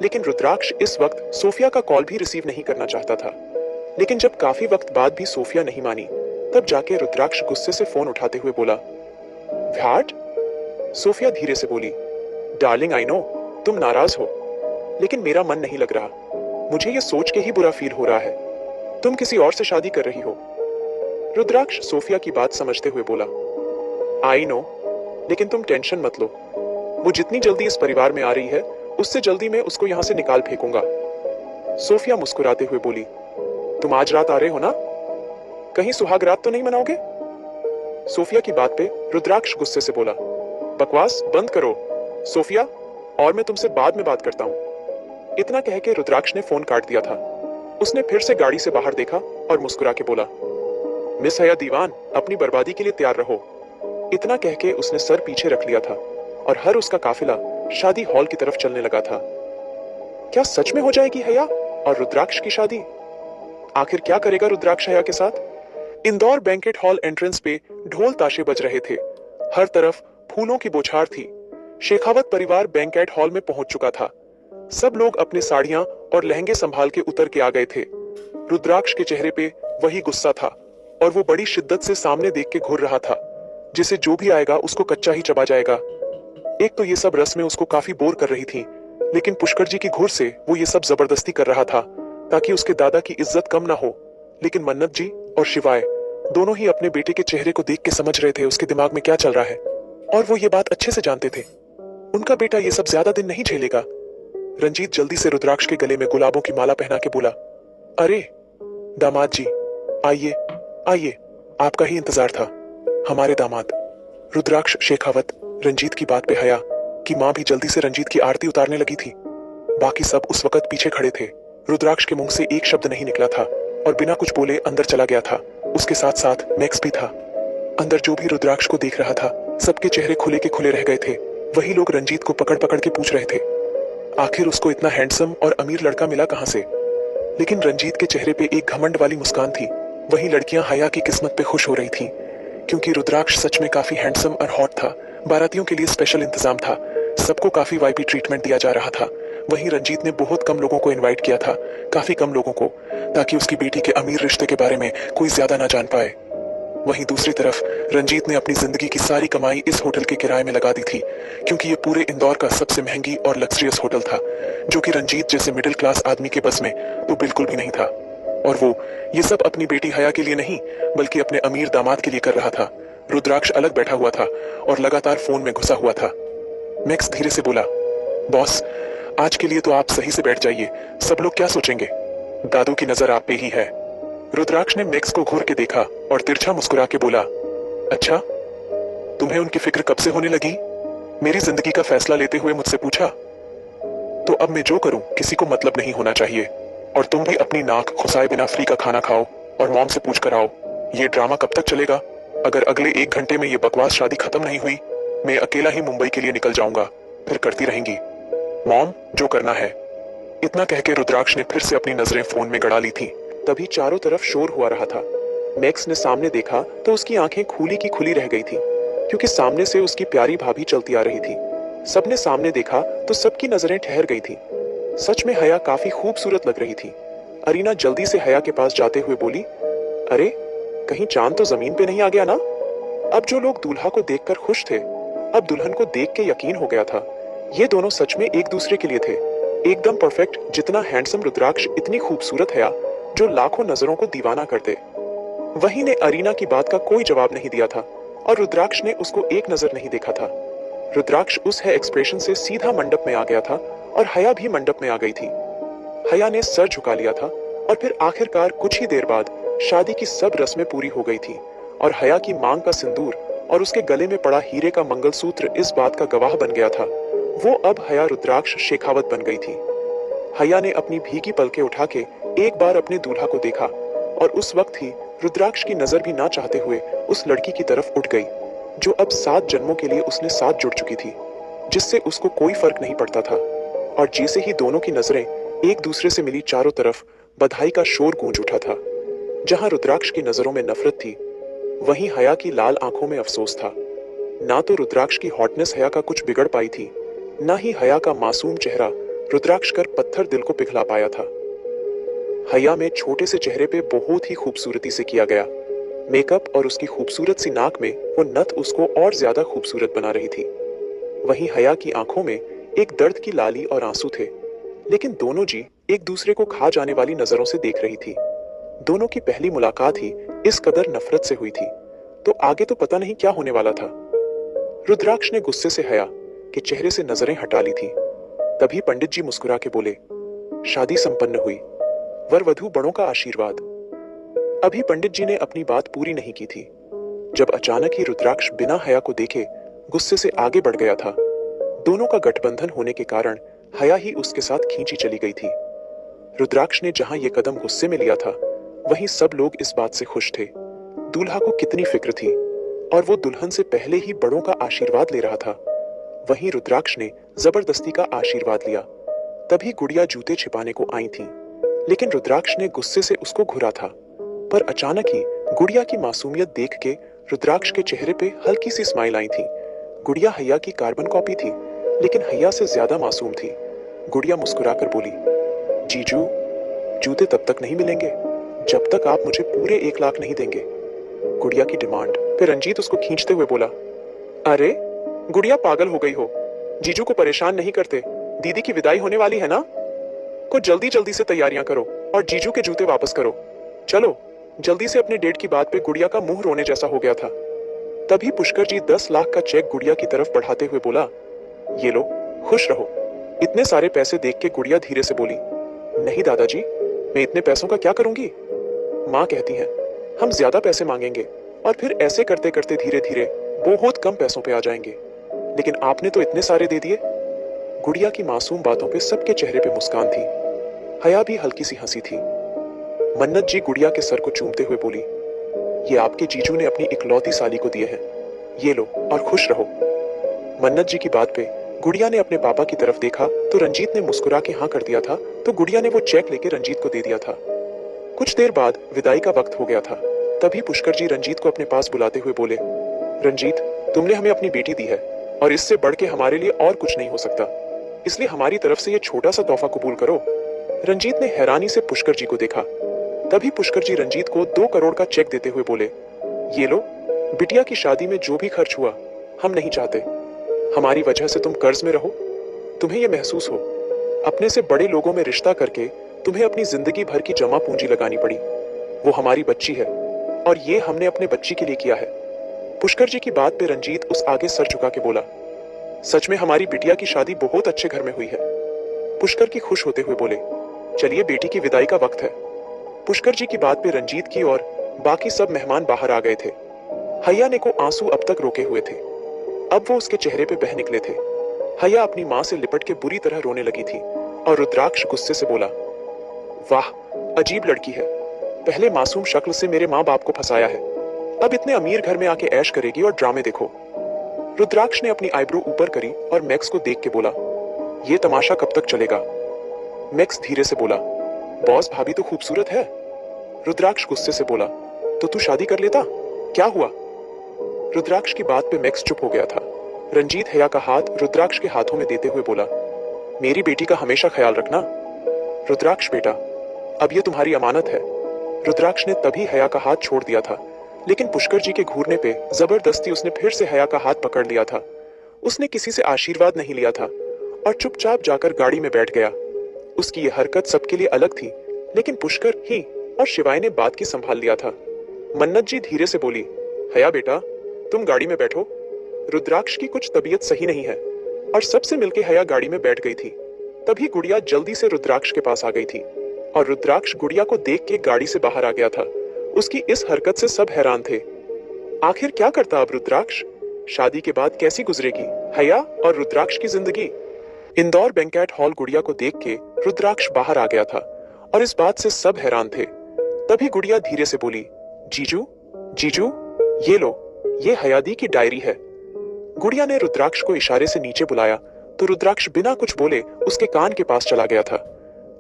लेकिन रुद्राक्ष इस वक्त सोफिया का कॉल भी रिसीव नहीं करना चाहता था। लेकिन जब काफी वक्त बाद भी सोफिया नहीं मानी, तब जाके रुद्राक्ष गुस्से से फोन उठाते हुए बोला, व्हाट? सोफिया धीरे से बोली, डार्लिंग आई नो तुम नाराज हो, लेकिन मेरा मन नहीं लग रहा। मुझे ये सोच के ही बुरा फील हो रहा है तुम किसी और से शादी कर रही हो। रुद्राक्ष सोफिया की बात समझते हुए बोला, आई नो, लेकिन तुम टेंशन मत लो। वो जितनी जल्दी इस परिवार में आ रही है, उससे जल्दी मैं उसको यहां से निकाल फेंकूंगा। सोफिया मुस्कुराते हुए बोली, तुम आज रात आ रहे हो ना? कहीं सुहाग रात तो नहीं मनाओगे? सोफिया की बात पे रुद्राक्ष गुस्से से बोला, बकवास बंद करो सोफिया, और मैं तुमसे बाद में बात करता हूं। इतना कह के रुद्राक्ष ने फोन काट दिया था। उसने फिर से गाड़ी से बाहर देखा और मुस्कुरा के बोला, मिस हया दीवान, अपनी बर्बादी के लिए तैयार रहो। इतना कह के उसने सर पीछे रख लिया था और हर उसका काफिला शादी हॉल की तरफ चलने लगा था। क्या सच में हो जाएगी हया और रुद्राक्ष की शादी? आखिर क्या करेगा रुद्राक्ष हया के साथ? इंदौर बैंकेट हॉल एंट्रेंस पे ढोल ताशे बज रहे थे। हर तरफ फूलों की बौछार थी। शेखावत परिवार बैंकेट हॉल में पहुंच चुका था। सब लोग अपनी साड़ियां और लहंगे संभाल के उतर के आ गए थे। रुद्राक्ष के चेहरे पे वही गुस्सा था और वो बड़ी शिद्दत से सामने देख के घूर रहा था, जिसे जो भी आएगा उसको कच्चा ही चबा जाएगा। एक तो ये सब रस्में उसको काफी बोर कर रही थी, लेकिन पुष्कर जी की घुर से वो ये सब जबरदस्ती कर रहा था ताकि उसके दादा की इज्जत कम ना हो। लेकिन मन्नत जी और शिवाय दोनों ही अपने बेटे के चेहरे को देख के समझ रहे थे उसके दिमाग में क्या चल रहा है, और वो ये बात अच्छे से जानते थे। उनका बेटा ये सब ज्यादा दिन नहीं झेलेगा। रंजीत जल्दी से रुद्राक्ष के गले में गुलाबों की माला पहना के बोला, अरे दामाद जी, आइए आइए, आपका ही इंतजार था, हमारे दामाद। रुद्राक्ष शेखावत रंजीत की बात पे हया कि मां भी जल्दी से रंजीत की आरती उतारने लगी थी। बाकी सब उस वक्त पीछे खड़े थे। रुद्राक्ष के मुंह से एक शब्द नहीं निकला था और बिना कुछ बोले अंदर चला गया था। उसके साथ साथ मैक्स भी था। अंदर जो भी रुद्राक्ष को देख रहा था, सबके चेहरे खुले के खुले रह गए थे। वही लोग रंजीत को पकड़ पकड़ के पूछ रहे थे, आखिर उसको इतना हैंडसम और अमीर लड़का मिला कहां से। लेकिन रंजीत के चेहरे पे एक घमंड वाली मुस्कान थी। वही लड़कियां हया की किस्मत पे खुश हो रही थीं, क्योंकि रुद्राक्ष सच में काफी हैंडसम और हॉट था। बारातियों के लिए स्पेशल इंतजाम था। सबको काफी वाइपी ट्रीटमेंट दिया जा रहा था। वहीं रंजीत ने बहुत कम लोगों को इनवाइट किया था, काफी कम लोगों को, ताकि उसकी बेटी के अमीर रिश्ते के बारे में कोई ज्यादा ना जान पाए। वहीं दूसरी तरफ रंजीत ने अपनी जिंदगी की सारी कमाई इस होटल के किराए में लगा दी थी, क्योंकि ये पूरे इंदौर का सबसे महंगी और लग्जरियस होटल था, जो कि रंजीत जैसे मिडिल क्लास आदमी के बस में तो बिल्कुल भी नहीं था। और वो ये सब अपनी बेटी हया के लिए नहीं, बल्कि अपने अमीर दामाद के लिए कर रहा था। रुद्राक्ष अलग बैठा हुआ था और लगातार फोन में घुसा हुआ था। मैक्स धीरे से बोला, बॉस, आज के लिए तो आप सही से बैठ जाइए, सब लोग क्या सोचेंगे। दादू की नजर आप पे ही है। रुद्राक्ष ने मैक्स को घूर के देखा और तिरछा मुस्कुरा के बोला, अच्छा, तुम्हें उनकी फिक्र कब से होने लगी? मेरी जिंदगी का फैसला लेते हुए मुझसे पूछा? तो अब मैं जो करूं किसी को मतलब नहीं होना चाहिए, और तुम भी अपनी नाक खुसाए बिना फ्री का खाना खाओ और मॉम से पूछ कर आओ। ये ड्रामा कब तक चलेगा? अगर अगले 1 घंटे में ये बकवास शादी खत्म नहीं हुई, मैं अकेला ही मुंबई के लिए निकल जाऊंगा, फिर करती रहेंगी मॉम जो करना है। इतना कह के रुद्राक्ष ने फिर से अपनी नजरें फोन में गड़ा ली थी। तभी चारों तरफ शोर हुआ रहा था। मैक्स ने सामने देखा तो उसकी आंखें खुली की खुली रह गई थी, क्योंकि सामने से उसकी प्यारी भाभी चलती आ रही थी। सबने सामने देखा तो सबकी नजरें ठहर गई थी। सच में हया काफी खूबसूरत लग रही थी। अरीना जल्दी से हया के पास जाते हुए बोली, अरे कहीं चांद तो जमीन पे नहीं आ गया ना? अब जो लोग दूल्हा को देखकर खुश थे, अब दुल्हन को देख के यकीन हो गया था। ये दोनों सच में एक दूसरे के लिए थे, एकदम परफेक्ट। जितना हैंडसम रुद्राक्ष, इतनी खूबसूरत हया, जो लाखों नजरों को दीवाना कर दे। वही ने अरीना की बात का कोई जवाब नहीं दिया था और रुद्राक्ष ने उसको एक नजर नहीं देखा था। रुद्राक्ष उस है एक्सप्रेशन से सीधा मंडप में आ गया था और हया भी मंडप में आ गई थी। हया ने सर झुका लिया था और फिर आखिरकार कुछ ही देर बाद शादी की सब रस्में पूरी हो गई थी और हया की मांग का सिंदूर और उसके गले में पड़ा हीरे का मंगलसूत्र इस बात का गवाह बन गया था। वो अब हया रुद्राक्ष शेखावत बन गई थी। हया ने अपनी भीगी पलकें उठा के एक बार अपने दूल्हा को देखा और उस वक्त ही रुद्राक्ष की नजर भी ना चाहते हुए उस लड़की की तरफ उठ गई, जो अब 7 जन्मों के लिए उसने साथ जुड़ चुकी थी, जिससे उसको कोई फर्क नहीं पड़ता था। और जैसे ही दोनों की नजरें एक दूसरे से मिली, चारों तरफ बधाई का शोर गूंज उठा था। जहां रुद्राक्ष की नजरों में नफरत थी, वहीं हया की लाल आंखों में अफसोस था। ना तो रुद्राक्ष की हॉटनेस हया का कुछ बिगड़ पाई थी, ना ही हया का मासूम चेहरा रुद्राक्ष कर पत्थर दिल को पिघला पाया था। हया में छोटे से चेहरे पे बहुत ही खूबसूरती से किया गया मेकअप और उसकी खूबसूरत सी नाक में वो नथ उसको और ज्यादा खूबसूरत बना रही थी। वहीं हया की आंखों में एक दर्द की लाली और आंसू थे, लेकिन दोनों जी एक दूसरे को खा जाने वाली नजरों से देख रही थी। दोनों की पहली मुलाकात ही इस कदर नफरत से हुई थी, तो आगे तो पता नहीं क्या होने वाला था। रुद्राक्ष ने गुस्से से हया के चेहरे से नजरें हटा ली थी। तभी पंडित जी मुस्कुरा के बोले, शादी संपन्न हुई, वर वधू बड़ों का आशीर्वाद। अभी पंडित जी ने अपनी बात पूरी नहीं की थी, जब अचानक ही रुद्राक्ष बिना हया को देखे गुस्से से आगे बढ़ गया था। दोनों का गठबंधन होने के कारण हया ही उसके साथ खींची चली गई थी। रुद्राक्ष ने जहां ये कदम गुस्से में लिया था, वहीं सब लोग इस बात से खुश थे। दूल्हा को कितनी फिक्र थी और वो दुल्हन से पहले ही बड़ों का आशीर्वाद ले रहा था। वहीं रुद्राक्ष ने जबरदस्ती का आशीर्वाद लिया। तभी गुड़िया जूते छिपाने को आई थी, लेकिन रुद्राक्ष ने गुस्से से उसको घुरा था। पर अचानक ही गुड़िया की मासूमियत देख के रुद्राक्ष के चेहरे पे हल्की सी स्माइल आई थी। गुड़िया हैया की कार्बन कॉपी थी, लेकिन हैया से ज्यादा मासूम थी। गुड़िया मुस्कुराकर बोली, जीजू, जूते तब तक नहीं मिलेंगे जब तक आप मुझे पूरे 1 लाख नहीं देंगे। गुड़िया की डिमांड पे रंजीत उसको खींचते हुए बोला, अरे गुड़िया, पागल हो गई हो? जीजू को परेशान नहीं करते, दीदी की विदाई होने वाली है ना। को जल्दी जल्दी से तैयारियां करो और जीजू के जूते वापस करो। चलो जल्दी से। अपने डेट की बात पे गुड़िया का मुंह रोने जैसा हो गया था। तभी पुष्कर जी 10 लाख का चेक गुड़िया की तरफ बढ़ाते हुए बोला, ये लो, खुश रहो। इतने सारे पैसे देख के गुड़िया धीरे से बोली, नहीं दादाजी, मैं इतने पैसों का क्या करूंगी। माँ कहती है हम ज्यादा पैसे मांगेंगे और फिर ऐसे करते करते धीरे धीरे बहुत कम पैसों पे आ जाएंगे, लेकिन आपने तो इतने सारे दे दिए। गुड़िया की मासूम बातों पे सबके चेहरे पे मुस्कान थी। हया भी हल्की सी हंसी थी। मन्नत जी गुड़िया के सर को चूमते हुए बोली, ये आपके जीजू ने अपनी इकलौती साली को दिए हैं, ये लो और खुश रहो। मन्नत जी की बात पे गुड़िया ने अपने पापा की तरफ देखा तो रंजीत ने मुस्कुरा के हाँ कर दिया था, तो गुड़िया ने वो चेक लेके रंजीत को दे दिया था। कुछ देर बाद विदाई का वक्त हो गया था। तभी पुष्कर जी रंजीत को अपने पास बुलाते हुए बोले, रंजीत, तुमने हमें अपनी बेटी दी है और इससे बढ़ के हमारे लिए और कुछ नहीं हो सकता, इसलिए हमारी तरफ से ये छोटा सा तोहफा कबूल करो। रंजीत ने हैरानी से पुष्कर जी को देखा। तभी पुष्कर जी रंजीत को 2 करोड़ का चेक देते हुए बोले, ये लो, बिटिया की शादी में जो भी खर्च हुआ हम नहीं चाहते हमारी वजह से तुम कर्ज में रहो। तुम्हें यह महसूस हो अपने से बड़े लोगों में रिश्ता करके तुम्हें अपनी जिंदगी भर की जमा पूंजी लगानी पड़ी। वो हमारी बच्ची है और ये हमने अपने बच्ची के लिए किया है। पुष्कर जी की बात पे रंजीत उस आगे सर झुका के बोला, सच में हमारी बिटिया की शादी बहुत अच्छे घर में हुई है। पुष्कर की खुश होते हुए बोले, चलिए बेटी की विदाई का वक्त है। पुष्कर जी की बात पे रंजीत की और बाकी सब मेहमान बाहर आ गए थे। हैया ने को आंसू अब तक रोके हुए थे, अब वो उसके चेहरे पे बह निकले थे। हैया अपनी माँ से लिपट के बुरी तरह रोने लगी थी और रुद्राक्ष गुस्से से बोला, वाह, अजीब लड़की है। पहले मासूम शक्ल से मेरे माँ बाप को फंसाया है, अब इतने अमीर घर में आके ऐश करेगी और ड्रामे देखो। रुद्राक्ष ने अपनी आईब्रो ऊपर करी और मैक्स को देख के बोला, ये तमाशा कब तक चलेगा। मैक्स धीरे से बोला, बॉस भाभी तो खूबसूरत है। रुद्राक्ष गुस्से से बोला, तो तू शादी कर लेता, क्या हुआ। रुद्राक्ष की बात पे मैक्स चुप हो गया था। रंजीत हैया का हाथ रुद्राक्ष के हाथों में देते हुए बोला, मेरी बेटी का हमेशा ख्याल रखना। रुद्राक्ष बेटा, अब ये तुम्हारी अमानत है। रुद्राक्ष ने तभी हैया का हाथ छोड़ दिया था, लेकिन पुष्कर जी के घूरने पे जबरदस्ती उसने फिर से हैया का हाथ पकड़ लिया था। उसने किसी से आशीर्वाद नहीं लिया था और चुपचाप जाकर गाड़ी में बैठ गया। उसकी ये हरकत सबके लिए अलग थी, लेकिन पुष्कर ही और शिवाय ने बात की संभाल लिया था। मन्नत जी धीरे से बोली, हैया बेटा, तुम गाड़ी में बैठो। रुद्राक्ष की कुछ तबीयत सही नहीं है और सबसे मिलके हैया गाड़ी में बैठ गई थी। तभी गुड़िया जल्दी से रुद्राक्ष के पास आ गई थी और रुद्राक्ष गुड़िया को देख के गाड़ी से बाहर आ गया था। उसकी इस हरकत से सब हैरान थे। आखिर क्या करता अब रुद्राक्ष? शादी के बाद कैसी गुजरेगी हैया और रुद्राक्ष की जिंदगी? इंदौर बैंकेट हॉल गुड़िया को देख के रुद्राक्ष बाहर आ गया था और इस बात से सब हैरान थे। तभी गुड़िया धीरे से बोली, जीजू, जीजू, ये लो, ये हयादी की डायरी है। गुड़िया ने रुद्राक्ष को इशारे से नीचे बुलाया तो रुद्राक्ष बिना कुछ बोले उसके कान के पास चला गया था।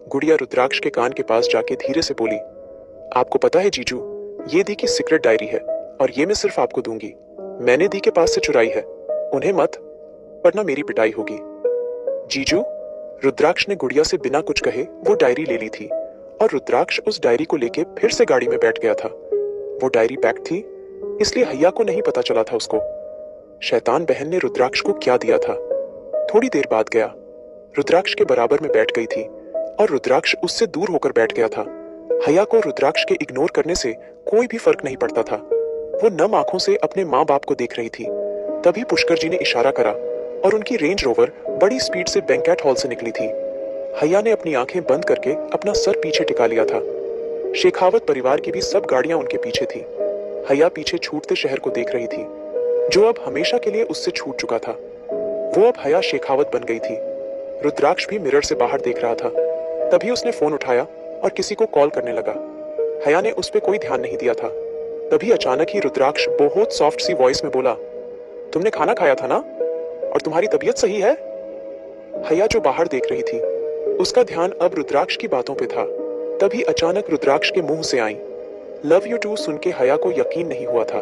गुड़िया रुद्राक्ष के कान के पास जाके धीरे से बोली, आपको पता है जीजू, ये दी की सीक्रेट डायरी है और ये मैं सिर्फ आपको दूंगी। मैंने दी के पास से चुराई है, उन्हें मत, वरना मेरी पिटाई होगी। जीजू, रुद्राक्ष ने गुड़िया से बिना कुछ कहे वो डायरी ले ली थी और रुद्राक्ष उस डायरी को लेके फिर से गाड़ी में बैठ गया था। वो डायरी पैक्ड थी, इसलिए हैया को नहीं पता चला था उसको। शैतान बहन ने रुद्राक्ष को क्या दिया था। थोड़ी देर बाद गया, रुद्राक्ष के बराबर में बैठ गई थी और रुद्राक्ष उससे दूर होकर बैठ गया था। हैया को रुद्राक्ष के इग्नोर करने से कोई भी फर्क नहीं पड़ता था। वो नम आंखों से अपने माँ बाप को देख रही थी। तभी पुष्कर जी ने इशारा करा और उनकी रेंज रोवर बड़ी स्पीड से बैंकेट हॉल से निकली थी। हैया ने अपनी आंखें बंद करके अपना सर पीछे टिका लिया था। शेखावत परिवार की भी सब गाड़ियां उनके पीछे थी। हैया पीछे छूटते शहर को देख रही थी, जो अब हमेशा के लिए उससे छूट चुका था। वो अब हैया शेखावत बन गई थी। रुद्राक्ष भी मिरर से बाहर देख रहा था। तभी उसने फोन उठाया और किसी को कॉल करने लगा। हैया ने उस पर कोई ध्यान नहीं दिया था। तभी अचानक ही रुद्राक्ष बहुत सॉफ्ट सी वॉइस में बोला, तुमने खाना खाया था ना, और तुम्हारी तबीयत सही है? हैया जो बाहर देख रही थी, उसका ध्यान अब रुद्राक्ष की बातों पे था। तभी अचानक रुद्राक्ष के मुंह से आई, लव यू टू सुन के हया को यकीन नहीं हुआ था।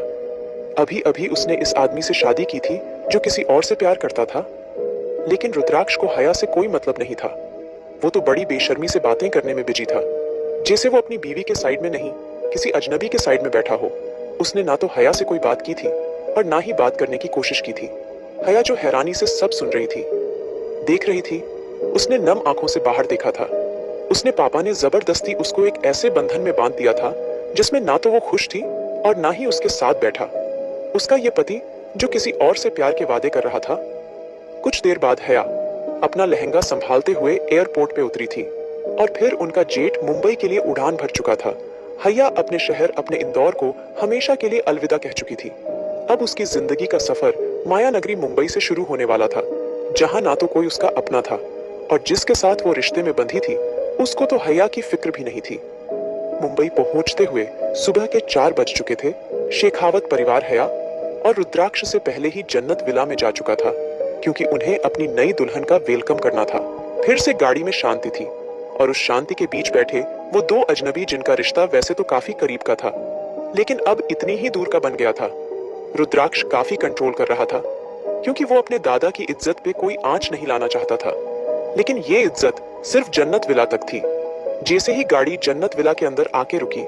अभी अभी उसने इस आदमी से शादी की थी जो किसी और से प्यार करता था। लेकिन रुद्राक्ष को हया से कोई मतलब नहीं था। वो तो बड़ी बेशर्मी से बातें करने में बिजी था, जैसे वो अपनी बीवी के साइड में नहीं किसी अजनबी के साइड में बैठा हो। उसने ना तो हया से कोई बात की थी और ना ही बात करने की कोशिश की थी। हया जो हैरानी से सब सुन रही थी, देख रही थी, उसने नम आंखों से बाहर देखा था। उसने पापा ने जबरदस्ती उसको एक ऐसे बंधन में बांध दिया था जिसमें ना तो वो खुश थी और ना ही उसके साथ बैठा उसका ये पति जो किसी और से प्यार के वादे कर रहा था। कुछ देर बाद हया अपना लहंगा संभालते हुए एयरपोर्ट पे उतरी थी और फिर उनका जेट मुंबई के लिए उड़ान भर चुका था। हया अपने शहर, अपने इंदौर को हमेशा के लिए अलविदा कह चुकी थी। अब उसकी जिंदगी का सफर माया नगरी मुंबई से शुरू होने वाला था, जहां ना तो कोई उसका अपना था और जिसके साथ वो रिश्ते में बंधी थी उसको तो हया की फिक्र भी नहीं थी। मुंबई पहुंचते हुए सुबह के 4 बज चुके थे। शेखावत परिवार हया और रुद्राक्ष से पहले ही जन्नत विला में जा चुका था, क्योंकि उन्हें अपनी नई दुल्हन का वेलकम करना था। फिर से गाड़ी में शांति थी और उस शांति के बीच बैठे वो दो अजनबी जिनका रिश्ता वैसे तो काफी करीब का था, लेकिन अब इतनी ही दूर का बन गया था। रुद्राक्ष काफी कंट्रोल कर रहा था, क्योंकि वो अपने दादा की इज्जत पे कोई आंच नहीं लाना चाहता था। लेकिन ये इज्जत सिर्फ जन्नत विला तक थी। जैसे ही गाड़ी जन्नत विला के अंदर आके रुकी,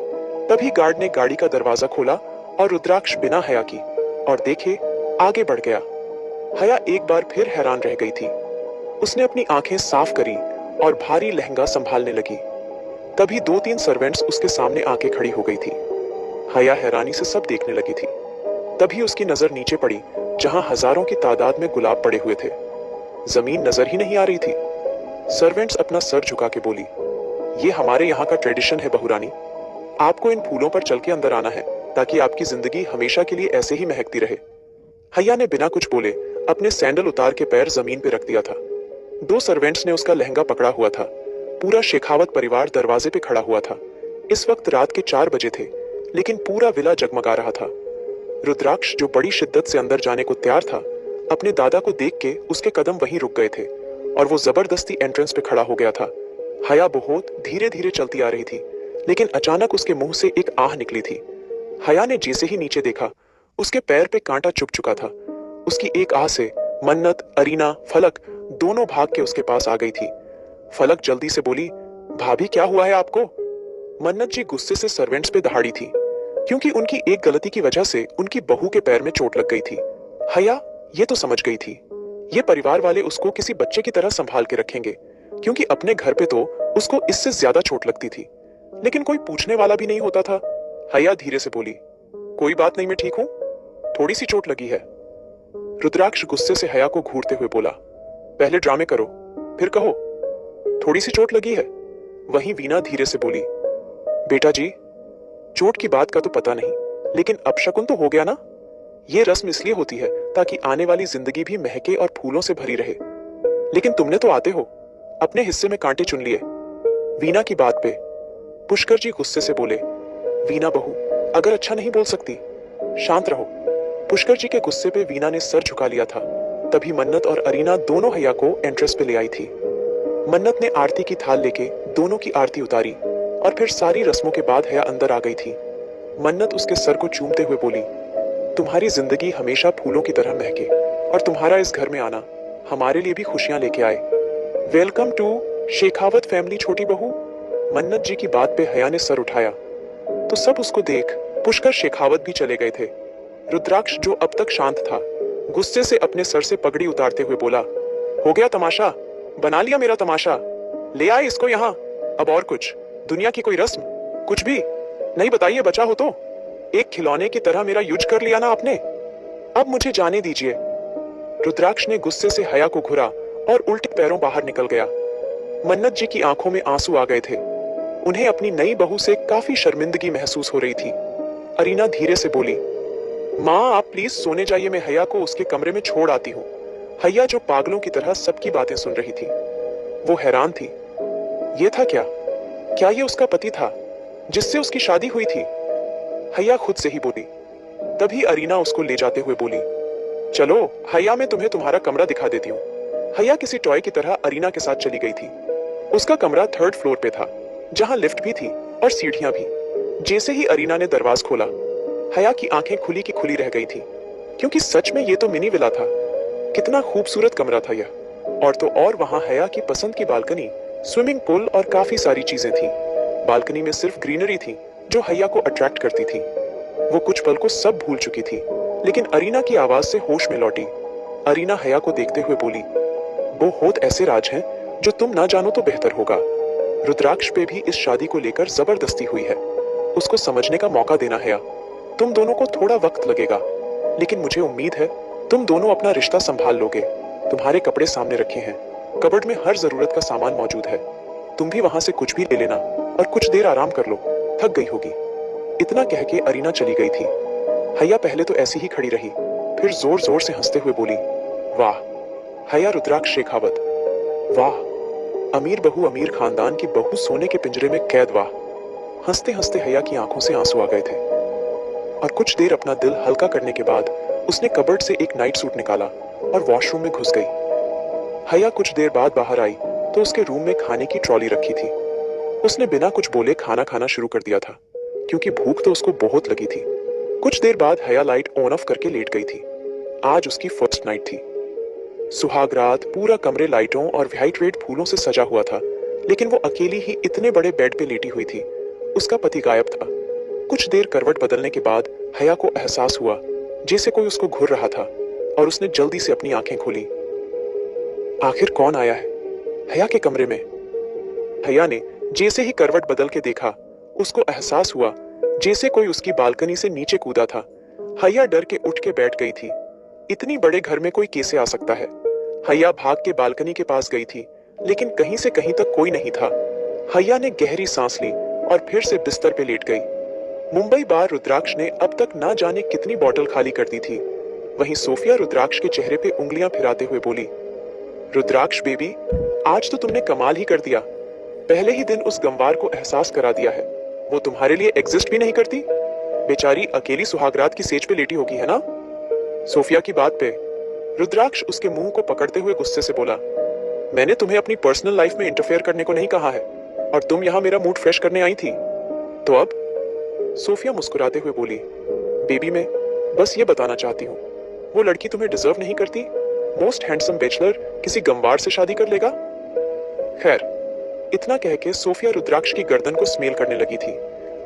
तभी गार्ड ने गाड़ी का दरवाजा खोला और रुद्राक्ष बिना हया की और देखे आगे बढ़ गया। हया एक बार फिर हैरान रह गई थी। उसने अपनी आंखें साफ करी और भारी लहंगा संभालने लगी। तभी 2-3 सर्वेंट्स उसके सामने आके खड़ी हो गई थी। हया हैरानी से सब देखने लगी थी। तभी उसकी नजर नीचे पड़ी, जहां हजारों की तादाद में गुलाब पड़े हुए थे। जमीन नजर ही नहीं आ रही थी। सर्वेंट्स अपना सर झुका के बोली, ये हमारे यहाँ का ट्रेडिशन है बहुरानी, आपको इन फूलों पर चल के अंदर आना है ताकि आपकी जिंदगी हमेशा के लिए ऐसे ही महकती रहे। हया ने बिना कुछ बोले अपने सैंडल उतार के पैर जमीन पे रख दिया था। 2 सर्वेंट्स ने उसका लहंगा पकड़ा हुआ था। पूरा शेखावत परिवार दरवाजे पे खड़ा हुआ था। इस वक्त रात के 4 बजे थे, लेकिन पूरा विला जगमगा रहा था। रुद्राक्ष जो बड़ी शिद्दत से अंदर जाने को तैयार था, अपने दादा को देख के उसके कदम वहीं रुक गए थे और वो जबरदस्ती एंट्रेंस पे खड़ा हो गया था। हया बहुत धीरे धीरे चलती आ रही थी, लेकिन अचानक उसके मुंह से एक आह निकली थी। हया ने जैसे ही नीचे देखा, उसके पैर पे कांटा चुभ चुका था। उसकी एक आह से मन्नत, अरीना, फलक दोनों भाग के उसके पास आ गई थी। फलक जल्दी से बोली, भाभी क्या हुआ है आपको? मन्नत जी गुस्से से सर्वेंट्स पे दहाड़ी थी, क्योंकि उनकी एक गलती की वजह से उनकी बहू के पैर में चोट लग गई थी। हया ये तो समझ गई थी, ये परिवार वाले उसको किसी बच्चे की तरह संभाल के रखेंगे, क्योंकि अपने घर पे तो उसको इससे ज्यादा चोट लगती थी, लेकिन कोई पूछने वाला भी नहीं होता था। हया धीरे से बोली, कोई बात नहीं, मैं ठीक हूं, थोड़ी सी चोट लगी है। रुद्राक्ष गुस्से से हया को घूरते हुए बोला, पहले ड्रामे करो, फिर कहो थोड़ी सी चोट लगी है। वहीं वीना धीरे से बोली, बेटा जी, चोट की बात का तो पता नहीं, लेकिन अपशकुन तो हो गया ना। ये रस्म इसलिए होती है ताकि आने वाली जिंदगी भी महके और फूलों से भरी रहे। लेकिन तुमने तो आते हो अपने हिस्से में कांटे चुन लिए। वीना की बात पे पुष्कर जी गुस्से से बोले, वीना बहू अगर अच्छा नहीं बोल सकती, शांत रहो। पुष्कर जी के गुस्से पे वीना ने सर झुका लिया था। तभी मन्नत और अरीना दोनों हया को एंट्रेंस पे ले आई थी। मन्नत ने आरती की थाल लेके दोनों की आरती उतारी और फिर सारी रस्मों के बाद हया अंदर आ गई थी। मन्नत उसके सर को चूमते हुए बोली, तुम्हारी जिंदगी हमेशा फूलों की तरह महके और तुम्हारा इस घर में आना हमारे लिए भी खुशियां लेके आए। वेलकम टू शेखावत फैमिली छोटी बहू। मन्नत जी की बात पे हया ने सर उठाया तो सब उसको देख पुष्कर शेखावत भी चले गए थे। रुद्राक्ष जो अब तक शांत था, गुस्से से अपने सर से पगड़ी उतारते हुए बोला, हो गया तमाशा, बना लिया मेरा तमाशा, ले आए इसको यहाँ। अब और कुछ दुनिया की कोई रस्म कुछ भी नहीं बताइए, बचा हो तो। एक खिलौने की तरह मेरा यूज कर लिया ना आपने, अब मुझे जाने दीजिए। रुद्राक्ष ने गुस्से से हया को घुरा और उल्टे पैरों बाहर निकल गया। मन्नत जी की आंखों में आंसू आ गए थे। उन्हें अपनी नई बहू से काफी शर्मिंदगी महसूस हो रही थी। अरीना धीरे से बोली, माँ आप प्लीज सोने जाइए, मैं हया को उसके कमरे में छोड़ आती हूँ। हया जो पागलों की तरह सबकी बातें सुन रही थी, वो हैरान थी। ये था क्या ये उसका पति था जिससे उसकी शादी हुई थी? हया खुद से ही बोली। तभी अरीना उसको ले जाते हुए बोली, चलो हया मैं तुम्हें तुम्हारा कमरा दिखा देती हूँ। हया किसी टॉय की तरह अरीना के साथ चली गई थी। उसका कमरा 3rd फ्लोर पे था, जहाँ लिफ्ट भी थी और सीढ़ियां भी। जैसे ही अरीना ने दरवाजा खोला, हया की आंखें खुली की खुली रह गई थी, क्योंकि सच में ये तो मिनी विला था। कितना खूबसूरत कमरा था यह। और तो और वहां हया की पसंद की बालकनी, स्विमिंग पूल और काफी सारी चीजें थी। बालकनी में सिर्फ ग्रीनरी थी जो हया को अट्रैक्ट करती थी। वो कुछ पल को सब भूल चुकी थी, लेकिन अरीना की आवाज से होश में लौटी। अरीना हया को देखते हुए बोली, वो होत ऐसे राज हैं जो तुम ना जानो तो बेहतर होगा। रुद्राक्ष पे भी इस शादी को लेकर जबरदस्ती हुई है। उसको समझने का मौका देना है। तुम दोनों को थोड़ा वक्त लगेगा, लेकिन मुझे उम्मीद है तुम दोनों अपना रिश्ता संभाल लोगे। तुम्हारे कपड़े सामने रखे हैं, कबर्ड में हर जरूरत का सामान मौजूद है। तुम भी वहां से कुछ भी ले लेना और कुछ देर आराम कर लो, थक गई होगी। इतना कह के अरीना चली गई थी। हया पहले तो ऐसी ही खड़ी रही, फिर जोर जोर से हंसते हुए बोली, वाह हया रुद्राक्ष शेखावत, वाह अमीर बहू, अमीर खानदान की बहू सोने के पिंजरे में कैद, वाह। हंसते हंसते हया की आंखों से आंसू आ गए थे। और कुछ देर अपना दिल हल्का करने के बाद उसने कबर्ड से एक नाइट सूट निकाला और वॉशरूम में घुस गई। हया कुछ देर बाद बाहर आई तो उसके रूम में खाने की ट्रॉली रखी थी। उसने बिना कुछ बोले खाना खाना शुरू कर दिया था, क्योंकि भूख तो उसको बहुत लगी थी। कुछ देर बाद हया लाइट ऑन ऑफ करके लेट गई थी। आज उसकी फर्स्ट नाइट थी। सुहाग रात, पूरा कमरे लाइटों और व्हाइट रेड फूलों से सजा हुआ था, लेकिन वो अकेली ही इतने बड़े बेड पे लेटी हुई थी। उसका पति गायब था। कुछ देर करवट बदलने के बाद हया को एहसास हुआ जैसे कोई उसको घूर रहा था, और उसने जल्दी से अपनी आंखें खोली। आखिर कौन आया है हया के कमरे में? हया ने जैसे ही करवट बदल के देखा, उसको एहसास हुआ जैसे कोई उसकी बालकनी से नीचे कूदा था। हया डर के उठ के बैठ गई थी। इतनी बड़े घर में कोई कैसे आ सकता है? हया भाग के बालकनी के पास गई थी, लेकिन कहीं से कहीं तक कोई नहीं था। हया ने गहरी सांस ली और फिर से बिस्तर पे लेट गई। मुंबई बार रुद्राक्ष ने अब तक ना जाने कितनी बोतल खाली कर दी थी। वहीं सोफिया रुद्राक्ष के चेहरे पे उंगलियां फिराते हुए बोली, रुद्राक्ष बेबी, आज तो तुमने कमाल ही कर दिया। पहले ही दिन उस गंवार को एहसास करा दिया है। वो तुम्हारे लिए एग्जिस्ट भी नहीं करती। बेचारी अकेली सुहागरात की सेज पे लेटी होगी, है ना? सोफिया की बात पे रुद्राक्ष उसके मुंह को पकड़ते हुए गुस्से से बोला, मैंने तुम्हें अपनी पर्सनल लाइफ में इंटरफेयर करने को नहीं कहा है, और तुम यहां मेरा मूड फ्रेश करने आई थी। तो अब? सोफिया मुस्कुराते हुए बोली, बेबी मैं बस ये बताना चाहती हूँ, वो लड़की तुम्हें डिजर्व नहीं करती। मोस्ट हैंडसम बैचलर किसी गंवार से शादी कर लेगा? खैर, इतना कह के सोफिया रुद्राक्ष की गर्दन को स्मेल करने लगी थी।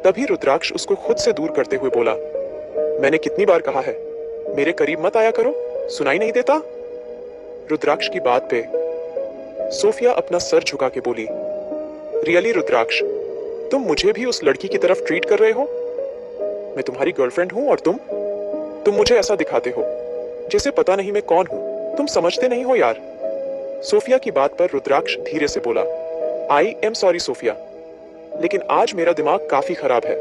तभी रुद्राक्ष उसको खुद से दूर करते हुए बोला, मैंने कितनी बार कहा है मेरे करीब मत आया करो, सुनाई नहीं देता? रुद्राक्ष की बात पे सोफिया अपना सर झुका के बोली, रियली रुद्राक्ष, तुम मुझे भी उस लड़की की तरफ ट्रीट कर रहे हो? मैं तुम्हारी गर्लफ्रेंड हूं और तुम मुझे ऐसा दिखाते हो जैसे पता नहीं मैं कौन हूं। तुम समझते नहीं हो यार। सोफिया की बात पर रुद्राक्ष धीरे से बोला, आई एम सॉरी सोफिया, लेकिन आज मेरा दिमाग काफी खराब है।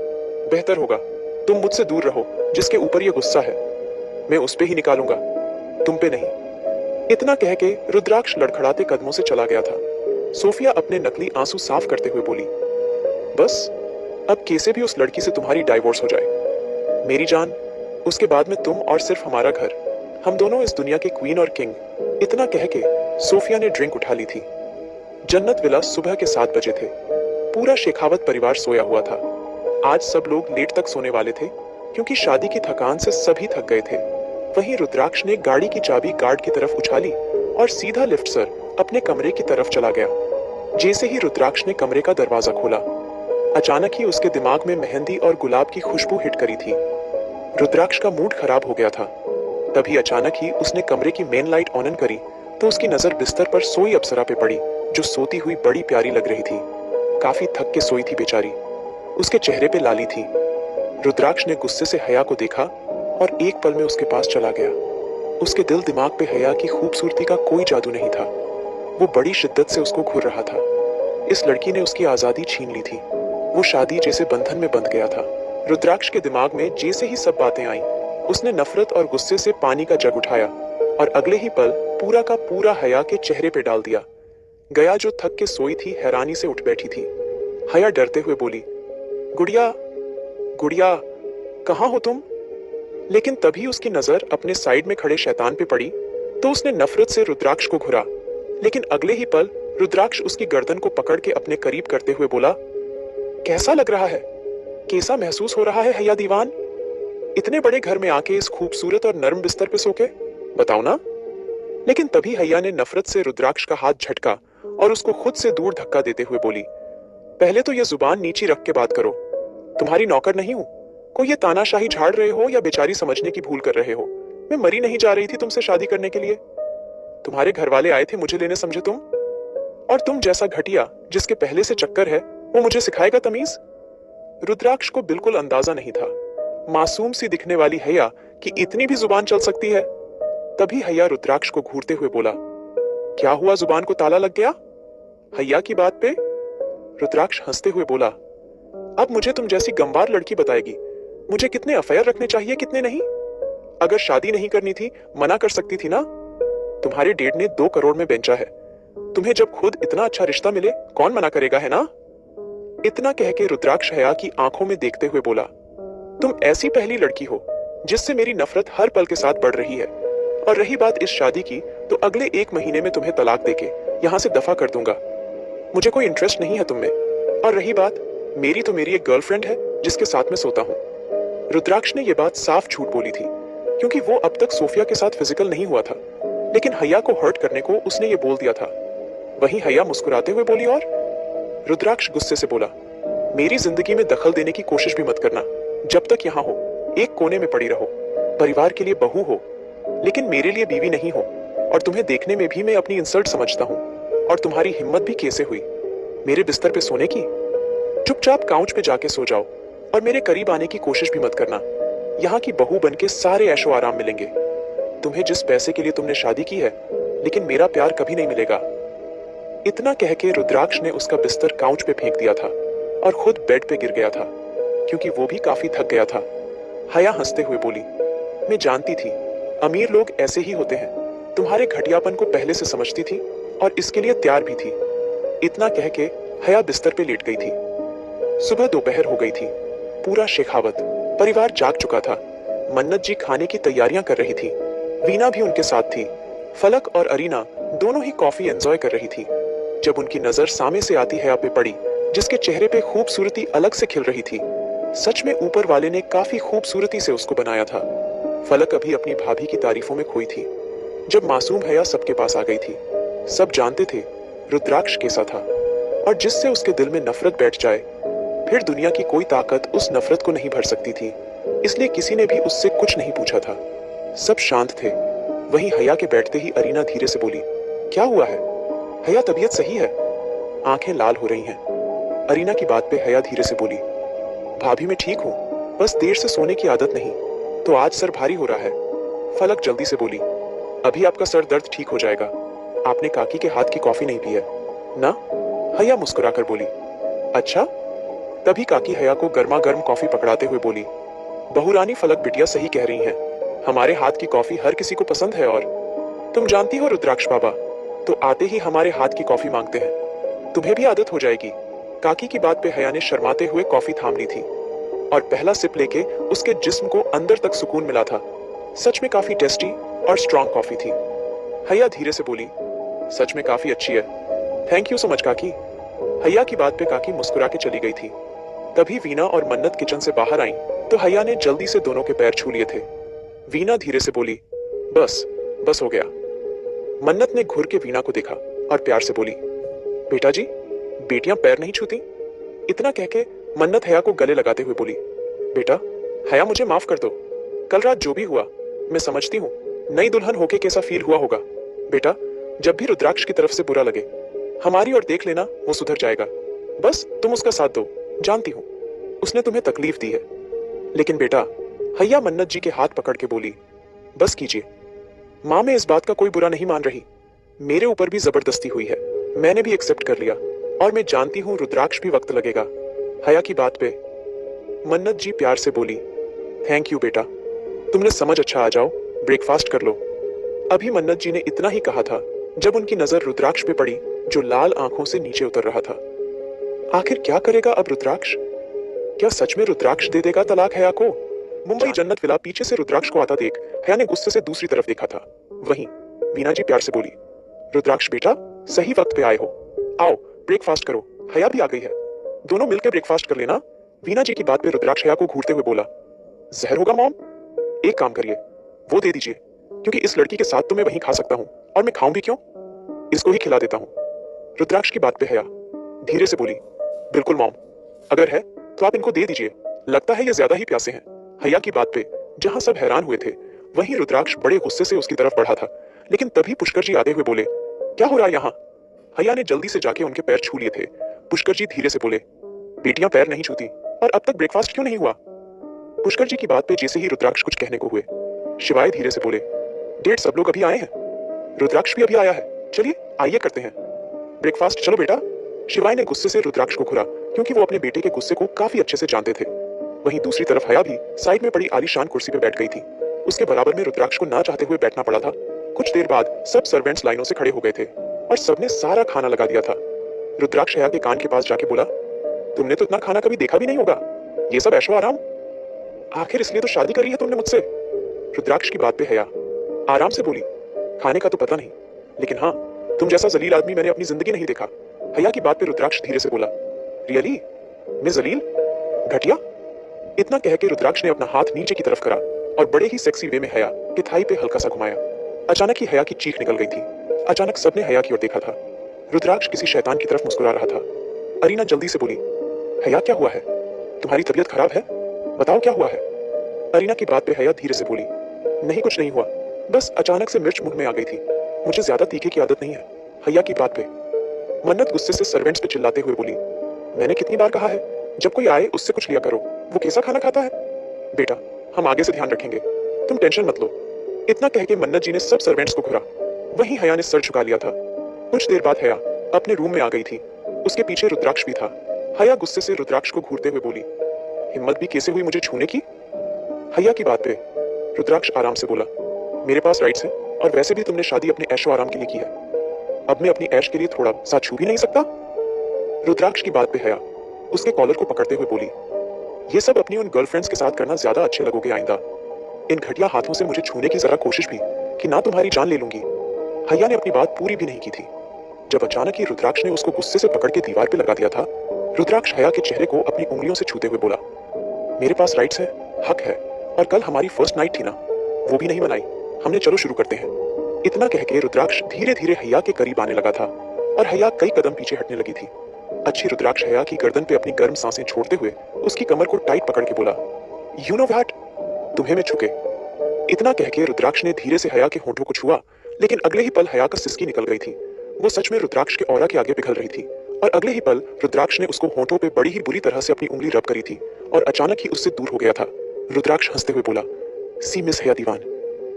बेहतर होगा तुम मुझसे दूर रहो। जिसके ऊपर ये गुस्सा है मैं उस पे ही निकालूंगा, तुम पे नहीं। इतना कह के रुद्राक्ष लड़खड़ाते कदमों से चला गया था। सोफिया अपने नकली आंसू साफ करते हुए बोली, बस अब कैसे भी उस लड़की से तुम्हारी डाइवोर्स हो जाए मेरी जान। उसके बाद में तुम और सिर्फ हमारा घर, हम दोनों इस दुनिया के क्वीन और किंग। इतना कह के सोफिया ने ड्रिंक उठा ली थी। जन्नत विला सुबह के 7 बजे थे। पूरा शेखावत परिवार सोया हुआ था। आज सब लोग लेट तक सोने वाले थे, क्योंकि शादी की थकान से सभी थक गए थे। वहीं रुद्राक्ष ने गाड़ी की चाबी गार्ड की तरफ उछाली और सीधा लिफ्ट सर अपने कमरे की तरफ चला गया। जैसे ही रुद्राक्ष ने कमरे का दरवाजा खोला, अचानक ही उसके दिमाग में मेहंदी और गुलाब की खुशबू हिट करी थी। रुद्राक्ष का मूड खराब हो गया था। तभी अचानक ही उसने कमरे की मेन लाइट ऑन करी तो उसकी नजर बिस्तर पर सोई अप्सरा पे पड़ी, जो सोती हुई बड़ी प्यारी लग रही थी। काफी थक के सोई थी बेचारी। उसके चेहरे पे लाली थी। रुद्राक्ष ने गुस्से से हया को देखा और एक पल में उसके पास चला गया। उसके दिल दिमाग पे हया की खूबसूरती का कोई जादू नहीं था। वो बड़ी शिद्दत से उसको घूर रहा था। इस लड़की ने उसकी आजादी छीन ली थी। वो शादी जैसे बंधन में बंध गया था। रुद्राक्ष के दिमाग में जैसे ही सब बातें आईं, उसने नफरत और गुस्से से पानी का जग उठाया और अगले ही पल पूरा का पूरा हया के चेहरे पे डाल दिया। गया जो थक के सोई थी हैरानी से उठ बैठी थी। हया डरते हुए बोली, गुड़िया, गुड़िया, कहाँ हो तुम? लेकिन तभी उसकी नजर अपने साइड में खड़े शैतान पे पड़ी तो उसने नफरत से रुद्राक्ष को घुरा। लेकिन अगले ही पल रुद्राक्ष उसकी गर्दन को पकड़ के अपने करीब करते हुए बोला, कैसा लग रहा है? कैसा महसूस हो रहा है हैया दीवान? इतने बड़े घर में आके इस खूबसूरत और नर्म बिस्तर पे सो के? बताओ ना। लेकिन तभी हैया ने नफरत से रुद्राक्ष का हाथ झटका और उसको खुद से दूर धक्का देते हुए बोली, पहले तो ये जुबान नीची रख के बात करो। तुम्हारी नौकर नहीं हूं। कोई ये तानाशाही झाड़ रहे हो या बेचारी समझने की भूल कर रहे हो? मैं मरी नहीं जा रही थी तुमसे शादी करने के लिए। तुम्हारे घर वाले आए थे मुझे लेने, समझे तुम? और तुम जैसा घटिया जिसके पहले से चक्कर है वो मुझे सिखाएगा तमीज? रुद्राक्ष को बिल्कुल अंदाजा नहीं था, मासूम सी दिखने वाली हैया कि इतनी भी जुबान चल सकती है। तभी हैया रुद्राक्ष को घूरते हुए बोला, क्या हुआ, जुबान को ताला लग गया? हैया की बात पे रुद्राक्ष हंसते हुए बोला, अब मुझे तुम जैसी गंवार लड़की बताएगी मुझे कितने अफेयर रखने चाहिए कितने नहीं। अगर शादी नहीं करनी थी मना कर सकती थी ना। तुम्हारे डेड ने 2 करोड़ में बेचा है। तुम्हें जब खुद इतना अच्छा रिश्ता मिले कौन मना करेगा, है ना? इतना कह के रुद्राक्ष हैया की आंखों में देखते हुए बोला, तुम ऐसी पहली लड़की हो जिससे मेरी नफरत हर पल के साथ बढ़ रही है। और रही बात इस शादी की, तो अगले 1 महीने में तुम्हें तलाक देके यहां से दफा कर दूंगा। मुझे कोई इंटरेस्ट नहीं है तुम में। और रही बात, मेरी तो मेरी एक गर्लफ्रेंड है जिसके साथ मैं सोता हूं। रुद्राक्ष ने यह बात साफ झूठ बोली थी, क्योंकि वो अब तक सोफिया के साथ फिजिकल नहीं हुआ था, लेकिन हैया को हर्ट करने को उसने ये बोल दिया था। वहीं हैया मुस्कुराते हुए बोली, और रुद्राक्ष गुस्से से बोला, मेरी जिंदगी में दखल देने की कोशिश भी मत करना। जब तक यहाँ हो एक कोने में पड़ी रहो। परिवार के लिए बहू हो लेकिन मेरे लिए बीवी नहीं हो। और तुम्हें देखने में भी मैं अपनी इंसल्ट समझता हूँ। और तुम्हारी हिम्मत भी कैसे हुई मेरे बिस्तर पे सोने की? चुपचाप काउच पे जाके सो जाओ और मेरे करीब आने की कोशिश भी मत करना। यहाँ की बहू बनके सारे ऐशो आराम मिलेंगे तुम्हें, जिस पैसे के लिए तुमने शादी की है, लेकिन मेरा प्यार कभी नहीं मिलेगा। इतना कह के रुद्राक्ष ने उसका बिस्तर काउच पे फेंक दिया था और खुद बेड पे गिर गया था, क्योंकि वो भी काफी थक गया था। हैया हंसते हुए बोली, मैं जानती थी अमीर लोग ऐसे ही होते हैं। तुम्हारे घटियापन को पहले से समझती थी और इसके लिए तैयार भी थी। इतना कह के हैया बिस्तर पे लेट गई थी। सुबह दोपहर हो गई थी। पूरा शेखावत परिवार जाग चुका था। मन्नत जी खाने की तैयारियां कर रही थी। वीना भी उनके साथ थी। फलक और अरीना दोनों ही कॉफी एंजॉय कर रही थी, जब उनकी नजर सामने से आती हैया पे पड़ी, जिसके चेहरे पे खूबसूरती अलग से खिल रही थी। सच में ऊपर वाले ने काफी खूबसूरती से उसको बनाया था। फलक अभी अपनी भाभी की तारीफों में खोई थी, जब मासूम हैया सबके पास आ गई थी। सब जानते थे रुद्राक्ष कैसा था, और जिससे उसके दिल में नफरत बैठ जाए, फिर दुनिया की कोई ताकत उस नफरत को नहीं भर सकती थी। इसलिए किसी ने भी उससे कुछ नहीं पूछा था। सब शांत थे। वहीं हैया के बैठते ही अरीना धीरे से बोली, क्या हुआ है? हैया तबीयत सही है? आंखें लाल हो रही हैं। अरीना की बात पे हैया धीरे से बोली, भाभी मैं ठीक हूँ, बस देर से सोने की आदत नहीं, तो आज सर भारी हो रहा है। फलक जल्दी से बोली, अभी आपका सर दर्द ठीक हो जाएगा। आपने काकी के हाथ की कॉफी नहीं पी है ना? हैया मुस्कुराकर बोली, अच्छा। तभी काकी हैया को गर्मा गर्म कॉफी पकड़ाते हुए बोली, बहुरानी फलक बिटिया सही कह रही हैं, हमारे हाथ की कॉफी हर किसी को पसंद है। और तुम जानती हो रुद्राक्ष बाबा तो आते ही हमारे हाथ की कॉफी मांगते हैं। तुम्हें भी आदत हो जाएगी। काकी की बात पे हैया ने शर्माते हुए कॉफी थाम ली थी और पहला सिप लेके उसके जिस्म को अंदर तक सुकून मिला था। सच में काफी टेस्टी और स्ट्रॉन्ग कॉफी थी। हैया धीरे से बोली, सच में काफी अच्छी है। थैंक यू सो मच काकी। हैया की बात पे काकी मुस्कुरा के चली गई थी। तभी वीना और मन्नत किचन से बाहर आई तो हैया ने जल्दी से दोनों के पैर छू लिए थे। वीना धीरे से बोली, बस बस हो गया। मन्नत ने घूर के वीना को देखा और प्यार से बोली, बेटा जी, बेटियां पैर नहीं छूती? इतना कह के मन्नत हैया को गले लगाते हुए बोली, बेटा हैया मुझे माफ कर दो। कल रात जो भी हुआ मैं समझती हूँ नई दुल्हन होके कैसा फील हुआ होगा। बेटा जब भी रुद्राक्ष की तरफ से बुरा लगे हमारी ओर देख लेना, वो सुधर जाएगा। बस तुम उसका साथ दो। जानती हूँ उसने तुम्हें तकलीफ दी है, लेकिन बेटा, हैया मन्नत जी के हाथ पकड़ के बोली, बस कीजिए। माँ मैं इस बात का कोई बुरा नहीं मान रही। मेरे ऊपर भी जबरदस्ती हुई है, मैंने भी एक्सेप्ट कर लिया, और मैं जानती हूँ रुद्राक्ष भी वक्त लगेगा। हैया की बात पे मन्नत जी प्यार से बोली, थैंक यू बेटा, तुमने समझ, अच्छा आ जाओ ब्रेकफास्ट कर लो। अभी मन्नत जी ने इतना ही कहा था जब उनकी नजर रुद्राक्ष पे पड़ी, जो लाल आंखों से नीचे उतर रहा था। आखिर क्या करेगा अब रुद्राक्ष? क्या सच में रुद्राक्ष दे देगा तलाक हैया को? मुंबई जन्नत विला पीछे से रुद्राक्ष को आता देख हैया ने गुस्से से दूसरी तरफ देखा था। वहीं वीना जी प्यार से बोली, रुद्राक्ष बेटा सही वक्त पे आए हो, आओ ब्रेकफास्ट करो, हैया भी आ गई है, दोनों मिलकर ब्रेकफास्ट कर लेना। वीना जी की बात पे रुद्राक्ष हया को घूरते हुए बोला, जहर होगा मॉम? एक काम करिए, वो दे दीजिए, क्योंकि इस लड़की के साथ तो मैं वहीं खा सकता हूँ, और मैं खाऊं भी क्यों? इसको ही खिला देता हूँ। रुद्राक्ष की बात पे हया धीरे से बोली, बिल्कुल मॉम, अगर है तो आप इनको दे दीजिए, लगता है ये ज्यादा ही प्यासे हैं। हया की बात पे जहां सब हैरान हुए थे, वहीं रुद्राक्ष बड़े गुस्से से उसकी तरफ बढ़ा था, लेकिन तभी पुष्कर जी आते हुए बोले, क्या हो रहा है यहाँ? हया ने जल्दी से जाके उनके पैर छू लिए थे। पुष्कर जी धीरे से बोले, बेटियां पैर नहीं छूती, और अब तक ब्रेकफास्ट क्यों नहीं हुआ? पुष्कर जी की बात पे जैसे ही रुद्राक्ष कुछ कहने को हुए, शिवाय धीरे से बोले, डेढ़ सब लोग अभी आए हैं, रुद्राक्ष भी अभी आया है, चलिए आइए करते हैं ब्रेकफास्ट, चलो बेटा। शिवाय ने गुस्से से रुद्राक्ष को घुरा, क्योंकि वो अपने बेटे के गुस्से को काफी अच्छे से जानते थे। वहीं दूसरी तरफ हया भी साइड में पड़ी आलीशान कुर्सी पे बैठ गई थी। उसके बराबर में रुद्राक्ष को ना चाहते हुए बैठना पड़ा था। कुछ देर बाद सब सर्वेंट्स लाइनों से खड़े हो गए थे और सबने सारा खाना लगा दिया था। रुद्राक्ष हया के कान के पास जाके बोला, तुमने तो इतना खाना कभी देखा भी नहीं होगा, ये सब ऐशो आराम? आखिर इसलिए तो शादी करी है तुमने मुझसे? रुद्राक्ष की बात पे हया आराम से बोली, खाने का तो पता नहीं, लेकिन हाँ, तुम जैसा जलील आदमी मैंने अपनी जिंदगी नहीं देखा। हया की बात पे रुद्राक्ष धीरे से बोला, रियली? मैं जलील? घटिया? इतना कह के रुद्राक्ष ने अपना हाथ नीचे की तरफ करा और बड़े ही सेक्सी वे में हया के थाई पे हल्का सा घुमाया। अचानक ही हया की चीख निकल गई थी। अचानक सबने हया की ओर देखा था। रुद्राक्ष किसी शैतान की तरफ मुस्कुरा रहा था। अरीना जल्दी से बोली, हया क्या हुआ है? तुम्हारी तबीयत खराब है? बताओ क्या हुआ है? अरीना की बात पे हया धीरे से बोली, नहीं कुछ नहीं हुआ, बस अचानक से मिर्च मुंह में आ गई थी, मुझे ज्यादा तीखे की आदत नहीं है। हया की बात पे मन्नत गुस्से से सर्वेंट्स पे चिल्लाते हुए बोली, मैंने कितनी बार कहा है, जब कोई आए उससे कुछ लिया करो, वो कैसा खाना खाता है? बेटा, हम आगे से ध्यान रखेंगे, तुम टेंशन मत लो। इतना कह के मन्नत जी ने सब सर्वेंट्स को घुरा। वहीं हया ने सर झुका लिया था। कुछ देर बाद हया अपने रूम में आ गई थी। उसके पीछे रुद्राक्ष भी था। हया गुस्से से रुद्राक्ष को घूरते हुए बोली, हिम्मत भी कैसे हुई मुझे छूने की? हया की बात पे रुद्राक्ष आराम से बोला, मेरे पास राइट्स हैं, और वैसे भी तुमने शादी अपने ऐशो आराम के लिए की है, अब मैं अपनी ऐश के लिए थोड़ा सा छू भी नहीं सकता? रुद्राक्ष की बात पे हया उसके कॉलर को पकड़ते हुए बोली, ये सब अपनी उन गर्लफ्रेंड्स के साथ करना ज्यादा अच्छे लगोगे आइंदा। इन घटिया हाथों से मुझे छूने की जरा कोशिश भी कि ना तुम्हारी जान ले लूंगी। हया ने अपनी बात पूरी भी नहीं की थी जब अचानक ही रुद्राक्ष ने उसको गुस्से से पकड़ के दीवार पे लगा दिया था। रुद्राक्ष हया के चेहरे को अपनी उंगलियों से छूते हुए बोला, मेरे पास राइट्स है, हक है, और कल हमारी फर्स्ट नाइट थी ना, वो भी नहीं मनाई हमने, चलो शुरू करते हैं। इतना कह के रुद्राक्ष धीरे धीरे हया के करीब आने लगा था और हया कई कदम पीछे हटने लगी थी। अच्छी रुद्राक्ष हया की गर्दन पे अपनी गर्म सांसें छोड़ते हुए उसकी कमर को टाइट पकड़ के बोला, यू नो व्हाट, तुम्हें मैं छुके। इतना कह के रुद्राक्ष ने धीरे से हया के होंठों को छुआ, लेकिन अगले ही पल हया का सिसकी निकल गई थी। वो सच में रुद्राक्ष के ऑरा के आगे पिघल रही थी, और अगले ही पल रुद्राक्ष ने उसको होंठों पे बड़ी ही बुरी तरह से अपनी उंगली रब करी थी और अचानक ही उससे दूर हो गया था। रुद्राक्ष हंसते हुए बोला, सी मिस हया दीवान,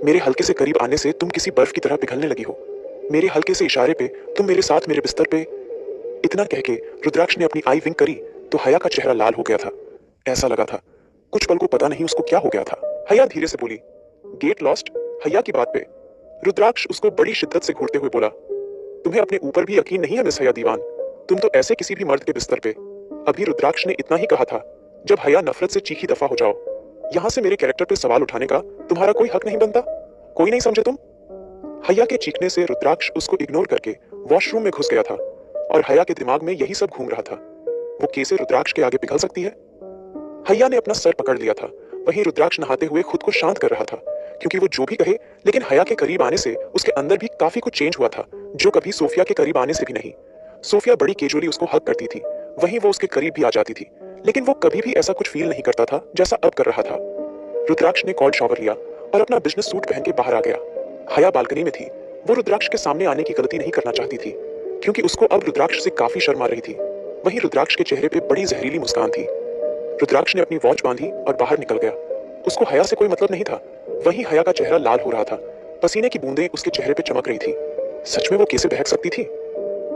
मेरे हल्के से करीब आने से तुम किसी बर्फ की तरह पिघलने लगी हो, मेरे हल्के से इशारे पे तुम मेरे साथ मेरे बिस्तर पे। इतना कह के रुद्राक्ष ने अपनी आई विंक करी तो हया का चेहरा लाल हो गया था। ऐसा लगा था कुछ पल को पता नहीं उसको क्या हो गया था। हया धीरे से बोली, गेट लॉस्ट? हया की बात पे रुद्राक्ष उसको बड़ी शिद्दत से घूरते हुए बोला, तुम्हें अपने ऊपर भी यकीन नहीं है मिस हया दीवान, तुम तो ऐसे किसी भी मर्द के बिस्तर पे। अभी रुद्राक्ष ने इतना ही कहा था जब हया नफरत से चीखी दफा हो जाओ। यहां से मेरे कैरेक्टर पे सवाल उठाने का तुम्हारा कोई हक नहीं बनता, कोई नहीं समझे तुम? हया के चीखने से रुद्राक्ष उसको इग्नोर करके वॉशरूम में घुस गया था और हया के दिमाग में यही सब घूम रहा था, वो कैसे रुद्राक्ष के आगे पिघल सकती है। हया ने अपना सर पकड़ लिया था। वहीं रुद्राक्ष नहाते हुए खुद को शांत कर रहा था, क्योंकि वो जो भी कहे, लेकिन हया के करीब आने से उसके अंदर भी काफी कुछ चेंज हुआ था, जो कभी सोफिया के करीब आने से भी नहीं। सोफिया बड़ी केजुअली उसको हक करती थी, वहीं वो उसके करीब भी आ जाती थी, लेकिन वो कभी भी ऐसा कुछ फील नहीं करता था जैसा अब कर रहा था। रुद्राक्ष ने कोल्ड शॉवर लिया और अपना बिजनेस सूट पहन के बाहर आ गया। हया बालकनी में थी। वो रुद्राक्ष के सामने आने की गलती नहीं करना चाहती थी, क्योंकि उसको अब रुद्राक्ष से काफी शर्म आ रही थी। वहीं रुद्राक्ष के चेहरे पे बड़ी जहरीली मुस्कान थी। रुद्राक्ष ने अपनी वॉच बांधी और बाहर निकल गया। उसको हया से कोई मतलब नहीं था। वहीं हया का चेहरा लाल हो रहा था, पसीने की बूंदें उसके चेहरे पे चमक रही थी। सच में वो कैसे बहक सकती थी?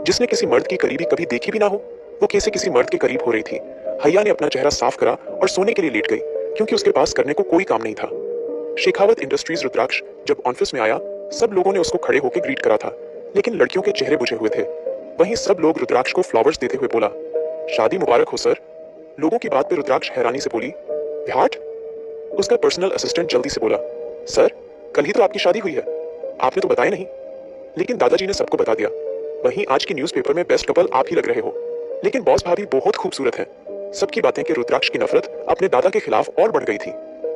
जिसने किसी मर्द की करीबी कभी देखी भी ना हो, वो कैसे किसी मर्द के करीब हो रही थी। हया ने अपना चेहरा साफ करा और सोने के लिए लेट गई, क्योंकि उसके पास करने को कोई काम नहीं था। शेखावत इंडस्ट्रीज रुद्राक्ष जब ऑफिस में आया, सब लोगों ने उसको खड़े होकर ग्रीट करा था, लेकिन लड़कियों के चेहरे बुझे हुए थे। वहीं सब लोग रुद्राक्ष को फ्लावर्स देते हुए बोला, शादी मुबारक हो सर। लोगों की बात पे रुद्राक्ष हैरानी से बोली, व्हाट? उसका पर्सनल असिस्टेंट जल्दी से बोला, सर कल ही तो आपकी शादी हुई है, आपने तो बताया नहीं। लेकिन दादाजी ने सबको बता दिया। वहीं आज की न्यूज़पेपर में बेस्ट कपल आप ही लग रहे हो, लेकिन बॉस भाभी बहुत खूबसूरत है। सबकी बातें कि रुद्राक्ष की नफरत अपने दादा के खिलाफ और बढ़ गई थी।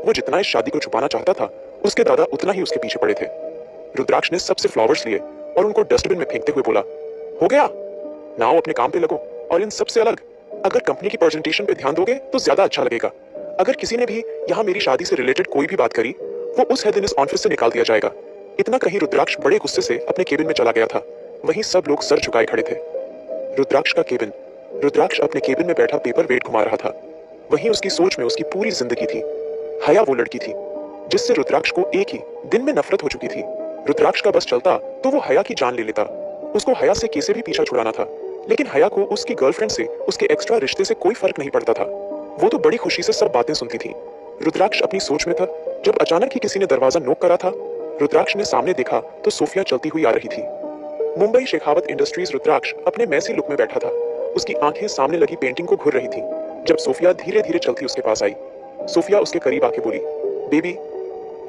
वो जितना इस शादी को छुपाना चाहता था, उसके दादा उतना ही उसके पीछे पड़े थे। रुद्राक्ष ने सबसे फ्लावर्स लिए और उनको डस्टबिन में फेंकते हुए बोला, हो गया, नाउ अपने काम पे लगो। और इन सबसे अलग, अगर कंपनी की प्रेजेंटेशन पे ध्यान दोगे तो ज्यादा अच्छा लगेगा। अगर किसी ने भी यहाँ मेरी शादी से रिलेटेड कोई भी बात करी, वो उस दिन इस ऑफिस से निकाल दिया जाएगा। इतना कहीं रुद्राक्ष बड़े गुस्से से अपने केबिन में चला गया था। वहीं सब लोग सर झुकाए खड़े थे। रुद्राक्ष का केबिन। रुद्राक्ष अपने केबिन में बैठा पेपर वेट घुमा रहा था। वहीं उसकी सोच में उसकी पूरी जिंदगी थी। हया वो लड़की थी जिससे रुद्राक्ष को एक ही दिन में नफरत हो चुकी थी। रुद्राक्ष का बस चलता तो वो हया की जान ले लेता। उसको हया से कैसे भी पीछा छुड़ाना था, लेकिन हया को उसकी गर्लफ्रेंड से, उसके एक्स्ट्रा रिश्ते से कोई फर्क नहीं पड़ता था। वो तो बड़ी खुशी से सब बातें सुनती थी। रुद्राक्ष अपनी सोच में था जब अचानक ही किसी ने दरवाजा नॉक करा था। रुद्राक्ष ने सामने देखा तो सोफिया चलती हुई आ रही थी। मुंबई शेखावत इंडस्ट्रीज रुद्राक्ष अपने मैसी लुक में बैठा था। उसकी आंखें सामने लगी पेंटिंग को घूर रही थी। जब सोफिया धीरे धीरे चलती उसके पास आई, सोफिया उसके करीब आके बोली, बेबी।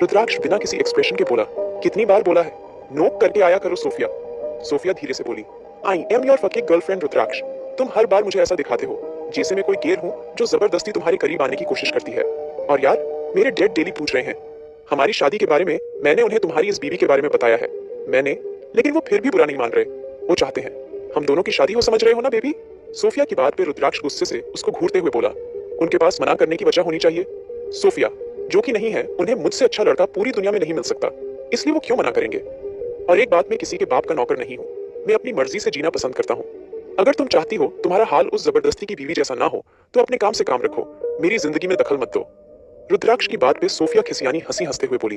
रुद्राक्ष बिना किसी एक्सप्रेशन के बोला, कितनी बार बोला है, नोक करके आया करो सोफिया। सोफिया धीरे से बोली, I am your fucking girlfriend Rudraksh. तुम हर बार मुझे ऐसा दिखाते हो जैसे मैं कोई गेर हूँ जो जबरदस्ती तुम्हारे करीब आने की कोशिश करती है। और यार, मेरे डैड डेली पूछ रहे हैं हमारी शादी के बारे में। मैंने उन्हें तुम्हारी इस बीवी के बारे में बताया है, लेकिन वो फिर भी बुरा नहीं मान रहे। वो चाहते हैं हम दोनों की शादी हो, समझ रहे हो ना बेबी। सोफिया की बात पे रुद्राक्ष गुस्से से उसको घूरते हुए बोला, उनके पास मना करने की वजह होनी चाहिए। सोफिया जो कि नहीं है, उन्हें मुझसे अच्छा लड़का पूरी दुनिया में नहीं मिल सकता, इसलिए वो क्यों मना करेंगे। और एक बात, मैं किसी के बाप का नौकर नहीं हूँ। मैं अपनी मर्जी से जीना पसंद करता हूँ। अगर तुम चाहती हो तुम्हारा हाल उस जबरदस्ती की बीवी जैसा ना हो, तो अपने काम से काम रखो, मेरी जिंदगी में दखल मत दो। रुद्राक्ष की बात पे सोफिया खिसियानी हंसी हंसते हुए बोली,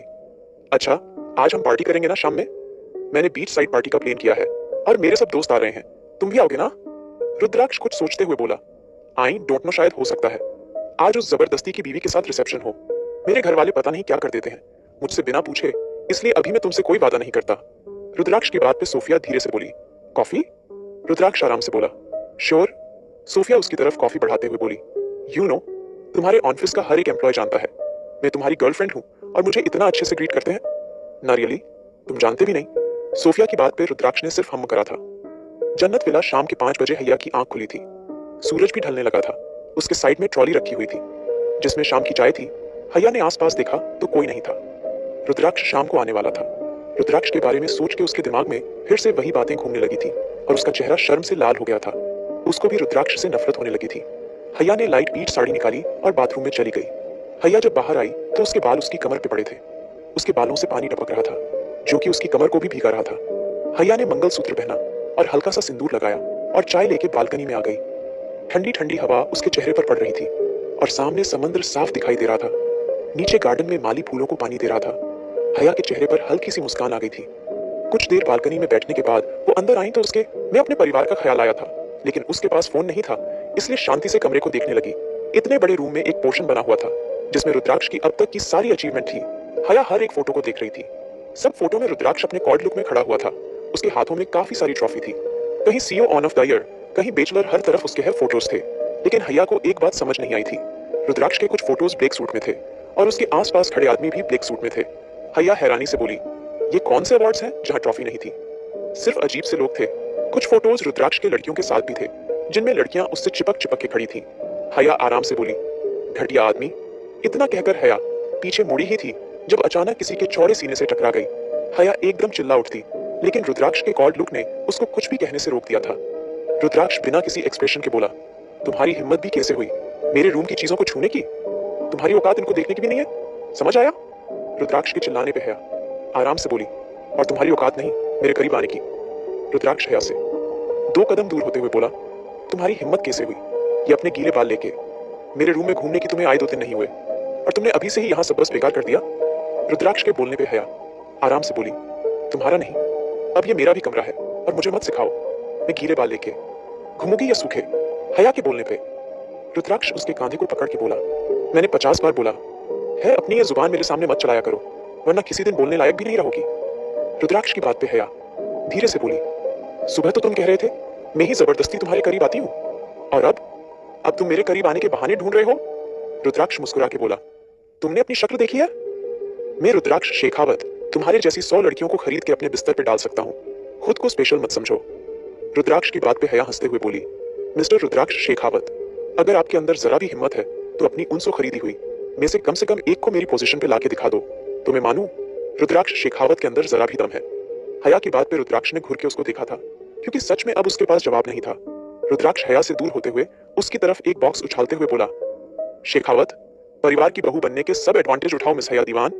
अच्छा आज हम पार्टी करेंगे ना शाम में। मैंने बीच साइड पार्टी का प्लान किया है और मेरे सब दोस्त आ रहे हैं, तुम भी आओगे ना। रुद्राक्ष कुछ सोचते हुए बोला, आई डोंट नो, शायद हो सकता है आज उस जबरदस्ती की बीवी के साथ रिसेप्शन हो। मेरे घर वाले पता नहीं क्या कर देते हैं मुझसे बिना पूछे, इसलिए अभी मैं तुमसे कोई वादा नहीं करता। रुद्राक्ष की बात पे सोफिया धीरे से बोली, कॉफी। रुद्राक्ष आराम से बोला, श्योर। सोफिया उसकी तरफ कॉफी बढ़ाते हुए बोली, यू नो, तुम्हारे ऑफिस का हर एक एम्प्लॉय जानता है मैं तुम्हारी गर्लफ्रेंड हूँ और मुझे इतना अच्छे से ग्रीट करते हैं ना। रियली, तुम जानते भी नहीं। सोफिया की बात पे रुद्राक्ष ने सिर्फ हम करा था। जन्नत विला शाम के 5 बजे हया की आंख खुली थी। सूरज भी ढलने लगा था। उसके साइड में ट्रॉली रखी हुई थी जिसमें शाम की चाय थी। हया ने आसपास देखा तो कोई नहीं था। रुद्राक्ष शाम को आने वाला था। रुद्राक्ष के बारे में सोच के उसके दिमाग में फिर से वही बातें घूमने लगी थी और उसका चेहरा शर्म से लाल हो गया था। उसको भी रुद्राक्ष से नफरत होने लगी थी। हया ने लाइट पीच साड़ी निकाली और बाथरूम में चली गई। हया जब बाहर आई तो उसके बाल उसकी कमर पे पड़े थे। उसके बालों से पानी टपक रहा था जो कि उसकी कमर को भी भीगा रहा था। हया ने मंगलसूत्र पहना और हल्का सा सिंदूर लगाया और चाय लेके बालकनी में आ गई। ठंडी ठंडी हवा उसके चेहरे पर पड़ रही थी और सामने समंदर साफ दिखाई दे रहा था। नीचे गार्डन में माली फूलों को पानी दे रहा था। हया के चेहरे पर हल्की सी मुस्कान आ गई थी। कुछ देर बालकनी में बैठने के बाद वो अंदर आई तो मैं अपने परिवार का ख्याल आया था, लेकिन उसके पास फोन नहीं था, इसलिए शांति से कमरे को देखने लगी। इतने बड़े रूम में एक पोर्शन बना हुआ था जिसमें रुद्राक्ष की अब तक की सारी अचीवमेंट थी। हया हर एक फोटो को देख रही थी। सब फोटो में रुद्राक्ष अपने कॉर्ड लुक में खड़ा हुआ था। उसके हाथों में काफी सारी ट्रॉफी थी। कहीं CEO on off the year, कहीं बैचलर, हर तरफ उसके फोटोज थे। लेकिन हया को एक बात समझ नहीं आई थी। रुद्राक्ष के कुछ फोटोज ब्लैक सूट में थे और उसके आसपास खड़े आदमी भी ब्लैक सूट में थे। हया हैरानी से बोली, ये कौन से अवार्ड्स हैं जहां ट्रॉफी नहीं थी। सिर्फ अजीब से लोग थे। कुछ फोटोज रुद्राक्ष के लड़कियों के साथ भी थे जिनमें लड़कियां उससे चिपक चिपक के खड़ी थी। हया आराम से बोली, घटिया आदमी। इतना कहकर हया पीछे मुड़ी ही थी जब अचानक किसी के चौड़े सीने से टकरा गई। हया एकदम चिल्ला उठती, लेकिन रुद्राक्ष के कॉर्ड लुक ने उसको कुछ भी कहने से रोक दिया था। रुद्राक्ष बिना किसी एक्सप्रेशन के बोला, तुम्हारी हिम्मत भी कैसे हुई मेरे रूम की चीजों को छूने की। तुम्हारी औकात इनको देखने की भी नहीं है, समझ आया। रुद्राक्ष के चिल्लाने पे हया आराम से बोली, और तुम्हारी औकात नहीं मेरे करीब आने की। रुद्राक्ष हया से 2 कदम दूर होते हुए बोला, तुम्हारी हिम्मत कैसे हुई ये अपने गीले बाल लेके मेरे रूम में घूमने की। तुम्हें आए 2 दिन नहीं हुए और तुमने अभी से ही यहाँ सब बस बेकार कर दिया। रुद्राक्ष के बोलने पे हया आराम से बोली, तुम्हारा नहीं, अब ये मेरा भी कमरा है और मुझे मत सिखाओ मैं गीले बाल लेके घूमूंगी या सूखे। हया के बोलने पे रुद्राक्ष उसके कांधे को पकड़ के बोला, मैंने 50 बार बोला है अपनी ये जुबान मेरे सामने मत चलाया करो, वरना किसी दिन बोलने लायक भी नहीं रहोगी। रुद्राक्ष की बात पे हया धीरे से बोली, सुबह तो तुम कह रहे थे मैं ही जबरदस्ती तुम्हारे करीब आती हूँ, और अब तुम मेरे करीब आने के बहाने ढूंढ रहे हो। रुद्राक्ष मुस्कुरा के बोला, तुमने अपनी शक्ल देखी है। मैं रुद्राक्ष शेखावत तुम्हारे जैसी 100 लड़कियों को खरीद के अपने बिस्तर पे डाल सकता हूँ, खुद को स्पेशल मत समझो। रुद्राक्ष की बात पे हया हंसते हुए बोली, मिस्टर रुद्राक्ष शेखावत, अगर आपके अंदर जरा भी हिम्मत है तो अपनी 900 खरीदी हुई में से कम एक को मेरी पोजीशन पे लाके दिखा दो तो मैं मानूं। रुद्राक्ष शेखावत के अंदर जरा भी दम है। हया की बात पे रुद्राक्ष ने घूर के उसको देखा था, क्योंकि सच में अब उसके पास जवाब नहीं था। रुद्राक्ष हया से दूर होते हुए उसकी तरफ एक बॉक्स उछालते हुए बोला, शेखावत, परिवार की बहू बनने के सब एडवांटेज उठाओ मिस हया दीवान।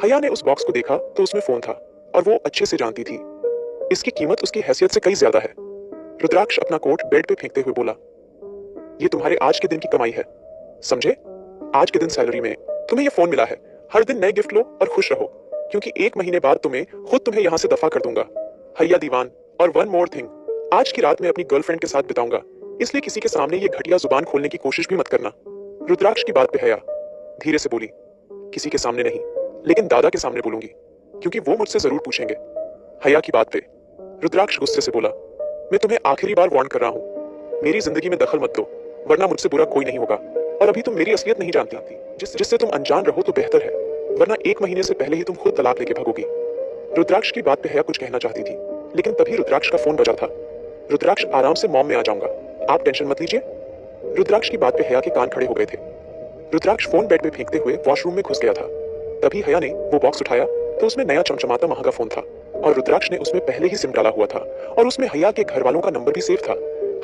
हया ने उस बॉक्स को देखा तो उसमें फोन था और वो अच्छे से जानती थी इसकी कीमत उसकी हैसियत से कई ज्यादा है। रुद्राक्ष अपना कोट बेड पे फेंकते हुए बोला, ये तुम्हारे आज के दिन की कमाई है, समझे? आज के दिन सैलरी में तुम्हें ये फोन मिला है। हर दिन नए गिफ्ट लो और खुश रहो, क्योंकि 1 महीने बाद तुम्हें यहाँ से दफा कर दूंगा। हया दीवान, और वन मोर थिंग, आज की रात मैं अपनी गर्लफ्रेंड के साथ बिताऊंगा, इसलिए किसी के सामने ये घटिया जुबान खोलने की कोशिश भी मत करना। रुद्राक्ष की बात पे हया धीरे से बोली, किसी के सामने नहीं, लेकिन दादा के सामने बोलूंगी, क्योंकि वो मुझसे जरूर पूछेंगे। हया की बात पे रुद्राक्ष गुस्से से बोला, मैं तुम्हें आखिरी बार वार्न कर रहा हूँ, मेरी जिंदगी में दखल मत दो, वरना मुझसे बुरा कोई नहीं होगा। और अभी तुम मेरी असलियत नहीं जानती, जिससे तुम अनजान रहो तो बेहतर है, वरना 1 महीने से पहले ही तुम खुद तलाक लेके भागोगी। रुद्राक्ष की बात पे हया कुछ कहना चाहती थी, लेकिन तभी रुद्राक्ष का फोन बजा था। रुद्राक्ष, आराम से मॉम में आ जाऊंगा, आप टेंशन मत लीजिए। रुद्राक्ष की बात पे हया के कान खड़े हो गए थे। रुद्राक्ष फोन बेड पे फेंकते हुए वॉशरूम में घुस गया था। तभी हया ने वो बॉक्स उठाया तो उसमें नया चमचमाता महंगा फोन था, और रुद्राक्ष ने उसमें पहले ही सिम डाला हुआ था, और उसमें हया के घर वालों का नंबर भी सेव था।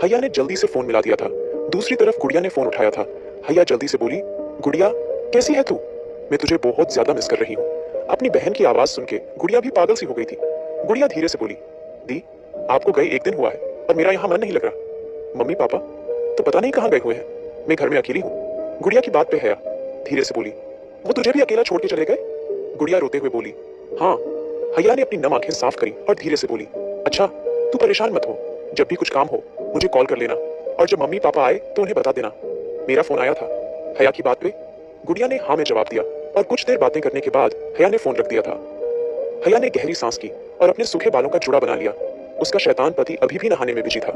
हया ने जल्दी से फोन मिला दिया था। दूसरी तरफ गुड़िया ने फोन उठाया था। हया जल्दी से बोली, गुड़िया कैसी है तू? मैं तुझे बहुत ज्यादा मिस कर रही हूँ। अपनी बहन की आवाज सुन के गुड़िया भी पागल सी हो गई थी। गुड़िया धीरे से बोली, दी, आपको गए 1 दिन हुआ है और मेरा यहाँ मन नहीं लग रहा। मम्मी पापा तो पता नहीं कहाँ गए हुए हैं, मैं घर में अकेली हूँ। गुड़िया की बात पे हया धीरे से बोली, वो तुझे भी अकेला छोड़ के चले गए? गुड़िया रोते हुए बोली, हाँ। हया ने अपनी नम आंखें साफ करी और धीरे से बोली, अच्छा तू परेशान मत हो, जब भी कुछ काम हो मुझे कॉल कर लेना, और जब मम्मी पापा आए तो उन्हें बता देना, मेरा फोन आया था। हया की बात पे गुड़िया ने हाँ में जवाब दिया, और कुछ देर बातें करने के बाद हया ने फोन रख दिया था। हया ने गहरी सांस की और अपने सूखे बालों का जुड़ा बना लिया। उसका शैतान पति अभी भी नहाने में बिजी था,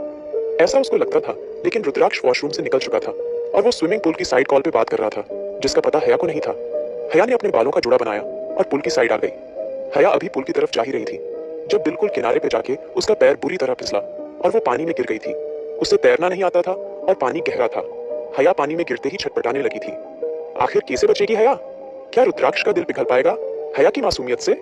ऐसा उसको लगता था, लेकिन रुद्राक्ष वॉशरूम से निकल चुका था और वो स्विमिंग पूल की साइड कॉल पे बात कर रहा था, जिसका पता हया को नहीं था। हया ने अपने बालों का जुड़ा बनाया और पुल की साइड आ गई। हया अभी पुल की तरफ जा ही रही थी जब बिल्कुल किनारे पे जाके उसका पैर बुरी तरह फिसला और वो पानी में गिर गई थी। उसे तैरना नहीं आता था और पानी गहरा था। हया पानी में गिरते ही छटपटाने लगी थी। आखिर कैसे बचेगी हया? क्या रुद्राक्ष का दिल पिघल पाएगा हया की मासूमियत से?